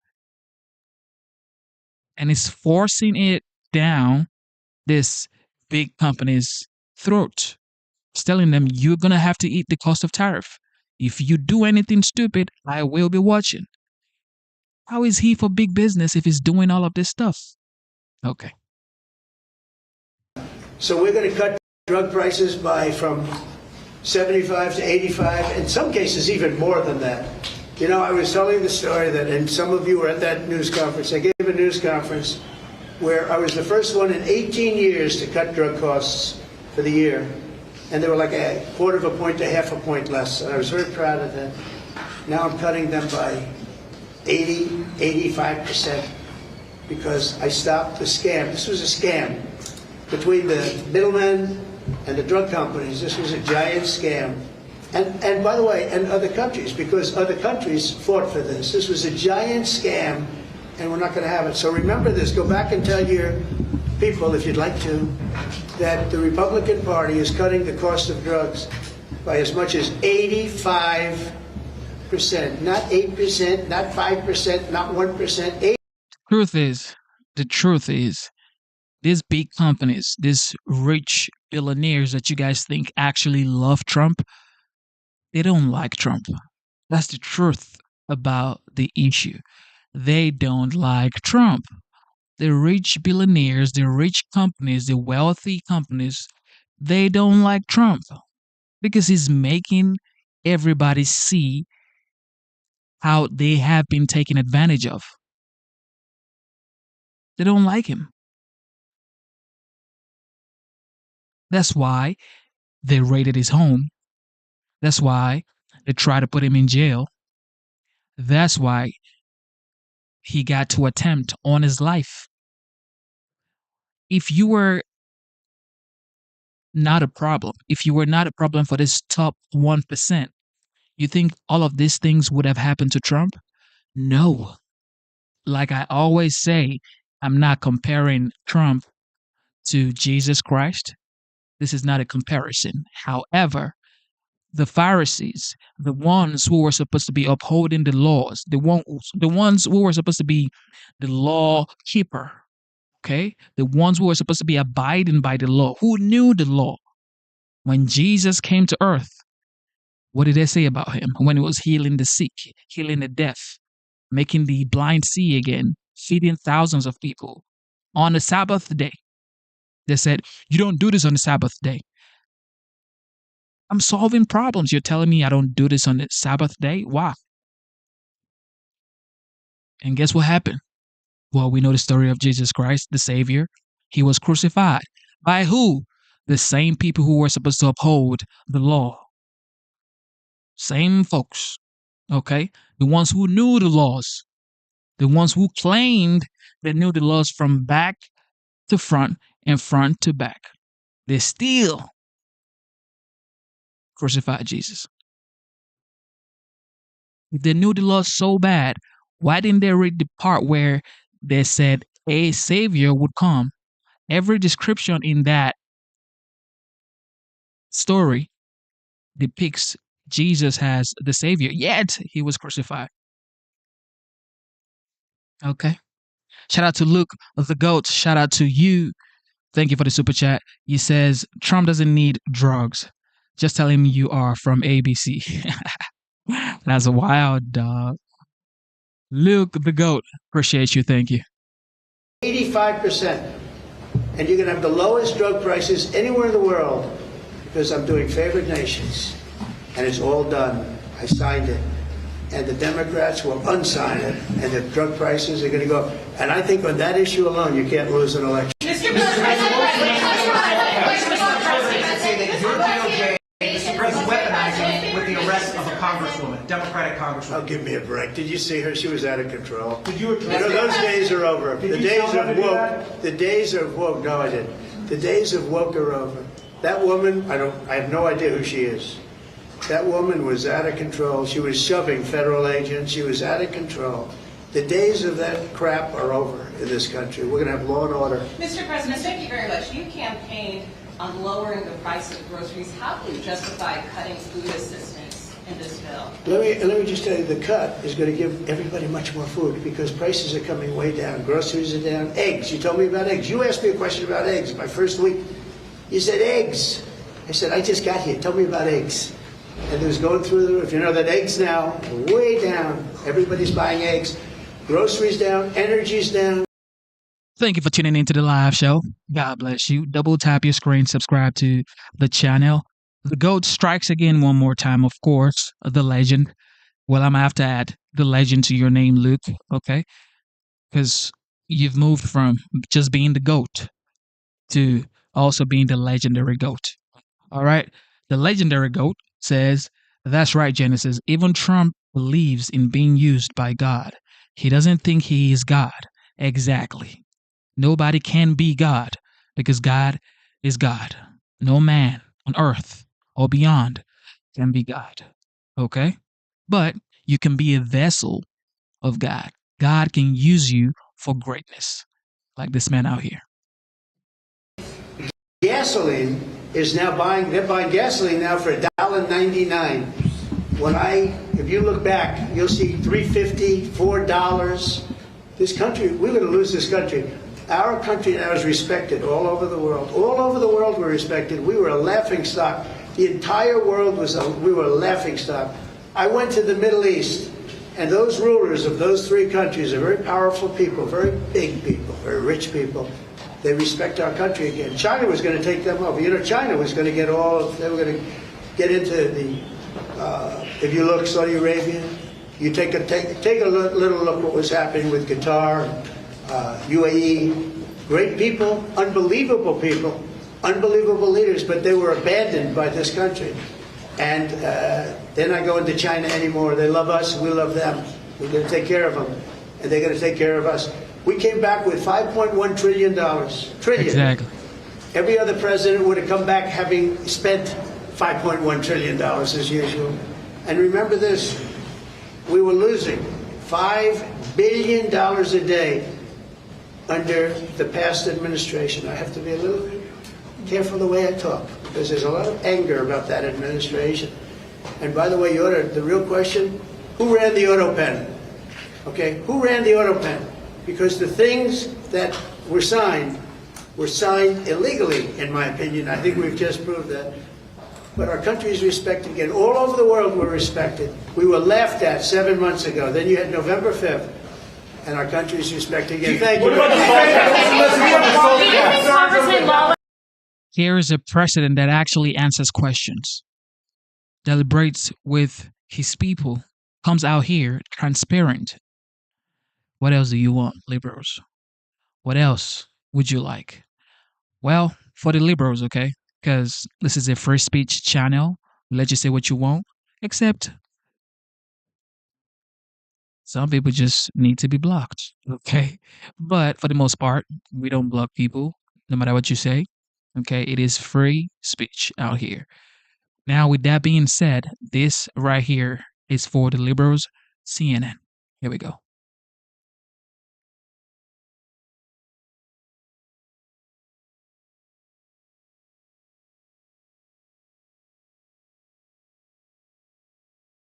and it's forcing it down this big company's throat. It's telling them you're going to have to eat the cost of tariff. If you do anything stupid, I will be watching. How is he for big business if he's doing all of this stuff? Okay. So we're going to cut drug prices from 75 to 85, in some cases even more than that. You know, I was telling the story that, and some of you were at that news conference. I gave a news conference where I was the first one in 18 years to cut drug costs for the year. And they were like a quarter of a point to half a point less. And I was very proud of that. Now I'm cutting them by 80, 85% because I stopped the scam. This was a scam between the middlemen and the drug companies. This was a giant scam. And by the way, and other countries, because other countries fought for this. This was a giant scam, and we're not going to have it. So remember this. Go back and tell your people, if you'd like to, that the Republican Party is cutting the cost of drugs by as much as 85%. Not 8%, not 5%, not 1%. The truth is, these big companies, these rich billionaires that you guys think actually love Trump, they don't like Trump. That's the truth about the issue. They don't like Trump. The rich billionaires, the rich companies, the wealthy companies, they don't like Trump because he's making everybody see how they have been taken advantage of. They don't like him. That's why they raided his home. That's why they tried to put him in jail. That's why he got to attempt on his life. If you were not a problem, if you were not a problem for this top 1%, you think all of these things would have happened to Trump? No. Like I always say, I'm not comparing Trump to Jesus Christ. This is not a comparison. However, the Pharisees, the ones who were supposed to be upholding the laws, the ones who were supposed to be the law keeper, okay? The ones who were supposed to be abiding by the law, who knew the law. When Jesus came to earth, what did they say about him? When he was healing the sick, healing the deaf, making the blind see again, feeding thousands of people on the Sabbath day. They said, you don't do this on the Sabbath day. I'm solving problems. You're telling me I don't do this on the Sabbath day? Why? And guess what happened? Well, we know the story of Jesus Christ, the Savior. He was crucified. By who? The same people who were supposed to uphold the law. Same folks. Okay? The ones who knew the laws. The ones who claimed they knew the laws from back to front and front to back. They still crucified Jesus. If they knew the law so bad, why didn't they read the part where they said a Savior would come? Every description in that story depicts Jesus as the Savior, yet he was crucified. Okay. Shout out to Luke the GOAT. Shout out to you. Thank you for the super chat. He says, Trump doesn't need drugs. Just tell him you are from ABC. That's a wild, dog. Luke the GOAT. Appreciate you. Thank you. 85%. And you're going to have the lowest drug prices anywhere in the world because I'm doing favored nations. And it's all done. I signed it. and the Democrats will unsign it, and the drug prices are going to go up. And I think on that issue alone, you can't lose an election. Mr. President, weaponizing with the arrest of a congresswoman, Democratic congresswoman. Oh, give me a break. Did you see her? She was out of control. Did you address those days are over. Did The you days tell her of to do woke. that? The days of woke. No, I didn't. The days of woke are over. That woman, I have no idea who she is. That woman was out of control. She was shoving federal agents. She was out of control. The days of that crap are over in this country. We're going to have law and order. Mr. President, thank you very much. You campaigned on lowering the price of groceries. How can you justify cutting food assistance in this bill? Let me just tell you, the cut is going to give everybody much more food because prices are coming way down. Groceries are down. Eggs. You told me about eggs. You asked me a question about eggs my first week. You said eggs. I said, I just got here. Tell me about eggs. And it was going through the roof. You know that eggs now are way down. Everybody's buying eggs. Groceries down. Energy's down. Thank you for tuning into the live show. God bless you. Double tap your screen, subscribe to the channel. The GOAT strikes again one more time, of course, the legend. Well, I'm going to have to add the legend to your name, Luke, okay? Because you've moved from just being the GOAT to also being the legendary GOAT. All right? The legendary GOAT says, that's right, Genesis. Even Trump believes in being used by God. He doesn't think he is God. Exactly. Nobody can be God because God is God. No man on earth or beyond can be God. Okay? But you can be a vessel of God. God can use you for greatness, like this man out here. Gasoline is now they're buying gasoline now for $1.99. If you look back, you'll see $3.50, $4. This country, we're going to lose this country. Our country now is respected all over the world. All over the world we're respected. We were a laughingstock. The entire world we were a laughingstock. I went to the Middle East, and those rulers of those three countries are very powerful people, very big people, very rich people. They respect our country again. China was going to take them over. You know, China was going to get they were going to get into the, if you look, Saudi Arabia, you take a little look what was happening with Qatar, UAE, great people, unbelievable leaders, but they were abandoned by this country. And they're not going to China anymore. They love us, we love them. We're going to take care of them, and they're going to take care of us. We came back with $5.1 trillion. Exactly. Every other president would have come back having spent $5.1 trillion as usual. And remember this, we were losing $5 billion a day under the past administration. I have to be a little bit careful the way I talk because there's a lot of anger about that administration. And by the way, the real question, who ran the auto pen? Okay, who ran the auto pen? Because the things that were signed illegally, in my opinion. I think we've just proved that. But our country is respected again. All over the world we're respected. We were laughed at 7 months ago. Then you had November 5th. And our country is respected again. Thank you. Here is a president that actually answers questions, deliberates with his people, comes out here transparent. What else do you want, liberals? What else would you like? Well, for the liberals, okay, because this is a free speech channel. Let you say what you want, except some people just need to be blocked, okay? But for the most part, we don't block people, no matter what you say, okay? It is free speech out here. Now, with that being said, this right here is for the liberals, CNN. Here we go.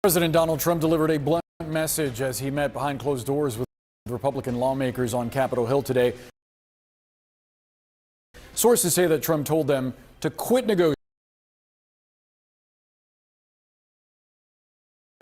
President Donald Trump delivered a blunt message as he met behind closed doors with Republican lawmakers on Capitol Hill today. Sources say that Trump told them to quit negotiating,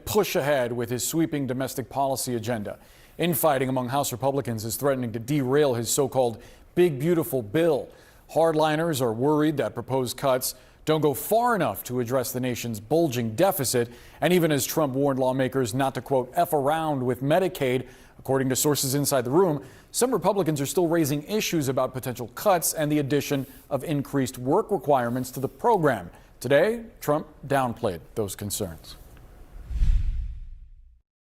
push ahead with his sweeping domestic policy agenda. Infighting among House Republicans is threatening to derail his so-called Big Beautiful Bill. Hardliners are worried that proposed cuts don't go far enough to address the nation's bulging deficit. And even as Trump warned lawmakers not to, quote, F around with Medicaid, according to sources inside the room, some Republicans are still raising issues about potential cuts and the addition of increased work requirements to the program. Today, Trump downplayed those concerns.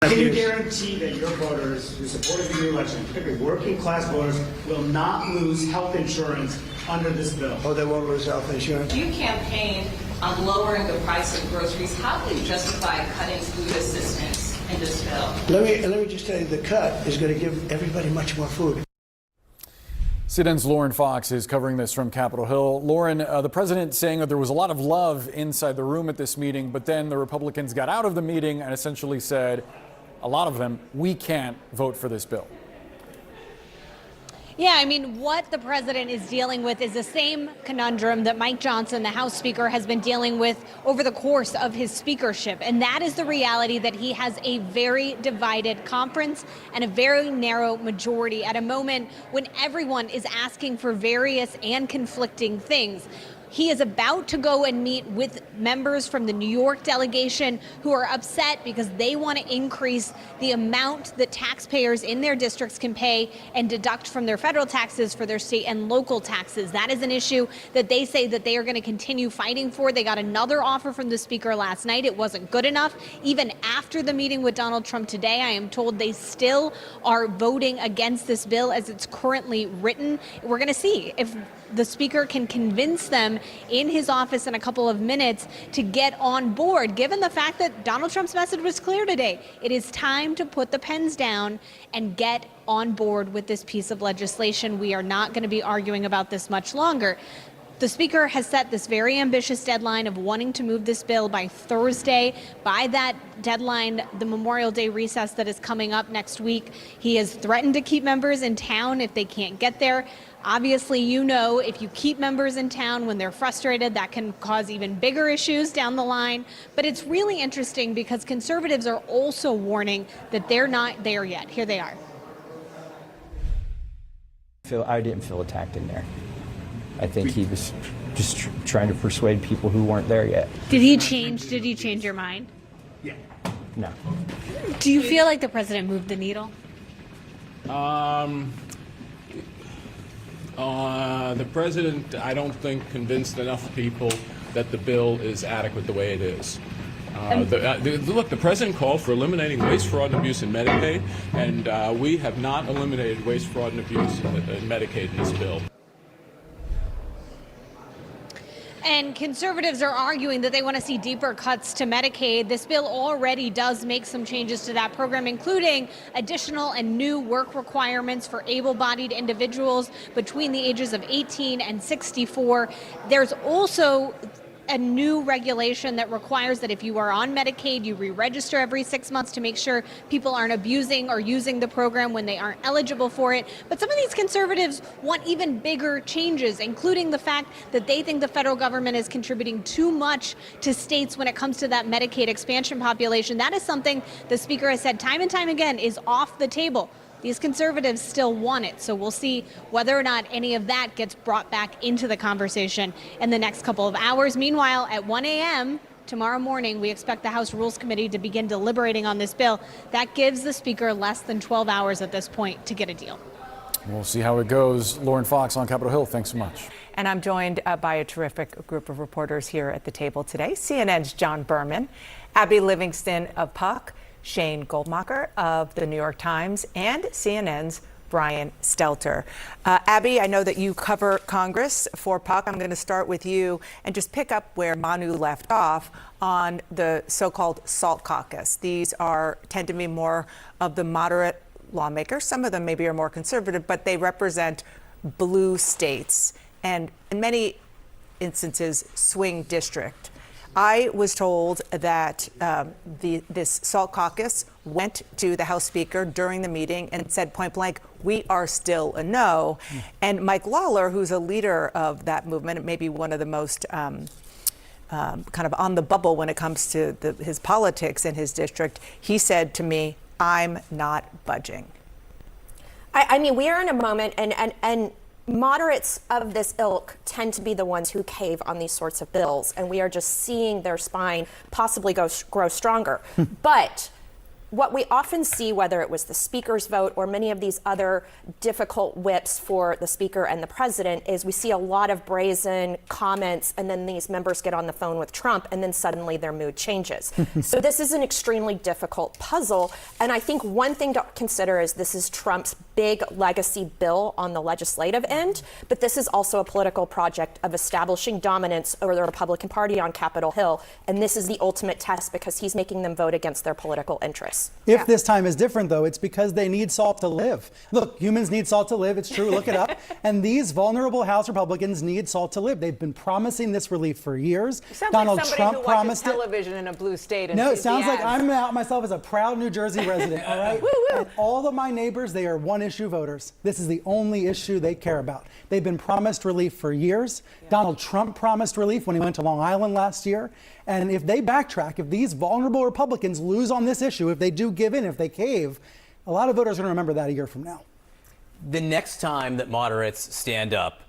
Can you guarantee that your voters who supported the election, particularly working class voters, will not lose health insurance under this bill? Oh, they won't lose health insurance. You campaigned on lowering the price of groceries. How can you justify cutting food assistance in this bill? Let me just tell you, the cut is going to give everybody much more food. CNN's Lauren Fox is covering this from Capitol Hill. Lauren, the president saying that there was a lot of love inside the room at this meeting, but then the Republicans got out of the meeting and essentially said, a lot of them, we can't vote for this bill. Yeah, I mean, what the president is dealing with is the same conundrum that Mike Johnson, the House Speaker, has been dealing with over the course of his speakership. And that is the reality that he has a very divided conference and a very narrow majority at a moment when everyone is asking for various and conflicting things. He is about to go and meet with members from the New York delegation who are upset because they want to increase the amount that taxpayers in their districts can pay and deduct from their federal taxes for their state and local taxes. That is an issue that they say that they are going to continue fighting for. They got another offer from the speaker last night. It wasn't good enough. Even after the meeting with Donald Trump today, I am told they still are voting against this bill as it's currently written. We're going to see if the speaker can convince them in his office in a couple of minutes to get on board, given the fact that Donald Trump's message was clear today. It is time to put the pens down and get on board with this piece of legislation. We are not going to be arguing about this much longer. The speaker has set this very ambitious deadline of wanting to move this bill by Thursday. By that deadline, the Memorial Day recess that is coming up next week, he has threatened to keep members in town if they can't get there. Obviously, you know, if you keep members in town when they're frustrated, that can cause even bigger issues down the line. But it's really interesting because conservatives are also warning that they're not there yet. Here they are. I didn't feel attacked in there. I think he was just trying to persuade people who weren't there yet. Did he change your mind? Yeah. No. Do you feel like the president moved the needle? The president, I don't think, convinced enough people that the bill is adequate the way it is. Look, the president called for eliminating waste, fraud, and abuse in Medicaid, and we have not eliminated waste, fraud, and abuse in Medicaid in this bill. And conservatives are arguing that they want to see deeper cuts to Medicaid. This bill already does make some changes to that program, including additional and new work requirements for able-bodied individuals between the ages of 18 and 64. There's also a new regulation that requires that if you are on Medicaid, you re-register every 6 months to make sure people aren't abusing or using the program when they aren't eligible for it. But some of these conservatives want even bigger changes, including the fact that they think the federal government is contributing too much to states when it comes to that Medicaid expansion population. That is something the speaker has said time and time again is off the table. These conservatives still want it, so we'll see whether or not any of that gets brought back into the conversation in the next couple of hours. Meanwhile, at 1 a.m. tomorrow morning, we expect the House Rules Committee to begin deliberating on this bill. That gives the speaker less than 12 hours at this point to get a deal. We'll see how it goes. Lauren Fox on Capitol Hill, thanks so much. And I'm joined by a terrific group of reporters here at the table today. CNN's John Berman, Abby Livingston of Puck, Shane Goldmacher of the New York Times, and CNN's Brian Stelter. Abby, I know that you cover Congress for Puck. I'm going to start with you and just pick up where Manu left off on the so-called SALT caucus. These tend to be more of the moderate lawmakers. Some of them maybe are more conservative, but they represent blue states and in many instances swing district. I was told that this SALT caucus went to the House Speaker during the meeting and said point blank, we are still a no. And Mike Lawler, who's a leader of that movement, maybe one of the most kind of on the bubble when it comes to his politics in his district, he said to me, I'm not budging. I mean, we are in a moment, and moderates of this ilk tend to be the ones who cave on these sorts of bills, and we are just seeing their spine possibly grow stronger. But what we often see, whether it was the speaker's vote or many of these other difficult whips for the speaker and the president, is we see a lot of brazen comments, and then these members get on the phone with Trump, and then suddenly their mood changes. So this is an extremely difficult puzzle, and I think one thing to consider is this is Trump's big legacy bill on the legislative end, but this is also a political project of establishing dominance over the Republican Party on Capitol Hill, and this is the ultimate test because he's making them vote against their political interests. If this time is different, though, it's because they need salt to live. Look, humans need salt to live. It's true. Look it up. And these vulnerable House Republicans need salt to live. They've been promising this relief for years. Sounds Donald like somebody Trump who watches promised it. television in a blue state. And No, it sees sounds the like ads. I'm out myself as a proud New Jersey resident, all right? And all of my neighbors, they are one-issue voters. This is the only issue they care about. They've been promised relief for years. Donald Trump promised relief when he went to Long Island last year. And if they backtrack, if these vulnerable Republicans lose on this issue, if they do give in, if they cave, a lot of voters are going to remember that a year from now. The next time that moderates stand up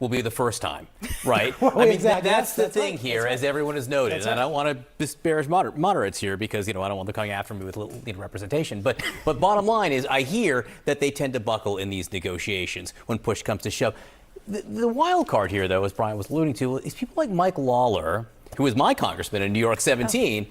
will be the first time, right? Well, I mean, exactly. that's the That's thing right. here, That's as right. everyone has noted. That's And I right. don't want to disparage moderates here because, I don't want them coming after me with little representation. But bottom line is, I hear that they tend to buckle in these negotiations when push comes to shove. The wild card here, though, as Brian was alluding to, is people like Mike Lawler, who is my congressman in New York 17.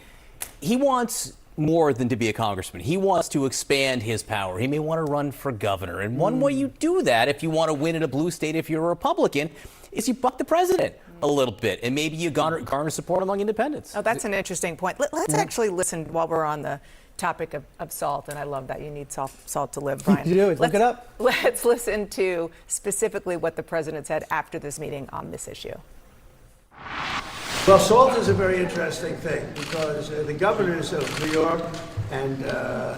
He wants more than to be a congressman. He wants to expand his power. He may want to run for governor. And one way you do that, if you want to win in a blue state, if you're a Republican, is you buck the president a little bit, and maybe you garner support among independents. Oh, that's an interesting point. Let's actually listen while we're on the topic of salt, and I love that you need salt to live, Brian. You do it. Look it up. Let's listen to specifically what the president said after this meeting on this issue. Well, salt is a very interesting thing because the governors of New York and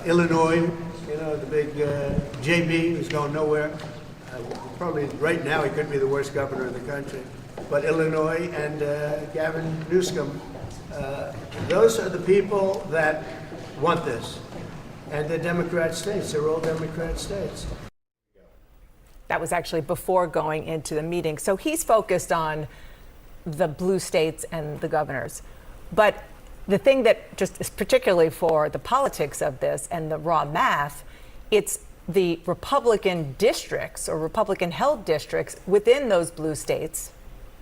Illinois, the big JB who's going nowhere. Probably right now he could be the worst governor in the country. But Illinois and Gavin Newsom, those are the people that want this. And they're Democrat states. They're all Democrat states. That was actually before going into the meeting. So he's focused on the blue states and the governors. But the thing that just is particularly for the politics of this and the raw math, it's the Republican districts or Republican held districts within those blue states,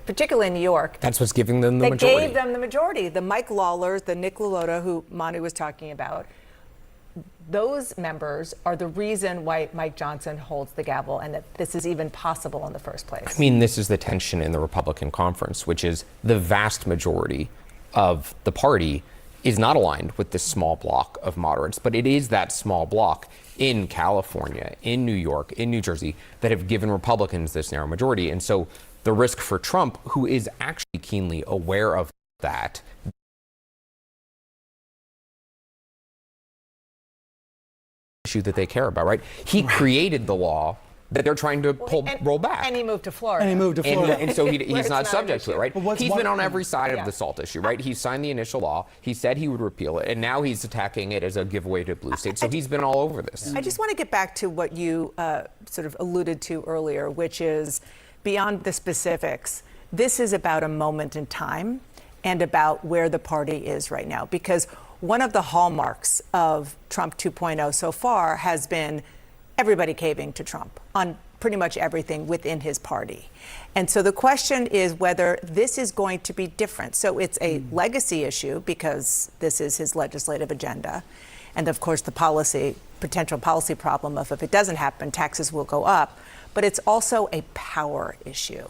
particularly in New York. That's what's giving them the that majority. gave them the majority. The Mike Lawlers, the Nick Lulota, who Manu was talking about, those members are the reason why Mike Johnson holds the gavel and that this is even possible in the first place. I mean, this is the tension in the Republican conference, which is the vast majority of the party is not aligned with this small block of moderates, but it is that small block in California, in New York, in New Jersey that have given Republicans this narrow majority. And so the risk for Trump, who is actually keenly aware of that, issue that they care about, right? He created the law that they're trying to roll back. And he moved to Florida. And so Where he's it's not an subject to it, right? issue. He's been on every side of the salt issue, right? He signed the initial law. He said he would repeal it, and now he's attacking it as a giveaway to blue states. So he's been all over this. I just want to get back to what you sort of alluded to earlier, which is beyond the specifics. This is about a moment in time and about where the party is right now. Because one of the hallmarks of Trump 2.0 so far has been everybody caving to Trump on pretty much everything within his party. And so the question is whether this is going to be different. So it's a legacy issue because this is his legislative agenda. And of course, the potential policy problem of if it doesn't happen, taxes will go up. But it's also a power issue.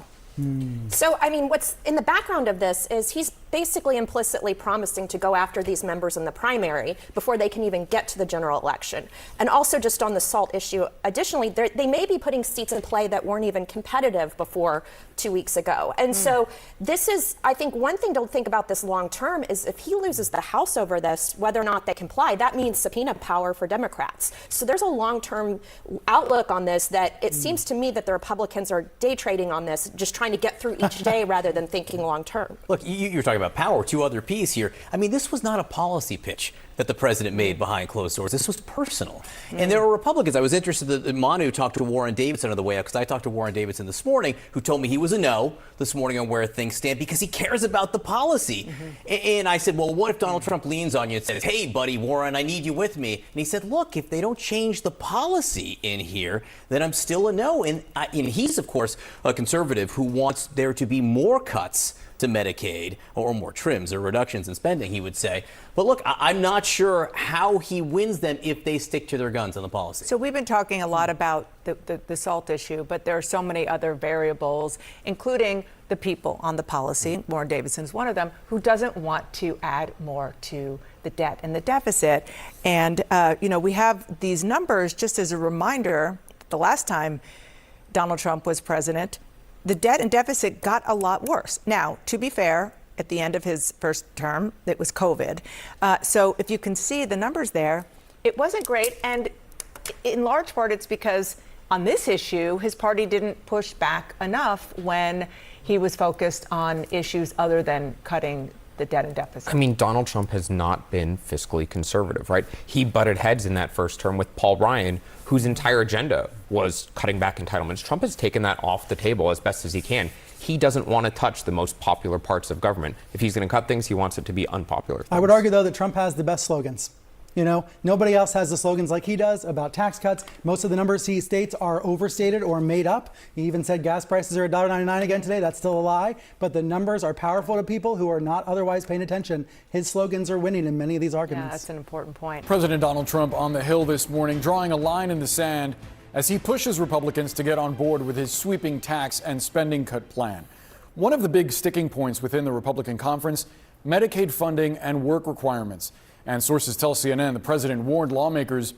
So, I mean, what's in the background of this is he's basically implicitly promising to go after these members in the primary before they can even get to the general election. And also just on the SALT issue, additionally, they may be putting seats in play that weren't even competitive before 2 weeks ago. And so this is, I think, one thing to think about this long term is if he loses the House over this, whether or not they comply, that means subpoena power for Democrats. So there's a long-term outlook on this that it seems to me that the Republicans are day trading on this, just trying to get through each day rather than thinking long term. Look, you're talking about power, two other P's here. I mean, this was not a policy pitch that the president made behind closed doors. This was personal. And there were Republicans. I was interested that Manu talked to Warren Davidson on the way up, because I talked to Warren Davidson this morning, who told me he was a no this morning on where things stand because he cares about the policy. And I said, well, what if Donald Trump leans on you and says, hey, buddy, Warren, I need you with me? And he said, look, if they don't change the policy in here, then I'm still a no. And he's, of course, a conservative who wants there to be more cuts to Medicaid, or more trims or reductions in spending, he would say. But look, I'm not sure how he wins them if they stick to their guns on the policy. So we've been talking a lot about the SALT issue, but there are so many other variables, including the people on the policy. Warren Davidson's one of them, who doesn't want to add more to the debt and the deficit. And, we have these numbers just as a reminder. The last time Donald Trump was president, the debt and deficit got a lot worse. Now, to be fair, at the end of his first term, it was COVID. So if you can see the numbers there, it wasn't great. And in large part, it's because on this issue, his party didn't push back enough when he was focused on issues other than cutting the debt and deficit. I mean, Donald Trump has not been fiscally conservative, right? He butted heads in that first term with Paul Ryan, whose entire agenda was cutting back entitlements. Trump has taken that off the table as best as he can. He doesn't want to touch the most popular parts of government. If he's going to cut things, he wants it to be unpopular things. I would argue, though, that Trump has the best slogans. Nobody else has the slogans like he does about tax cuts. Most of the numbers he states are overstated or made up. He even said gas prices are $1.99 again today. That's still a lie. But the numbers are powerful to people who are not otherwise paying attention. His slogans are winning in many of these arguments. Yeah, that's an important point. President Donald Trump on the Hill this morning, drawing a line in the sand as he pushes Republicans to get on board with his sweeping tax and spending cut plan. One of the big sticking points within the Republican conference, Medicaid funding and work requirements. And sources tell CNN the president warned lawmakers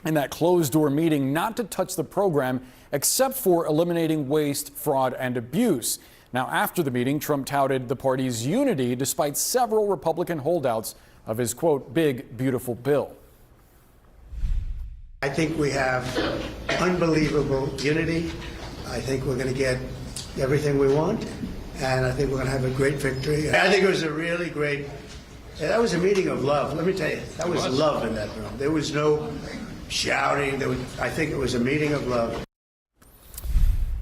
in that closed-door meeting not to touch the program except for eliminating waste, fraud, and abuse. Now, after the meeting, Trump touted the party's unity despite several Republican holdouts of his, quote, big, beautiful bill. I think we have unbelievable unity. I think we're going to get everything we want, and I think we're going to have a great victory. I think it was a really great. That was a meeting of love. Let me tell you, that was love in that room. There was no shouting. I think it was a meeting of love.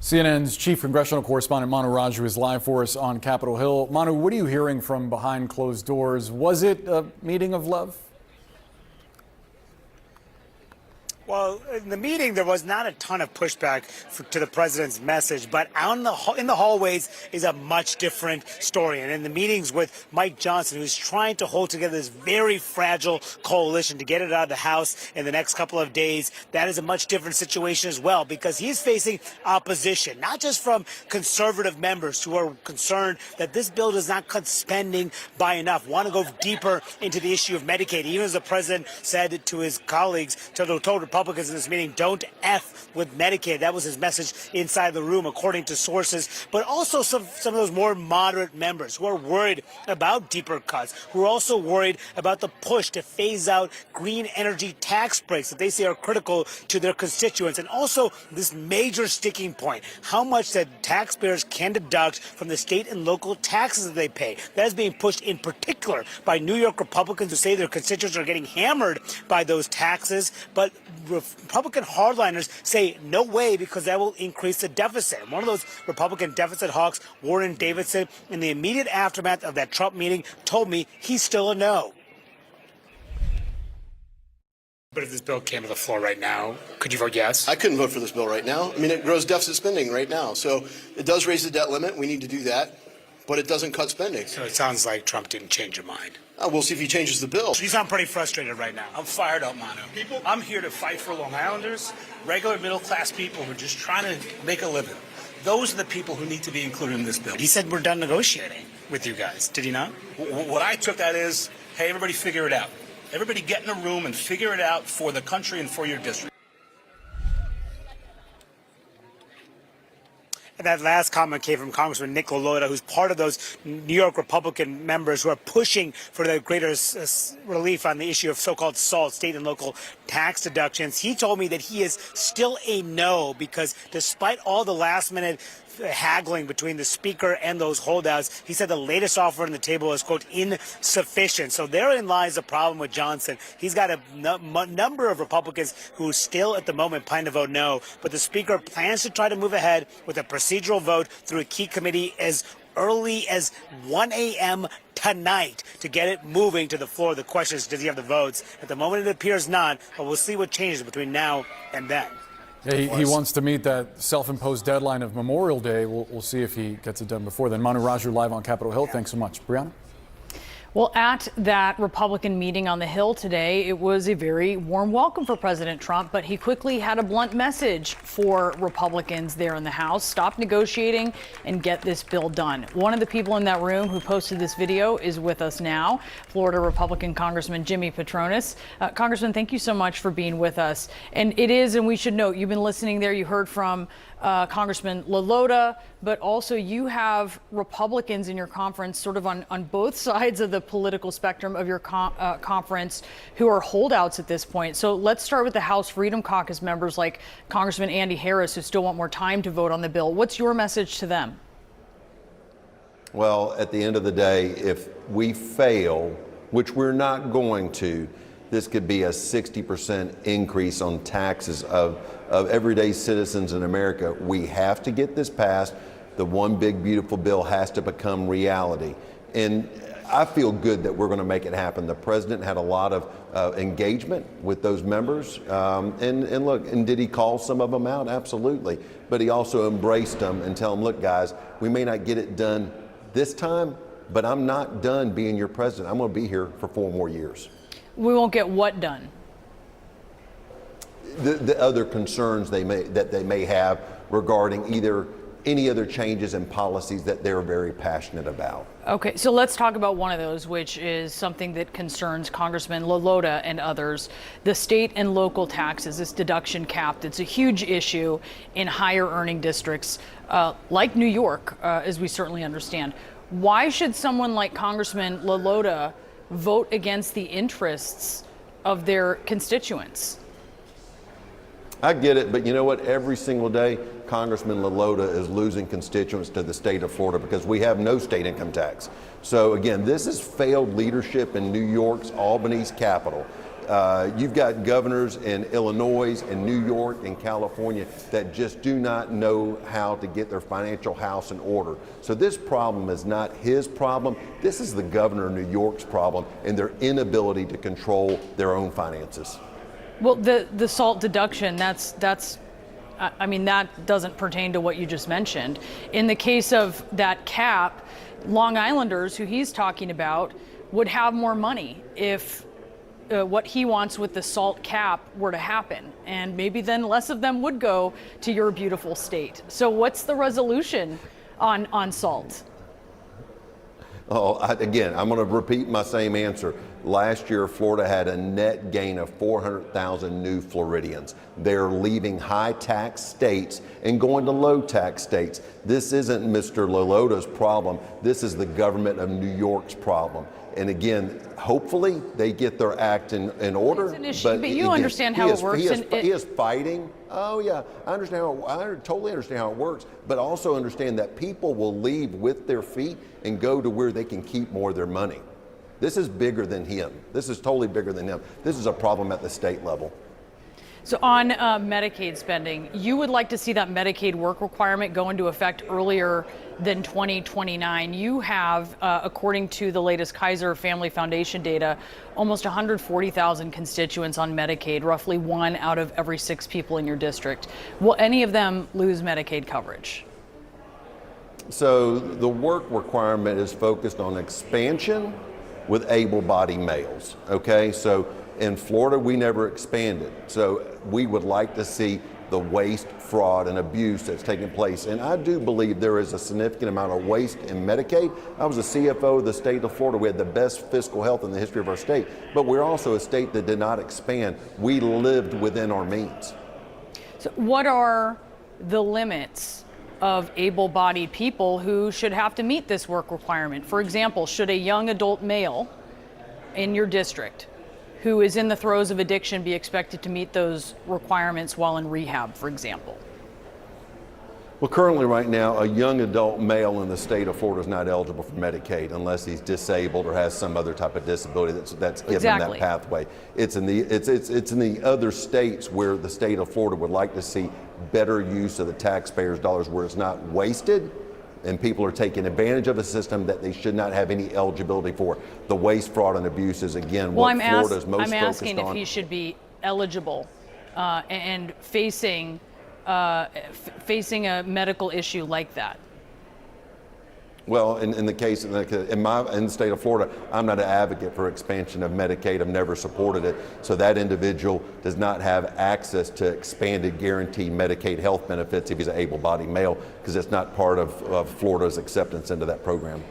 CNN's chief congressional correspondent Manu Raju is live for us on Capitol Hill. Manu, what are you hearing from behind closed doors? Was it a meeting of love? Well, in the meeting, there was not a ton of pushback to the president's message, but in the hallways is a much different story. And in the meetings with Mike Johnson, who's trying to hold together this very fragile coalition to get it out of the House in the next couple of days, that is a much different situation as well, because he's facing opposition, not just from conservative members who are concerned that this bill does not cut spending by enough, want to go deeper into the issue of Medicaid, even as the president said to his colleagues, told Republicans in this meeting, don't F with Medicaid. That was his message inside the room, according to sources. But also some of those more moderate members who are worried about deeper cuts, who are also worried about the push to phase out green energy tax breaks that they say are critical to their constituents. And also this major sticking point, how much that taxpayers can deduct from the state and local taxes that they pay. That is being pushed in particular by New York Republicans who say their constituents are getting hammered by those taxes. But Republican hardliners say no way, because that will increase the deficit. One of those Republican deficit hawks, Warren Davidson, in the immediate aftermath of that Trump meeting, told me he's still a no. But if this bill came to the floor right now, could you vote yes? I couldn't vote for this bill right now. I mean, it grows deficit spending right now. So it does raise the debt limit. We need to do that. But it doesn't cut spending. So it sounds like Trump didn't change your mind. We'll see if he changes the bill. You sound pretty frustrated right now. I'm fired up, Manu. I'm here to fight for Long Islanders, regular middle-class people who are just trying to make a living. Those are the people who need to be included in this bill. He said we're done negotiating with you guys. Did he not? What I took that is, hey, everybody figure it out. Everybody get in a room and figure it out for the country and for your district. And that last comment came from Congressman Nick Lolota, who's part of those New York Republican members who are pushing for the greater relief on the issue of so-called SALT, state and local tax deductions. He told me that he is still a no, because despite all the last-minute haggling between the speaker and those holdouts. He said the latest offer on the table is, quote, insufficient. So therein lies the problem with Johnson. He's got a number of Republicans who still at the moment plan to vote no, but the speaker plans to try to move ahead with a procedural vote through a key committee as early as 1 a.m. tonight to get it moving to the floor. The question is, does he have the votes? At the moment, it appears not, but we'll see what changes between now and then. Yeah, he wants to meet that self-imposed deadline of Memorial Day. We'll see if he gets it done before then. Manu Raju live on Capitol Hill. Thanks so much. Brianna? Well, at that Republican meeting on the Hill today, it was a very warm welcome for President Trump, but he quickly had a blunt message for Republicans there in the House. Stop negotiating and get this bill done. One of the people in that room who posted this video is with us now, Florida Republican Congressman Jimmy Patronis. Congressman, thank you so much for being with us. And it is, and we should note, you've been listening there, you heard from Congressman LaLota, but also you have Republicans in your conference sort of on both sides of the political spectrum of your conference who are holdouts at this point. So let's start with the House Freedom Caucus members like Congressman Andy Harris, who still want more time to vote on the bill. What's your message to them? Well, at the end of the day, if we fail, which we're not going to, this could be a 60% increase on taxes of everyday citizens in America. We have to get this passed. The one big beautiful bill has to become reality. And I feel good that we're going to make it happen. The president had a lot of engagement with those members. And look, and did he call some of them out? Absolutely. But he also embraced them and tell them, look, guys, we may not get it done this time, but I'm not done being your president. I'm going to be here for 4 more years. We won't get what done? The other concerns they may have regarding either any other changes in policies that they're very passionate about. Okay, so let's talk about one of those, which is something that concerns Congressman LaLota and others, the state and local taxes, this deduction cap. It's a huge issue in higher earning districts like New York, as we certainly understand. Why should someone like Congressman LaLota vote against the interests of their constituents? I get it, but you know what? Every single day, Congressman LaLota is losing constituents to the state of Florida because we have no state income tax. So again, this is failed leadership in New York's, Albany's capital. You've got governors in Illinois and New York and California that just do not know how to get their financial house in order. So this problem is not his problem. This is the governor of New York's problem and their inability to control their own finances. Well, the SALT deduction, I mean, that doesn't pertain to what you just mentioned. In the case of that cap, Long Islanders, who he's talking about, would have more money if what he wants with the SALT cap were to happen. And maybe then less of them would go to your beautiful state. So what's the resolution on SALT? Oh, again, I'm going to repeat my same answer. Last year, Florida had a net gain of 400,000 new Floridians. They're leaving high tax states and going to low tax states. This isn't Mr. LaLota's problem. This is the government of New York's problem. And again, hopefully they get their act in order. It's an issue, but you understand how it works. He is fighting. Oh yeah, I understand. I totally understand how it works, but also understand that people will leave with their feet and go to where they can keep more of their money. This is bigger than him. This is totally bigger than him. This is a problem at the state level. So on Medicaid spending, you would like to see that Medicaid work requirement go into effect earlier than 2029. You have, according to the latest Kaiser Family Foundation data, almost 140,000 constituents on Medicaid, roughly 1 out of every 6 people in your district. Will any of them lose Medicaid coverage? So the work requirement is focused on expansion with able-bodied males, okay? So in Florida, we never expanded. So we would like to see the waste, fraud, and abuse that's taking place. And I do believe there is a significant amount of waste in Medicaid. I was a CFO of the state of Florida. We had the best fiscal health in the history of our state, but we're also a state that did not expand. We lived within our means. So what are the limits of able-bodied people who should have to meet this work requirement? For example, should a young adult male in your district who is in the throes of addiction be expected to meet those requirements while in rehab, for example? Well, currently right now, a young adult male in the state of Florida is not eligible for Medicaid unless he's disabled or has some other type of disability that's given that pathway. It's in the other states where the state of Florida would like to see better use of the taxpayers' dollars, where it's not wasted and people are taking advantage of a system that they should not have any eligibility for. The waste, fraud, and abuse is, again, what Florida is most focused on. I'm asking if he should be eligible and facing a medical issue like that. Well, in the case in the state of Florida, I'm not an advocate for expansion of Medicaid. I've never supported it. So that individual does not have access to expanded guaranteed Medicaid health benefits if he's an able-bodied male, because it's not part of Florida's acceptance into that program.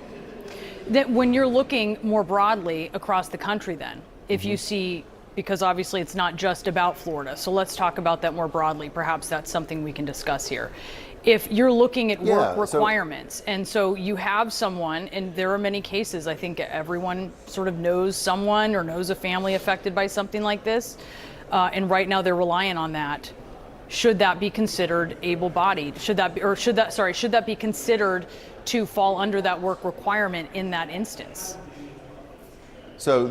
That when you're looking more broadly across the country, then, if you see, because obviously it's not just about Florida, so let's talk about that more broadly. Perhaps that's something we can discuss here. If you're looking at work requirements, and so you have someone, and there are many cases, I think everyone sort of knows someone or knows a family affected by something like this, and right now they're reliant on that. Should that be considered able-bodied? Should that be considered to fall under that work requirement in that instance? So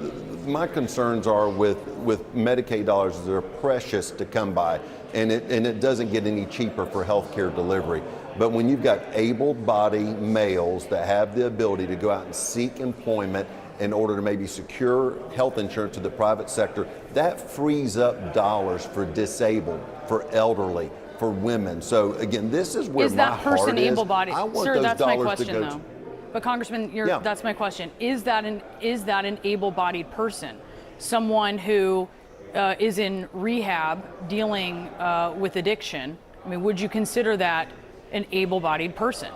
my concerns are with Medicaid dollars, they're precious to come by, and it doesn't get any cheaper for healthcare delivery. But when you've got able-bodied males that have the ability to go out and seek employment in order to maybe secure health insurance to the private sector, that frees up dollars for disabled, for elderly, for women. So again, this is where my heart is. Is that person able-bodied? Sir, that's my question, though. To But Congressman, that's my question. Is that an able-bodied person? Someone who is in rehab dealing with addiction? I mean, would you consider that an able-bodied person?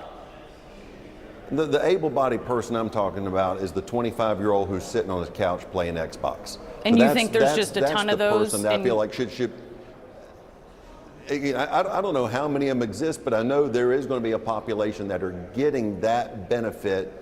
The able-bodied person I'm talking about is the 25-year-old who's sitting on his couch playing Xbox. And so you think there's just a ton of those? That's the person that I feel like should. I don't know how many of them exist, but I know there is going to be a population that are getting that benefit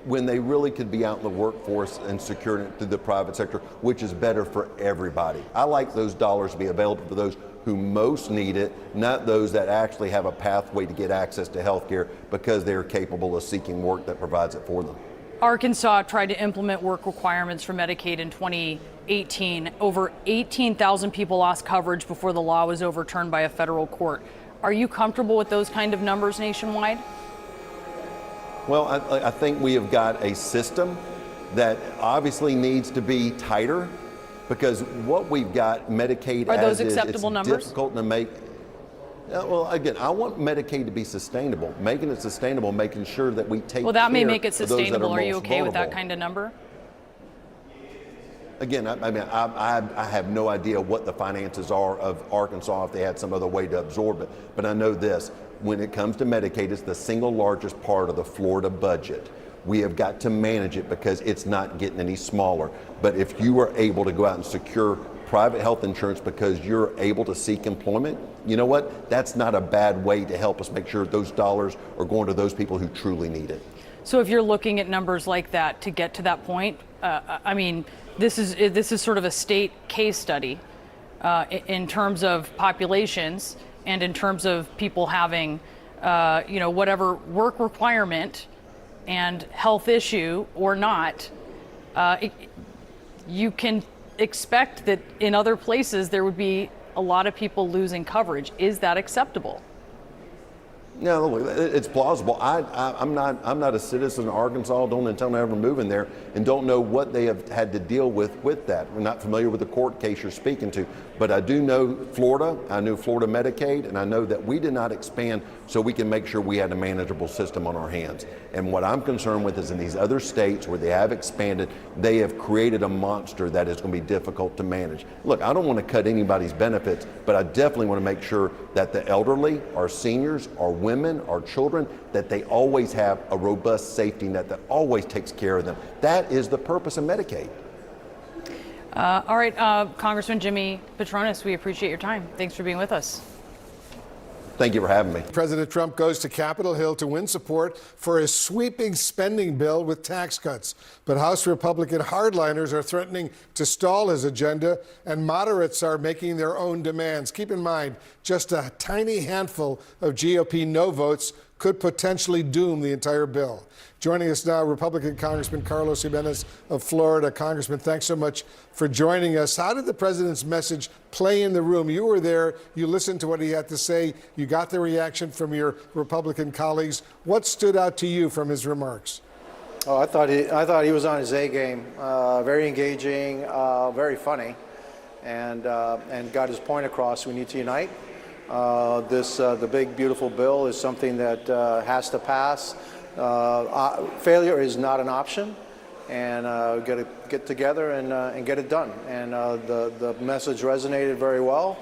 when they really could be out in the workforce and securing it through the private sector, which is better for everybody. I like those dollars to be available for those who most need it, not those that actually have a pathway to get access to health care because they're capable of seeking work that provides it for them. Arkansas tried to implement work requirements for Medicaid in 2018. Over 18,000 people lost coverage before the law was overturned by a federal court. Are you comfortable with those kind of numbers nationwide? Well, I think we have got a system that obviously needs to be tighter, because what we've got Medicaid as is, acceptable numbers? Difficult to make. Well, again, I want Medicaid to be sustainable. Making it sustainable, making sure that we take Well, that may care make it of those that sustainable. Are you most okay with that vulnerable. kind of number? Again, I have no idea what the finances are of Arkansas if they had some other way to absorb it. But I know this, when it comes to Medicaid, it's the single largest part of the Florida budget. We have got to manage it because it's not getting any smaller. But if you are able to go out and secure private health insurance because you're able to seek employment, you know what? That's not a bad way to help us make sure those dollars are going to those people who truly need it. So if you're looking at numbers like that to get to that point, I mean, this is sort of a state case study in terms of populations and in terms of people having, whatever work requirement and health issue or not. You can expect that in other places there would be a lot of people losing coverage. Is that acceptable? No, it's plausible. I'm not a citizen of Arkansas, don't intend to ever move in there, and don't know what they have had to deal with that. I'm not familiar with the court case you're speaking to, but I do know Florida. I know Florida Medicaid, and I know that we did not expand so we can make sure we had a manageable system on our hands. And what I'm concerned with is in these other states where they have expanded, they have created a monster that is going to be difficult to manage. Look, I don't want to cut anybody's benefits, but I definitely want to make sure that the elderly, our seniors, our women, our children, that they always have a robust safety net that always takes care of them. That is the purpose of Medicaid. All right, Congressman Jimmy Patronis, we appreciate your time. Thanks for being with us. Thank you for having me. President Trump goes to Capitol Hill to win support for his sweeping spending bill with tax cuts. But House Republican hardliners are threatening to stall his agenda, and moderates are making their own demands. Keep in mind, just a tiny handful of GOP no votes could potentially doom the entire bill. Joining us now, Republican Congressman Carlos Jimenez of Florida. Congressman, thanks so much for joining us. How did the president's message play in the room? You were there. You listened to what he had to say. You got the reaction from your Republican colleagues. What stood out to you from his remarks? Oh, I thought he was on his A game. Very engaging, very funny, and got his point across. We need to unite. The big, beautiful bill is something that has to pass. Failure is not an option, and got to get together and get it done. And the message resonated very well,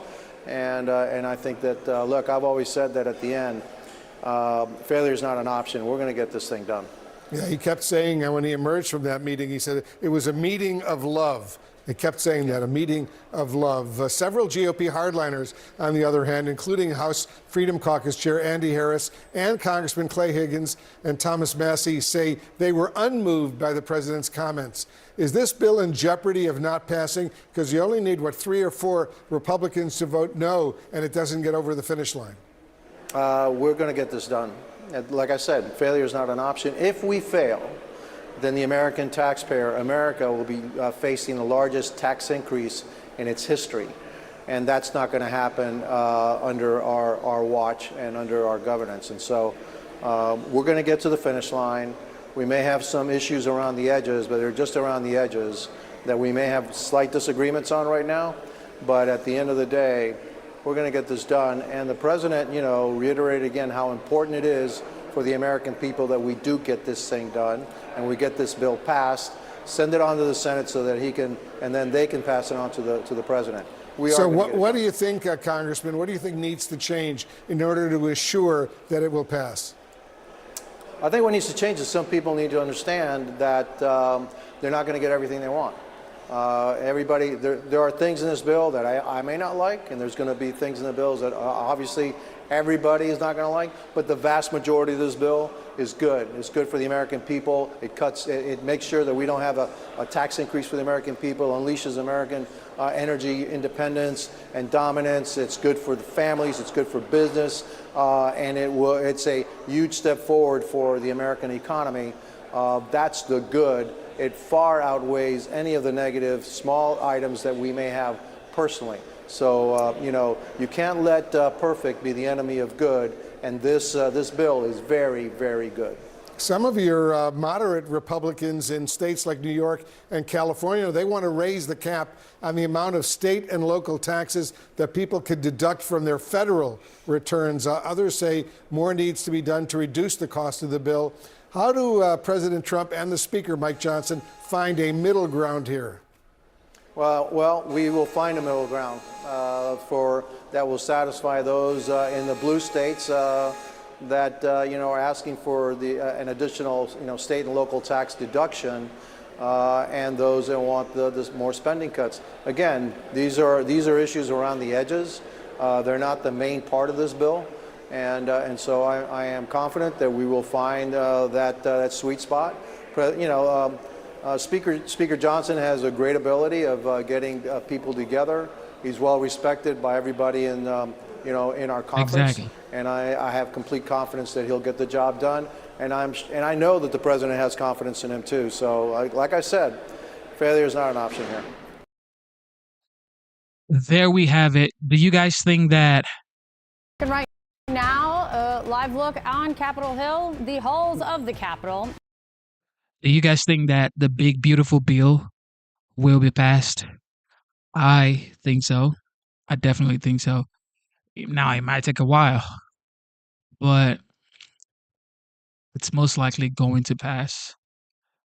and I think that look, I've always said that at the end, failure is not an option. We're going to get this thing done. Yeah, he kept saying, when he emerged from that meeting, he said it was a meeting of love. He kept saying that, a meeting of love. Several GOP hardliners, on the other hand, including House Freedom Caucus Chair Andy Harris and Congressman Clay Higgins and Thomas Massie, say they were unmoved by the president's comments. Is this bill in jeopardy of not passing? Because you only need, 3 or 4 Republicans to vote no, and it doesn't get over the finish line. We're going to get this done. Like I said, failure is not an option. If we fail, then the American taxpayer, America, will be facing the largest tax increase in its history. And that's not going to happen under our watch and under our governance. And so we're going to get to the finish line. We may have some issues around the edges, but they're just around the edges that we may have slight disagreements on right now. But at the end of the day, we're going to get this done. And the president, reiterated again how important it is for the American people that we do get this thing done and we get this bill passed, send it on to the Senate so that he can, and then they can pass it on to the president. So what do you think, Congressman, what do you think needs to change in order to assure that it will pass? I think what needs to change is some people need to understand that they're not going to get everything they want. There are things in this bill that I may not like, and there's going to be things in the bills that obviously everybody is not going to like, but the vast majority of this bill is good. It's good for the American people. It makes sure that we don't have a tax increase for the American people, unleashes American energy independence and dominance. It's good for the families. It's good for business, and it's a huge step forward for the American economy. That's the good. It far outweighs any of the negative small items that we may have personally. So, you can't let perfect be the enemy of good, and this bill is very, very good. Some of your moderate Republicans in states like New York and California, they want to raise the cap on the amount of state and local taxes that people could deduct from their federal returns. Others say more needs to be done to reduce the cost of the bill. How do President Trump and the Speaker, Mike Johnson, find a middle ground here? Well, we will find a middle ground that will satisfy those in the blue states that are asking for an additional state and local tax deduction, and those that want the more spending cuts. Again, these are issues around the edges. They're not the main part of this bill. And so I am confident that we will find that sweet spot. Speaker Johnson has a great ability of getting people together. He's well respected by everybody in our conference. Exactly. And I have complete confidence that he'll get the job done. And I know that the president has confidence in him too. So like I said, failure is not an option here. There we have it. Do you guys think that? Right now, a live look on Capitol Hill, the halls of the Capitol. Do you guys think that the big, beautiful bill will be passed? I think so. I definitely think so. Now, it might take a while, but it's most likely going to pass.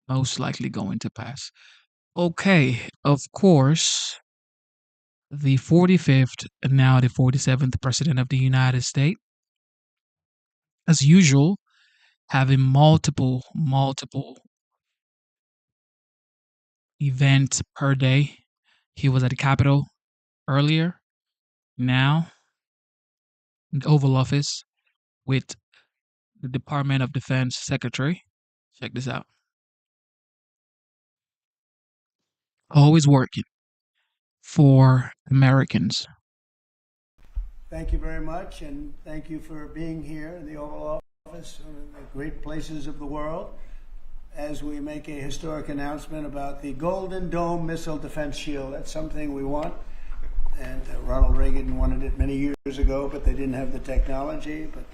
Most likely going to pass. Okay, of course, the 45th and now the 47th President of the United States, as usual, having multiple events per day. He was at the Capitol earlier. Now in the Oval Office with the Department of Defense Secretary. Check this out. Always working for Americans. Thank you very much, and thank you for being here in the Oval Office, one of the great places of the world, as we make a historic announcement about the Golden Dome Missile Defense Shield. That's something we want, and Ronald Reagan wanted it many years ago, but they didn't have the technology. But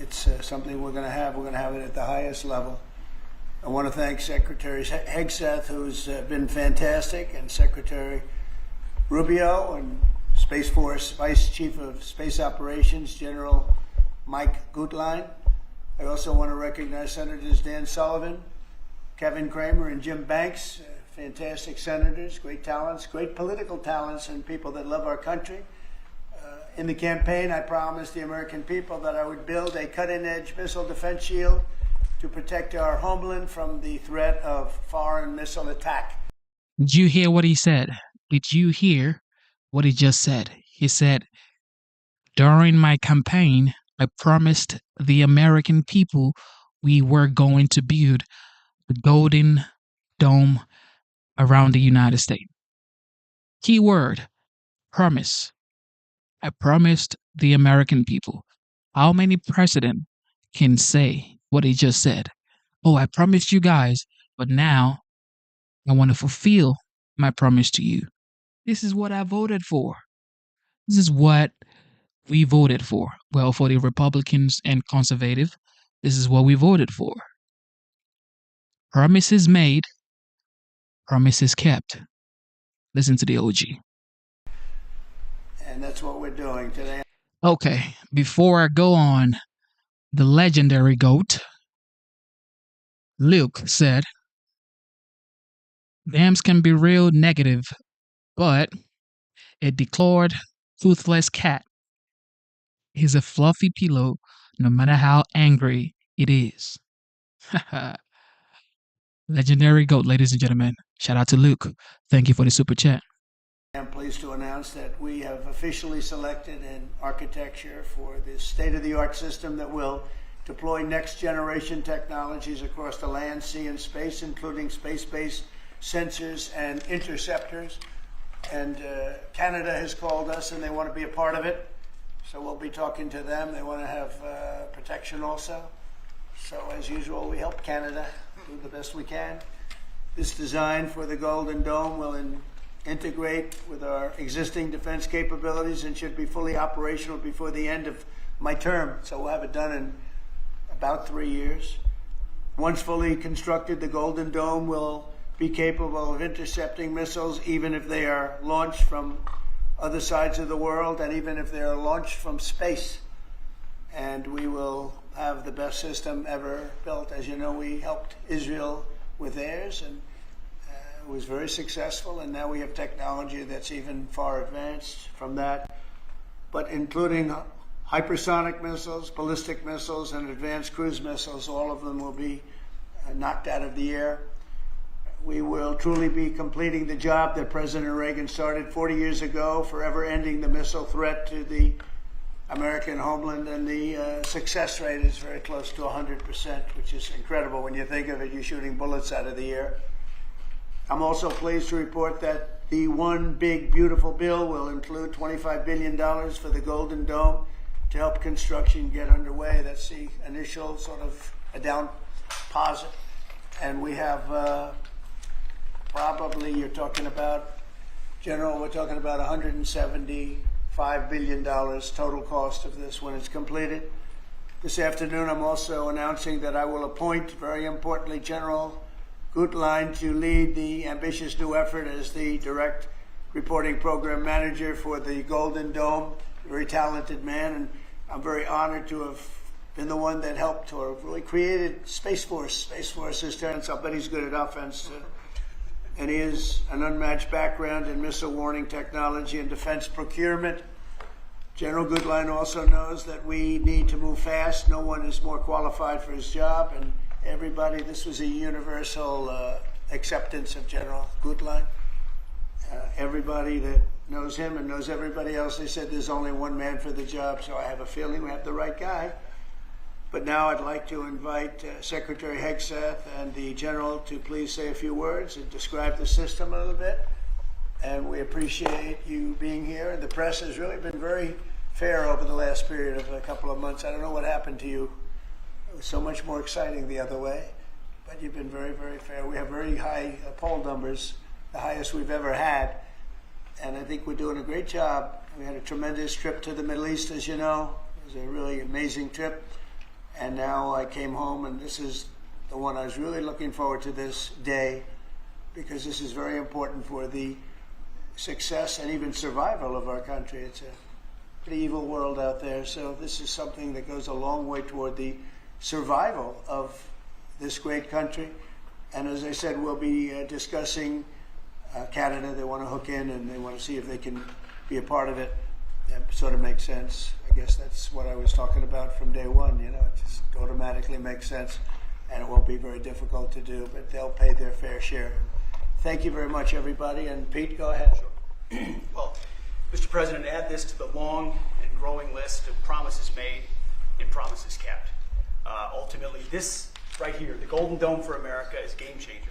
it's something we're going to have. We're going to have it at the highest level. I want to thank Secretary Hegseth, who's been fantastic, and Secretary Rubio, and Space Force Vice Chief of Space Operations, General Mike Gutlein. I also want to recognize Senators Dan Sullivan, Kevin Cramer, and Jim Banks, fantastic senators, great talents, great political talents, and people that love our country. In the campaign, I promised the American people that I would build a cutting-edge missile defense shield to protect our homeland from the threat of foreign missile attack. Did you hear what he said? Did you hear what he just said? He said, during my campaign, I promised the American people we were going to build the Golden Dome around the United States. Key word, promise. I promised the American people. How many presidents can say what he just said? Oh, I promised you guys, but now I want to fulfill my promise to you. This is what I voted for. This is what we voted for. Well, for the Republicans and conservative, this is what we voted for. Promises made, promises kept. Listen to the OG. And that's what we're doing today. Okay, before I go on, the legendary GOAT, Luke, said, dams can be real negative, but a declawed, toothless cat is a fluffy pillow no matter how angry it is. Legendary GOAT, ladies and gentlemen. Shout out to Luke. Thank you for the super chat. I'm pleased to announce that we have officially selected an architecture for this state-of-the-art system that will deploy next-generation technologies across the land, sea, and space, including space-based sensors and interceptors. And Canada has called us, and they want to be a part of it. So we'll be talking to them. They want to have protection also. So as usual, we help Canada do the best we can. This design for the Golden Dome will integrate with our existing defense capabilities and should be fully operational before the end of my term. So we'll have it done in about 3 years. Once fully constructed, the Golden Dome will be capable of intercepting missiles even if they are launched from other sides of the world and even if they are launched from space. And we will have the best system ever built. As you know, we helped Israel with theirs, and it was very successful, and now we have technology that's even far advanced from that, but including hypersonic missiles, ballistic missiles, and advanced cruise missiles. All of them will be knocked out of the air. We will truly be completing the job that President Reagan started 40 years ago, forever ending the missile threat to the American homeland, and the success rate is very close to 100%, which is incredible when you think of it. You're shooting bullets out of the air. I'm also pleased to report that the one big beautiful bill will include $25 billion for the Golden Dome to help construction get underway. That's the initial sort of a down deposit. And we have probably, you're talking about, General, we're talking about $175 billion total cost of this when it's completed. This afternoon, I'm also announcing that I will appoint, very importantly, General Gutlein to lead the ambitious new effort as the direct reporting program manager for the Golden Dome. A very talented man, and I'm very honored to have been the one that helped or really created Space Force. Space Force is turns out, but he's good at offense. And he has an unmatched background in missile warning technology and defense procurement. General Gutlein also knows that we need to move fast. No one is more qualified for his job, and everybody, this was a universal acceptance of General Gutlein. Everybody that knows him and knows everybody else. They said there's only one man for the job, so I have a feeling we have the right guy. But now I'd like to invite Secretary Hegseth and the General to please say a few words and describe the system a little bit. And we appreciate you being here. And the press has really been very fair over the last period of a couple of months. I don't know what happened to you. It was so much more exciting the other way. But you've been very, very fair. We have very high poll numbers, the highest we've ever had. And I think we're doing a great job. We had a tremendous trip to the Middle East, as you know. It was a really amazing trip. And now I came home, and this is the one I was really looking forward to this day, because this is very important for the success and even survival of our country. It's a pretty evil world out there, so this is something that goes a long way toward the survival of this great country. And as I said, we'll be discussing Canada. They want to hook in, and they want to see if they can be a part of it. That sort of makes sense. I guess that's what I was talking about from day one. You know, it just automatically makes sense, and it won't be very difficult to do, but they'll pay their fair share. Thank you very much, everybody. And Pete, go ahead. Well, Mr. President, add this to the long and growing list of promises made and promises kept. Ultimately, this right here, the Golden Dome for America, is a game changer.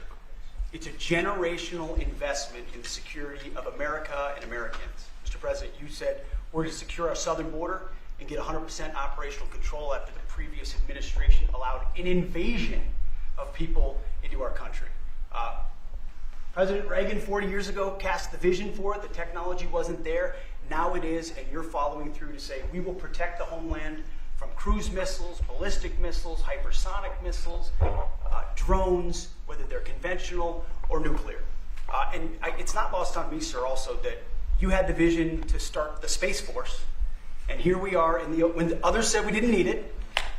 It's a generational investment in the security of America and Americans. Mr. President, you said we're going to secure our southern border and get 100% operational control after the previous administration allowed an invasion of people into our country. President Reagan 40 years ago cast the vision for it. The technology wasn't there. Now it is, and you're following through to say we will protect the homeland from cruise missiles, ballistic missiles, hypersonic missiles, drones, whether they're conventional or nuclear. It's not lost on me, sir, also that you had the vision to start the Space Force, and here we are when others said we didn't need it.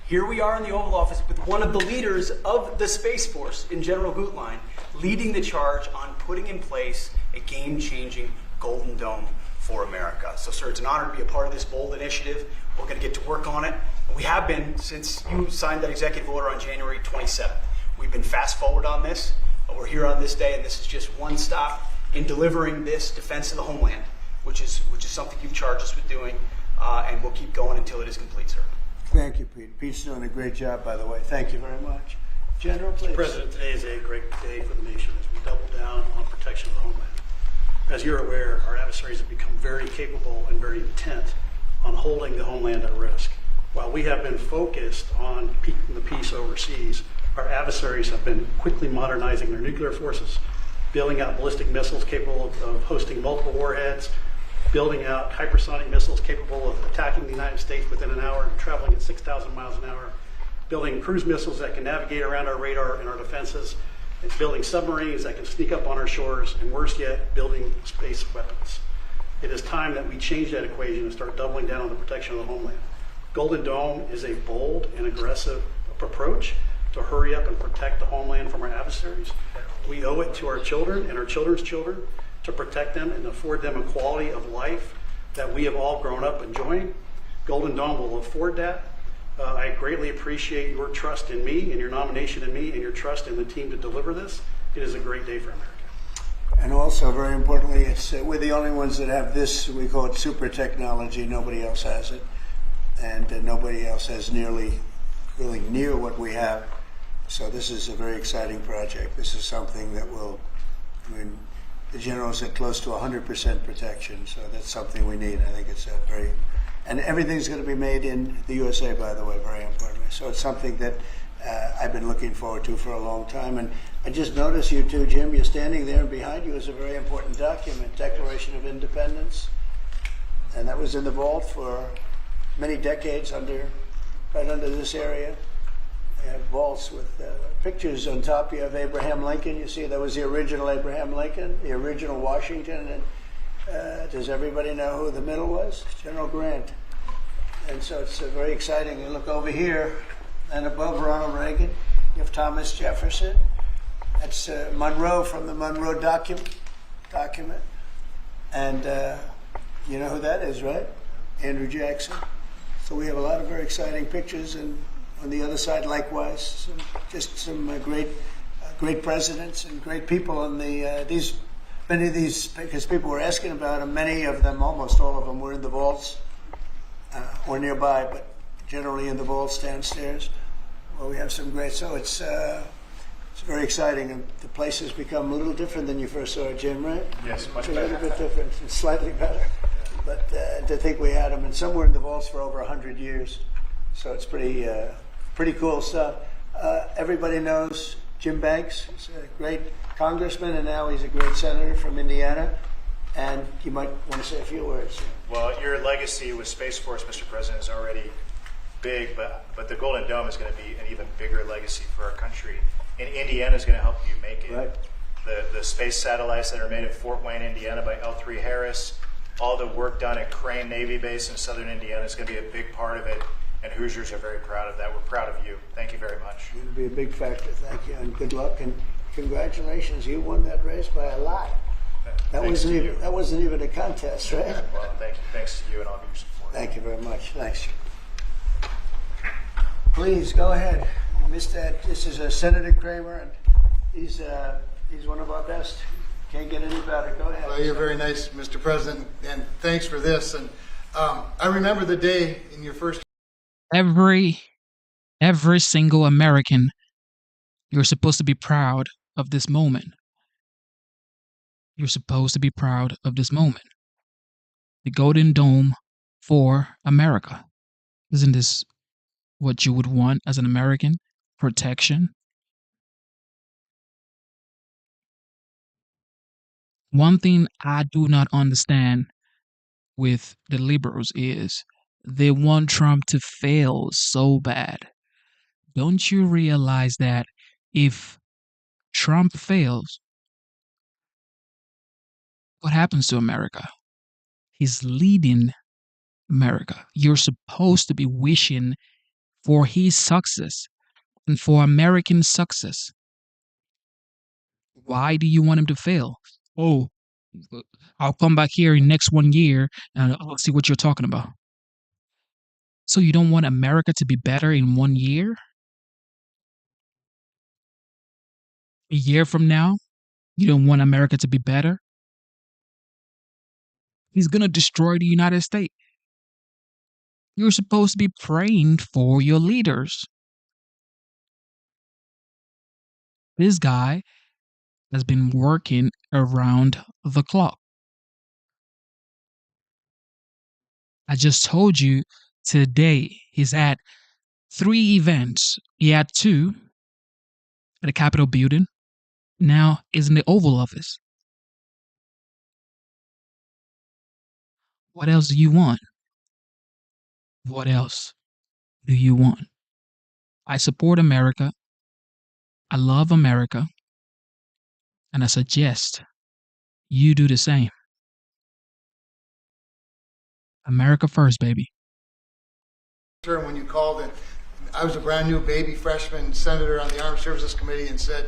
Here we are in the Oval Office with one of the leaders of the Space Force, in General Gutlein, leading the charge on putting in place a game-changing Golden Dome for America. So, sir, it's an honor to be a part of this bold initiative. We're going to get to work on it. We have been since you signed that executive order on January 27th. We've been fast forward on this. We're here on this day, and this is just one stop in delivering this defense of the homeland, which is something you've charged us with doing, and we'll keep going until it is complete, sir. Thank you, Pete. Pete's doing a great job, by the way. Thank you very much. General, please. Mr. President, today is a great day for the nation as we double down on protection of the homeland. As you're aware, our adversaries have become very capable and very intent on holding the homeland at risk. While we have been focused on keeping the peace overseas, our adversaries have been quickly modernizing their nuclear forces, building out ballistic missiles capable of hosting multiple warheads, building out hypersonic missiles capable of attacking the United States within an hour and traveling at 6,000 miles an hour, building cruise missiles that can navigate around our radar and our defenses, building submarines that can sneak up on our shores, and worse yet, building space weapons. It is time that we change that equation and start doubling down on the protection of the homeland. Golden Dome is a bold and aggressive approach to hurry up and protect the homeland from our adversaries. We owe it to our children and our children's children to protect them and afford them a quality of life that we have all grown up enjoying. Golden Dome will afford that. I greatly appreciate your trust in me and your nomination in me and your trust in the team to deliver this. It is a great day for America. And also, very importantly, we're the only ones that have this, we call it super technology. Nobody else has it. And nobody else has really near what we have. So this is a very exciting project. This is something that will, the general said close to 100% protection. So that's something we need. I think it's a very, and everything's going to be made in the USA, by the way, very importantly. So it's something that I've been looking forward to for a long time. And I just noticed you too, Jim, you're standing there, and behind you is a very important document, Declaration of Independence. And that was in the vault for many decades right under this area. They have vaults with pictures on top. You have Abraham Lincoln. You see that was the original Abraham Lincoln, the original Washington. And does everybody know who the middle was? General Grant. And so it's very exciting. You look over here, and above Ronald Reagan, you have Thomas Jefferson. That's Monroe from the Monroe document. And you know who that is, right? Andrew Jackson. So we have a lot of very exciting pictures, and on the other side, likewise, some great presidents and great people. And these Many of these, because people were asking about them, many of them, almost all of them, were in the vaults or nearby, but generally in the vaults downstairs. Well, we have some great, so it's very exciting, and the place has become a little different than you first saw it, Jim, right? Yes, much It's better. a little bit different, it's slightly better. But to think we had them, and some were in the vaults for over 100 years. So it's pretty cool stuff. Everybody knows Jim Banks. He's a great congressman, and now he's a great senator from Indiana. And you might want to say a few words. Well, your legacy with Space Force, Mr. President, is already big, but the Golden Dome is going to be an even bigger legacy for our country. And Indiana is going to help you make it. Right. The space satellites that are made at Fort Wayne, Indiana by L3 Harris, all the work done at Crane Navy Base in southern Indiana is going to be a big part of it. And Hoosiers are very proud of that. We're proud of you. Thank you very much. It'll be a big factor. Thank you, and good luck, and congratulations. You won that race by a lot. That wasn't even a contest, right? Well, thank you. Thanks to you and all of your support. Thank you very much. Thanks. Please go ahead. This is Senator Kramer, and he's one of our best. Can't get any better. Go ahead. Well, you're very nice, Mr. President, and thanks for this. And I remember the day in your first. Every single American, you're supposed to be proud of this moment. You're supposed to be proud of this moment. The Golden Dome for America. Isn't this what you would want as an American? Protection. One thing I do not understand with the liberals is they want Trump to fail so bad. Don't you realize that if Trump fails, what happens to America? He's leading America. You're supposed to be wishing for his success and for American success. Why do you want him to fail? Oh, I'll come back here in next 1 year and I'll see what you're talking about. So you don't want America to be better in 1 year? A year from now, you don't want America to be better? He's going to destroy the United States. You're supposed to be praying for your leaders. This guy has been working around the clock. I just told you today he's at 3 events. He had 2 at the Capitol building. Now is in the Oval Office. What else do you want? What else do you want? I support America. I love America. And I suggest you do the same. America first, baby. When you called it, I was a brand new baby freshman senator on the Armed Services Committee and said,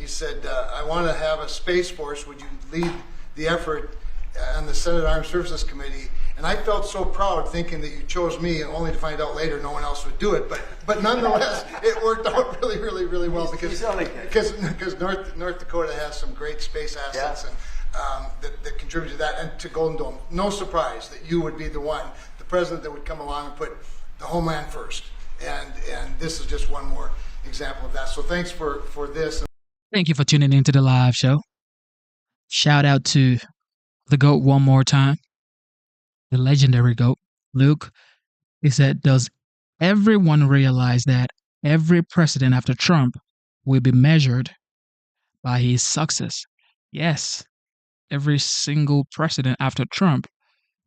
you said, I want to have a Space Force. Would you lead the effort on the Senate Armed Services Committee? And I felt so proud thinking that you chose me, only to find out later no one else would do it. But nonetheless, it worked out really well because North Dakota has some great space assets and that contribute to that and to Golden Dome. No surprise that you would be the president that would come along and put the homeland first. And this is just one more example of that. So thanks for this. Thank you for tuning into the live show. Shout out to the GOAT one more time. The legendary GOAT, Luke. He said, does everyone realize that every president after Trump will be measured by his success? Yes, every single president after Trump,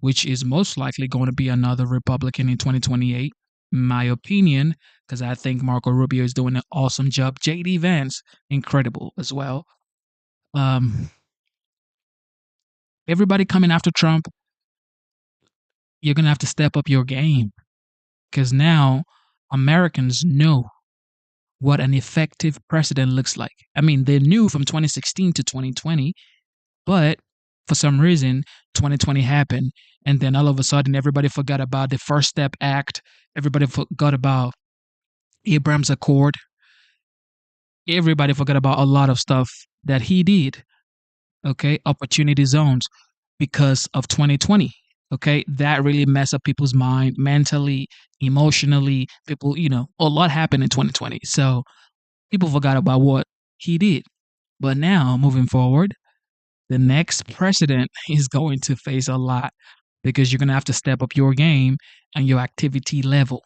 which is most likely going to be another Republican in 2028, in my opinion, because I think Marco Rubio is doing an awesome job. J.D. Vance, incredible as well. Everybody coming after Trump, you're going to have to step up your game because now Americans know what an effective president looks like. I mean, they knew from 2016 to 2020, but for some reason, 2020 happened. And then all of a sudden, everybody forgot about the First Step Act. Everybody forgot about Abraham's Accord. Everybody forgot about a lot of stuff that he did. okay, opportunity zones because of 2020. Okay, that really messed up people's mind mentally, emotionally. People, a lot happened in 2020. So people forgot about what he did. But now, moving forward, the next president is going to face a lot because you're going to have to step up your game and your activity level.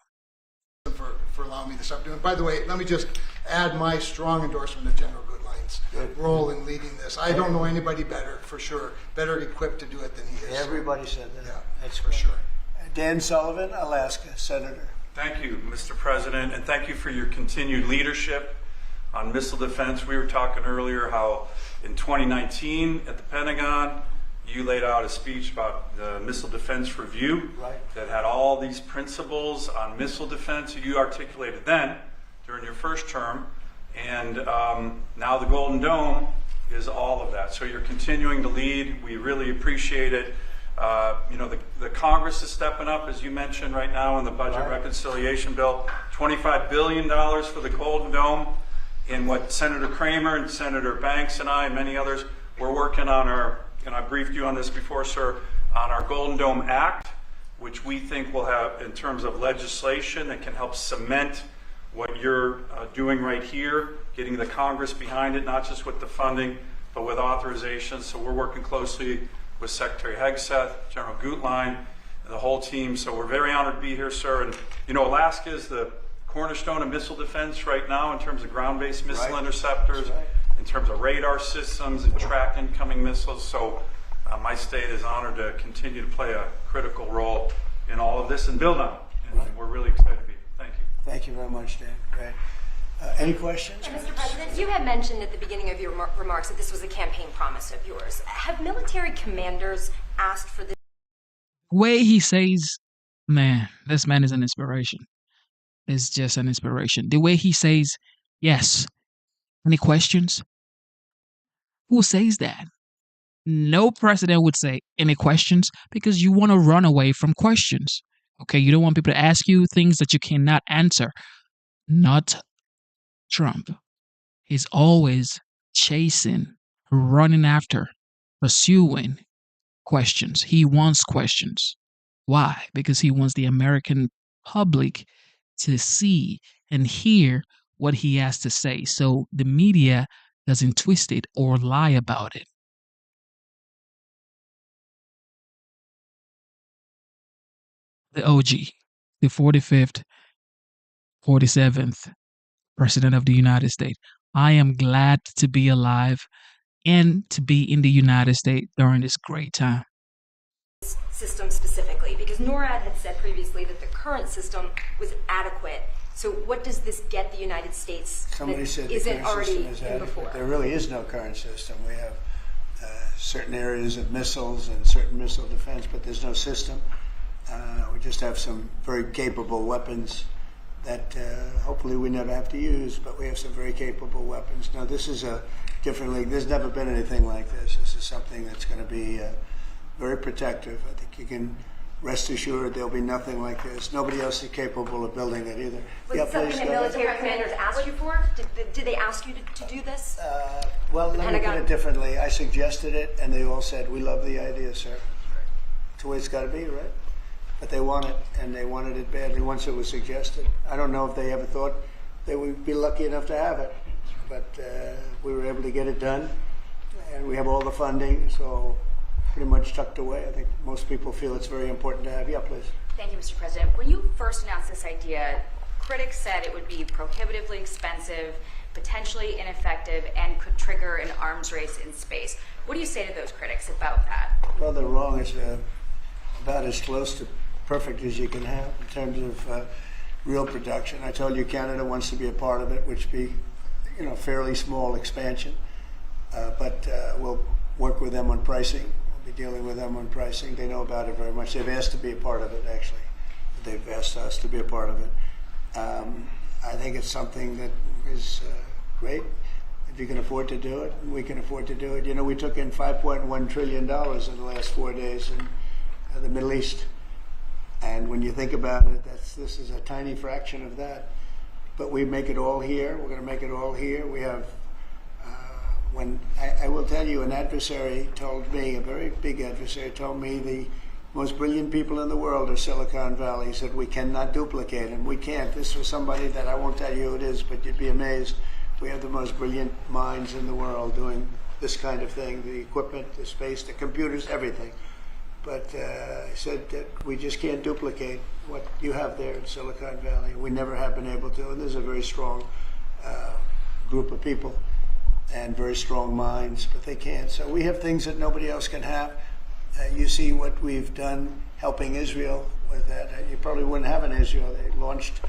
For allowing me this opportunity. By the way, let me just add my strong endorsement of General Goodline's role in leading this. I don't know anybody better, for sure, better equipped to do it than he is. Everybody said that. Yeah, that's for sure. Dan Sullivan, Alaska, Senator. Thank you, Mr. President, and thank you for your continued leadership on missile defense. We were talking earlier how in 2019 at the Pentagon, you laid out a speech about the Missile Defense Review that had all these principles on missile defense you articulated then during your first term, and now the Golden Dome is all of that. So you're continuing to lead. We really appreciate it. The Congress is stepping up, as you mentioned right now in the budget reconciliation bill, $25 billion for the Golden Dome. And what Senator Kramer and Senator Banks and I and many others, we're working on and I briefed you on this before, sir, on our Golden Dome Act, which we think will have, in terms of legislation that can help cement what you're doing right here, getting the Congress behind it, not just with the funding, but with authorization. So we're working closely with Secretary Hegseth, General Gutlein, and the whole team. So we're very honored to be here, sir. And Alaska is the cornerstone of missile defense right now in terms of ground-based missile interceptors, in terms of radar systems and track incoming missiles. So my state is honored to continue to play a critical role in all of this and build on it. And we're really excited to be here. Thank you. Thank you very much, Dan. Great. Any questions? Mr. President, you had mentioned at the beginning of your remarks that this was a campaign promise of yours. Have military commanders asked for this? Way he says, man, this man is an inspiration. It's just an inspiration. The way he says, yes. Any questions? Who says that? No president would say any questions because you want to run away from questions. Okay, you don't want people to ask you things that you cannot answer. Not Trump. He's always chasing, running after, pursuing questions. He wants questions. Why? Because he wants the American public to see and hear what he has to say. So the media doesn't twist it or lie about it. The OG, the 45th, 47th President of the United States. I am glad to be alive and to be in the United States during this great time. System specifically, because NORAD had said previously that the current system was adequate. So what does this get the United States Somebody said the isn't current already system is in adequate. before? There really is no current system. We have certain areas of missiles and certain missile defense, but there's no system. We just have some very capable weapons that hopefully we never have to use, but we have some very capable weapons. Now, this is a different league. There's never been anything like this. This is something that's going to be very protective. I think you can rest assured there'll be nothing like this. Nobody else is capable of building it either. Was it something that military commanders asked you for? Did they ask you to do this? Well, let me put it differently. I suggested it, and they all said, we love the idea, sir. That's the way it's got to be, right? But they want it, and they wanted it badly once it was suggested. I don't know if they ever thought they would be lucky enough to have it, but we were able to get it done, and we have all the funding, so pretty much tucked away. I think most people feel it's very important to have. Yeah, please. Thank you, Mr. President. When you first announced this idea, critics said it would be prohibitively expensive, potentially ineffective, and could trigger an arms race in space. What do you say to those critics about that? Well, they're wrong. It's about as close to perfect as you can have in terms of real production. I told you Canada wants to be a part of it, which be, fairly small expansion, but we'll work with them on pricing. We'll be dealing with them on pricing. They know about it very much. They've asked to be a part of it, actually. They've asked us to be a part of it. I think it's something that is great. If you can afford to do it, we can afford to do it. We took in $5.1 trillion in the last 4 days in the Middle East. And when you think about it, this is a tiny fraction of that. But we make it all here. We're going to make it all here. We have when I will tell you, an adversary told me, a very big adversary told me the most brilliant people in the world are Silicon Valley. He said we cannot duplicate, and we can't. This was somebody that I won't tell you who it is, but you'd be amazed. We have the most brilliant minds in the world doing this kind of thing, the equipment, the space, the computers, everything. But he said that we just can't duplicate what you have there in Silicon Valley. We never have been able to, and there's a very strong group of people and very strong minds, but they can't. So we have things that nobody else can have. You see what we've done helping Israel with that. You probably wouldn't have in Israel. They launched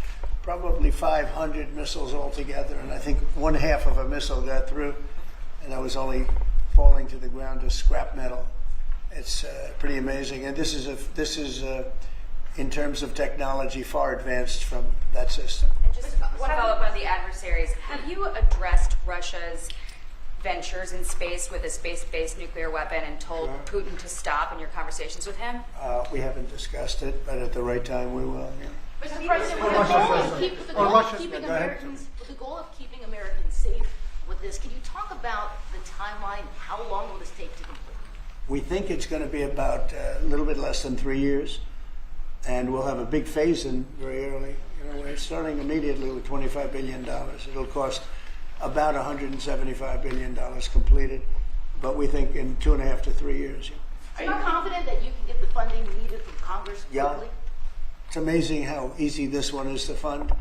probably 500 missiles altogether, and I think 1/2 of a missile got through, and that was only falling to the ground as scrap metal. It's pretty amazing, and this is in terms of technology far advanced from that system. And just one follow-up on the adversaries. Have you addressed Russia's ventures in space with a space-based nuclear weapon and told Putin to stop in your conversations with him? We haven't discussed it, but at the right time we will. Yeah. Mr. President, with the goal of keeping keeping Americans safe with this, can you talk about the timeline? How long will this take to complete? We think it's going to be about a little bit less than 3 years, and we'll have a big phase-in very early. We're starting immediately with $25 billion. It'll cost about $175 billion completed, but we think in 2.5 to 3 years. Are you confident that you can get the funding needed from Congress quickly? It's amazing how easy this one is to fund.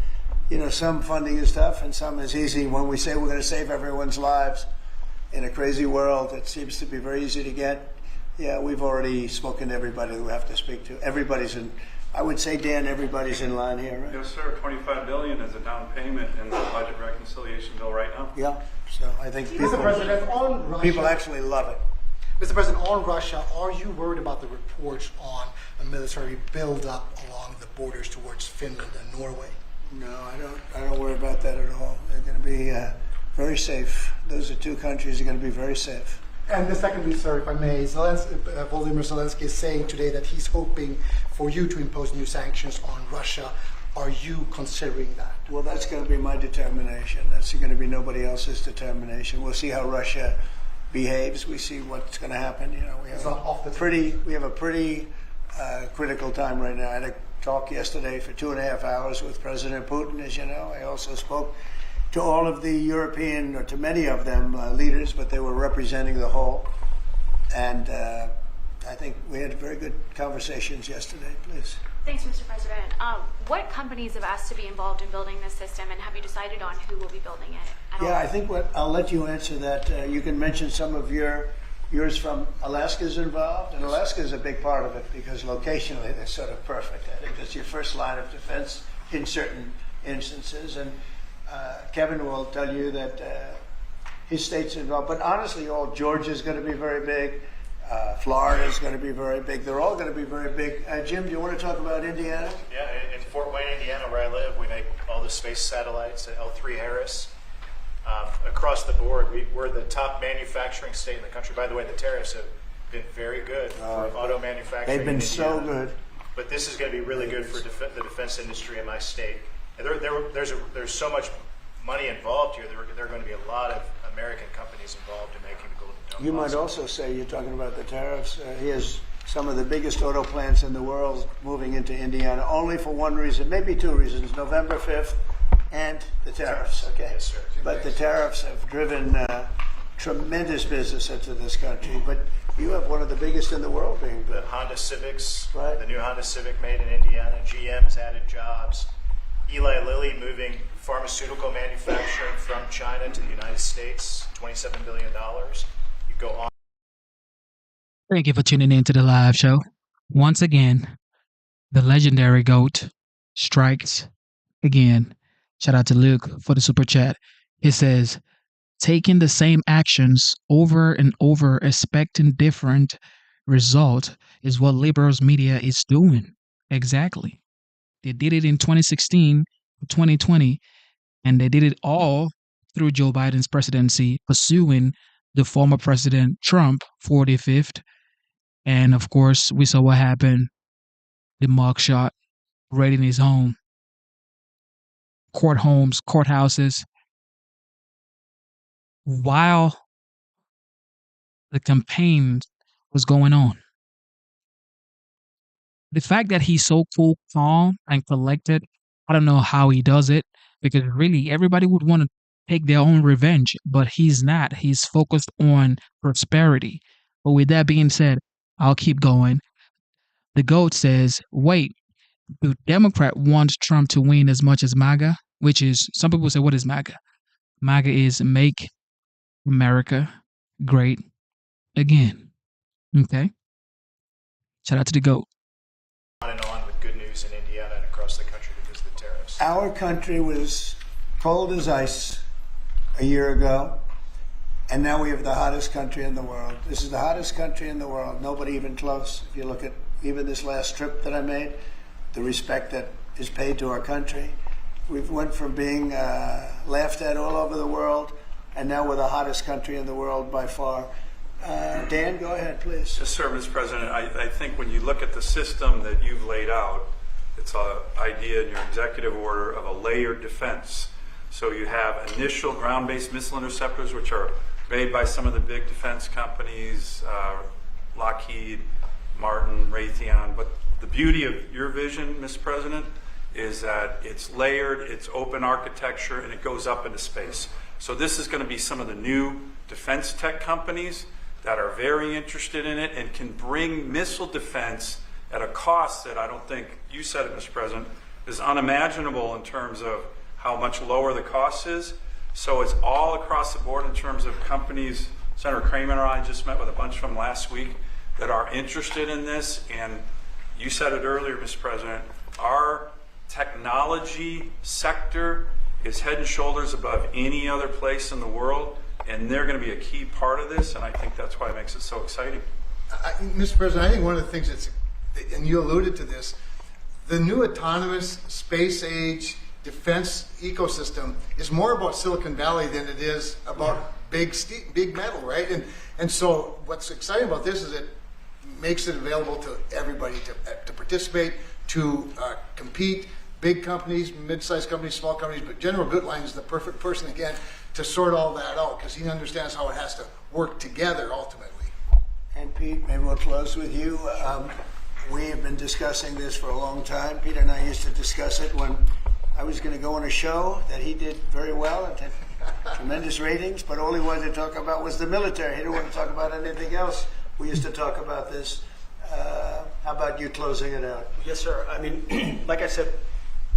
Some funding is tough and some is easy. When we say we're going to save everyone's lives in a crazy world, it seems to be very easy to get. Yeah, we've already spoken to everybody we have to speak to. Everybody's in, I would say, Dan, everybody's in line here, right? Yes, sir. $25 billion is a down payment in the budget reconciliation bill right now. Yeah, so I think Mr. President, on Russia, people actually love it. Mr. President, on Russia, are you worried about the reports on a military buildup along the borders towards Finland and Norway? No, I don't worry about that at all. They're going to be very safe. Those are two countries that are going to be very safe. And the secondly, sir, if I may, Volodymyr Zelensky is saying today that he's hoping for you to impose new sanctions on Russia. Are you considering that? Well, that's going to be my determination. That's going to be nobody else's determination. We'll see how Russia behaves. We see what's going to happen. We have a pretty critical time right now. I had a talk yesterday for 2.5 hours with President Putin, as you know. I also spoke to all of the European, or to many of them, leaders, but they were representing the whole. And I think we had very good conversations yesterday. Please. Thanks, Mr. President. What companies have asked to be involved in building this system, and have you decided on who will be building it? Yeah, I think I'll let you answer that. You can mention some of yours from Alaska's involved, and Alaska is a big part of it because locationally they're sort of perfect. I think that's your first line of defense in certain instances. And Kevin will tell you that his state's involved, but honestly, Georgia's going to be very big. Florida's going to be very big. They're all going to be very big. Jim, do you want to talk about Indiana? Yeah, in Fort Wayne, Indiana, where I live, we make all the space satellites at L3 Harris. Across the board, we're the top manufacturing state in the country. By the way, the tariffs have been very good for auto manufacturing. They've been so good. But this is going to be really good for the defense industry in my state. And there's so much money involved here. There are going to be a lot of American companies involved in making the Golden Dome. You might also say, you're talking about the tariffs. He has some of the biggest auto plants in the world moving into Indiana, only for one reason, maybe two reasons: November 5th and the tariffs. Okay, yes, sir. But the tariffs have driven tremendous business into this country. But you have one of the biggest in the world being built. The Honda Civics, right? The new Honda Civic made in Indiana. GM has added jobs. Eli Lilly moving pharmaceutical manufacturing from China to the United States, $27 billion. You go on. Thank you for tuning in to the live show. Once again, the legendary GOAT strikes again. Shout out to Luke for the super chat. He says, taking the same actions over and over, expecting different result is what liberals media is doing. Exactly. They did it in 2016, 2020, and they did it all through Joe Biden's presidency, pursuing the former President Trump 45th. And of course, we saw what happened. The mugshot, raiding his home, courthouses. While the campaign was going on. The fact that he's so cool, calm, and collected, I don't know how he does it, because really everybody would want to take their own revenge, but he's not. He's focused on prosperity. But with that being said, I'll keep going. The GOAT says, wait, do Democrat want Trump to win as much as MAGA? Which is, some people say, what is MAGA? MAGA is Make America Great Again. Okay? Shout out to the GOAT. On and on with good news in Indiana and across the country because of the tariffs. Our country was cold as ice a year ago, and now we have the hottest country in the world. This is the hottest country in the world. Nobody even close. If you look at even this last trip that I made, the respect that is paid to our country. We've went from being laughed at all over the world, and now we're the hottest country in the world by far. Dan, go ahead, please. Yes, sir, Mr. President. I think when you look at the system that you've laid out, it's an idea in your executive order of a layered defense. So you have initial ground-based missile interceptors, which are made by some of the big defense companies, Lockheed, Martin, Raytheon. But the beauty of your vision, Mr. President, is that it's layered, it's open architecture, and it goes up into space. So this is going to be some of the new defense tech companies that are very interested in it and can bring missile defense at a cost that I don't think, you said it, Mr. President, is unimaginable in terms of how much lower the cost is. So it's all across the board in terms of companies. Senator Kramer and I just met with a bunch of them last week that are interested in this. And you said it earlier, Mr. President, our technology sector is head and shoulders above any other place in the world, and they're going to be a key part of this, and I think that's why it makes it so exciting. Mr. President, I think one of the things that's, and you alluded to this, the new autonomous space age defense ecosystem is more about Silicon Valley than it is about big metal, right? And so what's exciting about this is it makes it available to everybody to participate, to compete. Big companies, mid-sized companies, small companies, but General Gutlein is the perfect person, again, to sort all that out because he understands how it has to work together ultimately. And Pete, maybe we'll close with you. We have been discussing this for a long time. Peter and I used to discuss it when I was going to go on a show that he did very well and had tremendous ratings, but all he wanted to talk about was the military. He didn't want to talk about anything else. We used to talk about this. How about you closing it out? Yes, sir. I mean, like I said,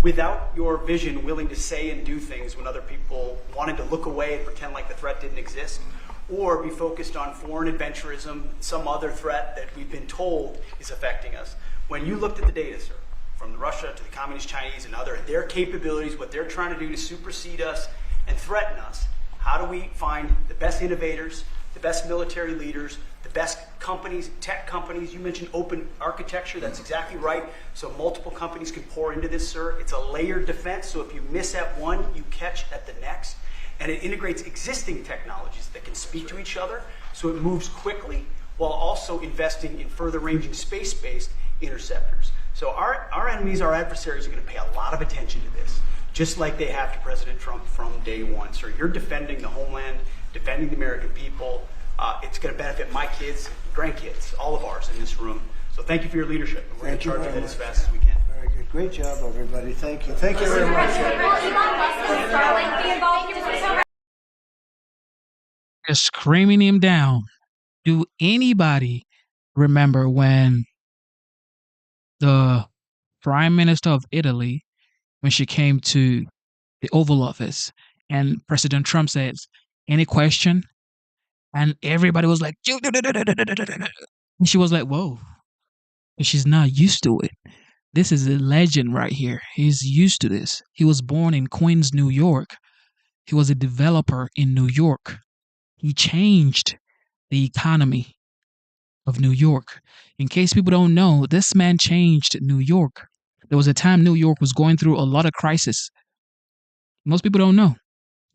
without your vision, willing to say and do things when other people wanted to look away and pretend like the threat didn't exist, or be focused on foreign adventurism, some other threat that we've been told is affecting us. When you looked at the data, sir, from Russia to the Communist Chinese and other, their capabilities, what they're trying to do to supersede us and threaten us, how do we find the best innovators, the best military leaders, the best companies, tech companies? You mentioned open architecture. That's exactly right. So multiple companies can pour into this, sir. It's a layered defense. So if you miss at one, you catch at the next. And it integrates existing technologies that can speak to each other. So it moves quickly while also investing in further ranging space-based interceptors. So our enemies, our adversaries, are going to pay a lot of attention to this, just like they have to President Trump from day one. So you're defending the homeland, defending the American people. It's going to benefit my kids, grandkids, all of ours in this room. So thank you for your leadership. We're going to charge it as fast as we can. Very good. Great job, everybody. Thank you. Thank you very much. They're screaming him down. Do anybody remember when the Prime Minister of Italy, when she came to the Oval Office, and President Trump says, "Any question?" And everybody was like, and she was like, whoa. But she's not used to it. This is a legend right here. He's used to this. He was born in Queens, New York. He was a developer in New York. He changed the economy of New York. In case people don't know, this man changed New York. There was a time New York was going through a lot of crisis. Most people don't know.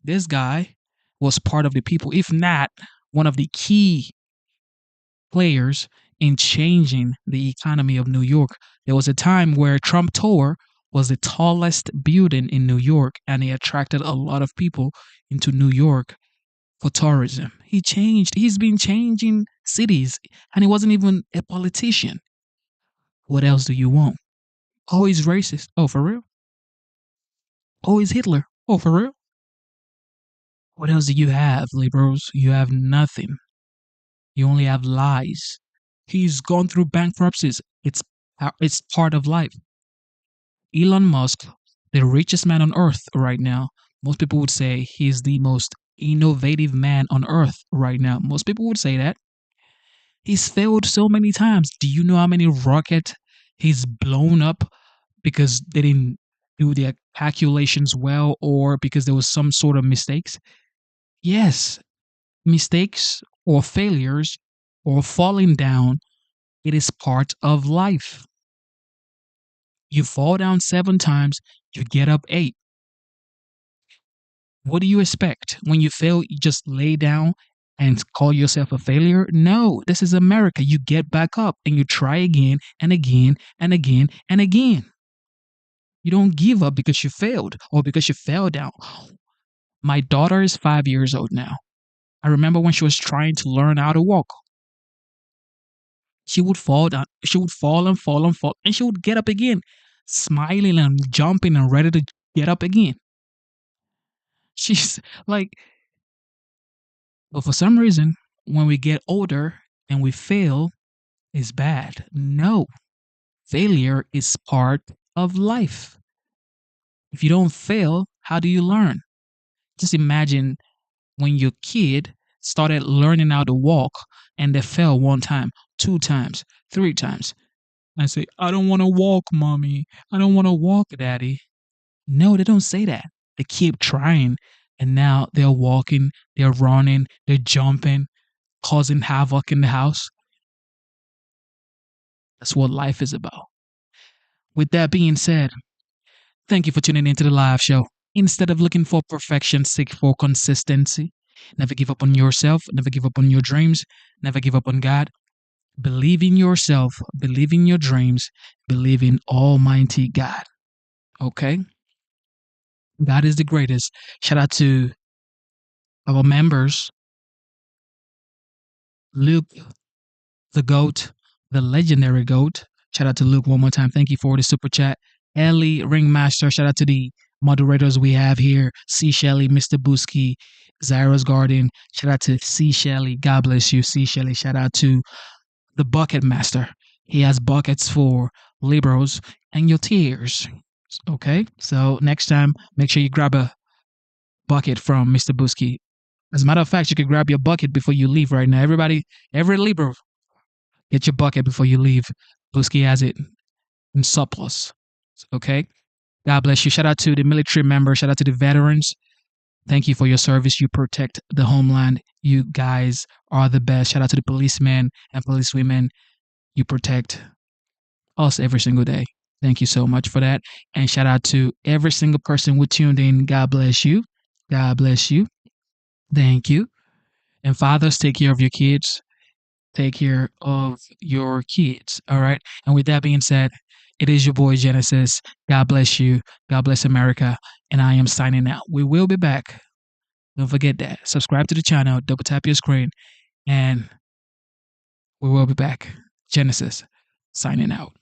This guy was part of the people, if not one of the key players in changing the economy of New York. There was a time where Trump Tower was the tallest building in New York, and it attracted a lot of people into New York for tourism. He's been changing cities, and he wasn't even a politician. What else do you want? Oh, he's racist. Oh, for real? Oh, he's Hitler. Oh, for real? What else do you have, liberals? You have nothing. You only have lies. He's gone through bankruptcies. It's part of life. Elon Musk, the richest man on earth right now, most people would say he's the most innovative man on earth right now. Most people would say that. He's failed so many times. Do you know how many rockets he's blown up because they didn't do their calculations well or because there was some sort of mistakes? Yes, mistakes or failures or falling down, it is part of life. You fall down 7 times, you get up 8. What do you expect? When you fail, you just lay down and call yourself a failure? No, this is America. You get back up and you try again and again and again and again. You don't give up because you failed or because you fell down. My daughter is 5 years old now. I remember when she was trying to learn how to walk. She would fall down. She would fall and fall and fall. And she would get up again, smiling and jumping and ready to get up again. She's like, but for some reason, when we get older and we fail, it's bad. No, failure is part of life. If you don't fail, how do you learn? Just imagine when your kid started learning how to walk and they fell 1 time, 2 times, 3 times. I say, I don't want to walk, mommy. I don't want to walk, daddy. No, they don't say that. They keep trying. And now they're walking, they're running, they're jumping, causing havoc in the house. That's what life is about. With that being said, thank you for tuning into the live show. Instead of looking for perfection, seek for consistency. Never give up on yourself. Never give up on your dreams. Never give up on God. Believe in yourself. Believe in your dreams. Believe in Almighty God. Okay? God is the greatest. Shout out to our members. Luke, the GOAT, the legendary GOAT. Shout out to Luke one more time. Thank you for the super chat. Ellie, Ringmaster. Shout out to the moderators we have here. C. Shelley, Mr. Busky, Zyra's Garden. Shout out to C. Shelley. God bless you, C. Shelley. Shout out to the Bucket Master. He has buckets for liberals and your tears. Okay? So next time, make sure you grab a bucket from Mr. Busky. As a matter of fact, you can grab your bucket before you leave right now. Everybody, every liberal, get your bucket before you leave. Busky has it in surplus. Okay? God bless you. Shout out to the military members. Shout out to the veterans. Thank you for your service. You protect the homeland. You guys are the best. Shout out to the policemen and policewomen. You protect us every single day. Thank you so much for that. And shout out to every single person who tuned in. God bless you. God bless you. Thank you. And fathers, take care of your kids. Take care of your kids. All right. And with that being said, it is your boy Genesis. God bless you. God bless America. And I am signing out. We will be back. Don't forget that. Subscribe to the channel. Double tap your screen. And we will be back. Genesis signing out.